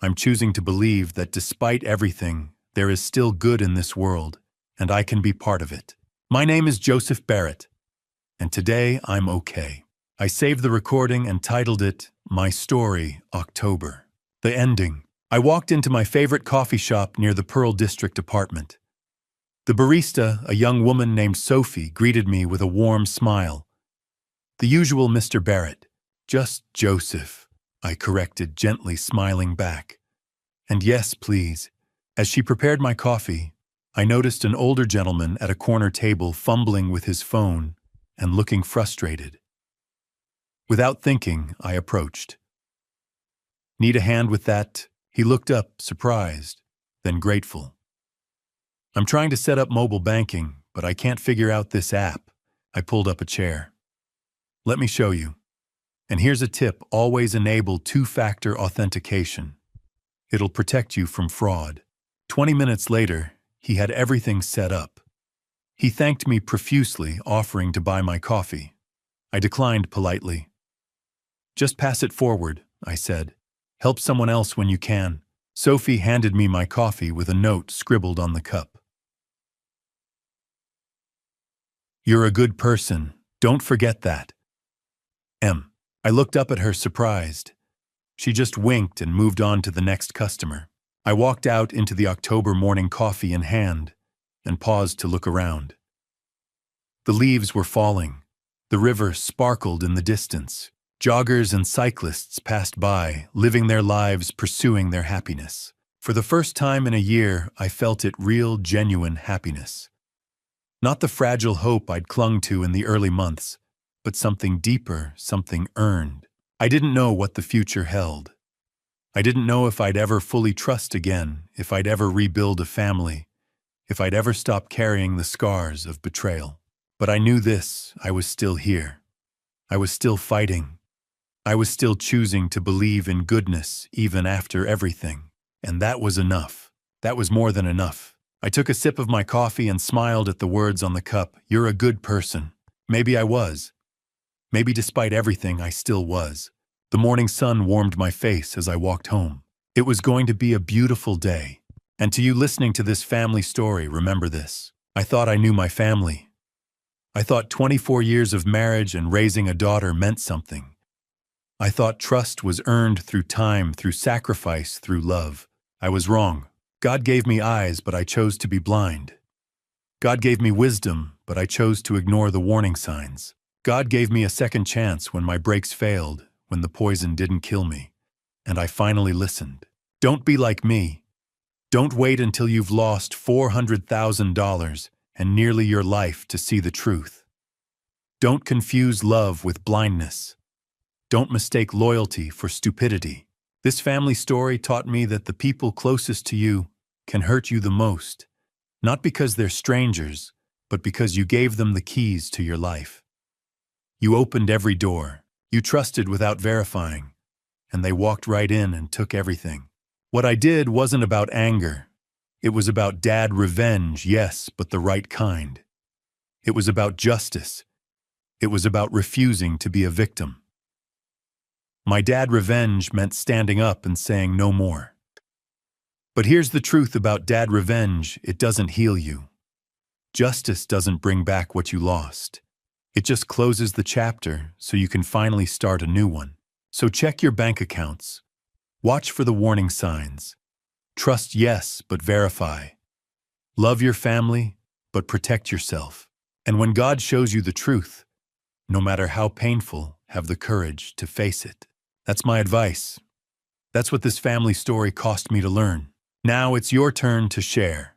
I'm choosing to believe that despite everything, there is still good in this world, and I can be part of it. My name is Joseph Barrett, and today I'm okay. I saved the recording and titled it, My Story, October. The ending. I walked into my favorite coffee shop near the Pearl District apartment. The barista, a young woman named Sophie, greeted me with a warm smile. The usual Mr. Barrett. Just Joseph, I corrected, gently smiling back. And yes, please. As she prepared my coffee, I noticed an older gentleman at a corner table fumbling with his phone and looking frustrated. Without thinking, I approached. Need a hand with that? He looked up, surprised, then grateful. I'm trying to set up mobile banking, but I can't figure out this app. I pulled up a chair. Let me show you. And here's a tip: always enable two-factor authentication. It'll protect you from fraud. 20 minutes later, he had everything set up. He thanked me profusely, offering to buy my coffee. I declined politely. Just pass it forward, I said. Help someone else when you can. Sophie handed me my coffee with a note scribbled on the cup. You're a good person. Don't forget that. I looked up at her, surprised. She just winked and moved on to the next customer. I walked out into the October morning, coffee in hand, and paused to look around. The leaves were falling. The river sparkled in the distance. Joggers and cyclists passed by, living their lives, pursuing their happiness. For the first time in a year, I felt it: real, genuine happiness. Not the fragile hope I'd clung to in the early months, but something deeper, something earned. I didn't know what the future held. I didn't know if I'd ever fully trust again, if I'd ever rebuild a family, if I'd ever stop carrying the scars of betrayal. But I knew this: I was still here. I was still fighting. I was still choosing to believe in goodness even after everything. And that was enough. That was more than enough. I took a sip of my coffee and smiled at the words on the cup. You're a good person. Maybe I was. Maybe despite everything, I still was. The morning sun warmed my face as I walked home. It was going to be a beautiful day. And to you listening to this family story, remember this. I thought I knew my family. I thought 24 years of marriage and raising a daughter meant something. I thought trust was earned through time, through sacrifice, through love. I was wrong. God gave me eyes, but I chose to be blind. God gave me wisdom, but I chose to ignore the warning signs. God gave me a second chance when my brakes failed, when the poison didn't kill me, and I finally listened. Don't be like me. Don't wait until you've lost $400,000 and nearly your life to see the truth. Don't confuse love with blindness. Don't mistake loyalty for stupidity. This family story taught me that the people closest to you can hurt you the most, not because they're strangers, but because you gave them the keys to your life. You opened every door. You trusted without verifying, and they walked right in and took everything. What I did wasn't about anger. It was about dad revenge, yes, but the right kind. It was about justice. It was about refusing to be a victim. My dad revenge meant standing up and saying no more. But here's the truth about dad revenge: it doesn't heal you. Justice doesn't bring back what you lost. It just closes the chapter so you can finally start a new one. So check your bank accounts. Watch for the warning signs. Trust, yes, but verify. Love your family, but protect yourself. And when God shows you the truth, no matter how painful, have the courage to face it. That's my advice. That's what this family story cost me to learn. Now it's your turn to share.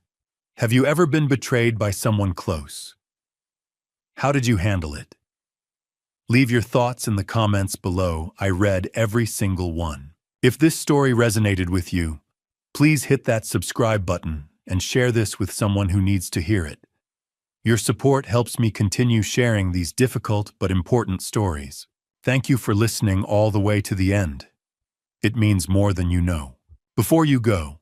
Have you ever been betrayed by someone close? How did you handle it? Leave your thoughts in the comments below. I read every single one. If this story resonated with you, please hit that subscribe button and share this with someone who needs to hear it. Your support helps me continue sharing these difficult but important stories. Thank you for listening all the way to the end. It means more than you know. Before you go,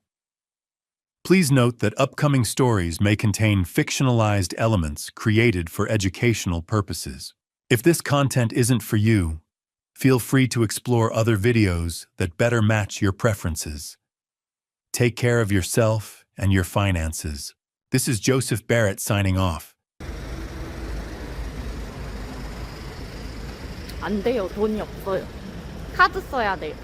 please note that upcoming stories may contain fictionalized elements created for educational purposes. If this content isn't for you, feel free to explore other videos that better match your preferences. Take care of yourself and your finances. This is Joseph Barrett signing off.
안 돼요. 돈이 없어요. 카드 써야 돼요.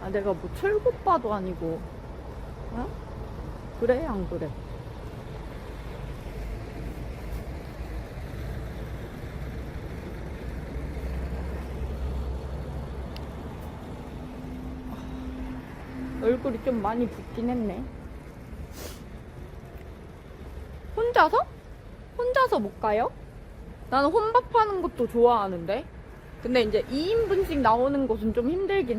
아, 내가 뭐 철국바도 아니고, 어? 그래? 안 그래? 얼굴이 좀 많이 붓긴 했네. 혼자서? 혼자서 못 가요? 나는 혼밥하는 것도 좋아하는데. 근데 이제 2인분씩 나오는 것은 좀 힘들긴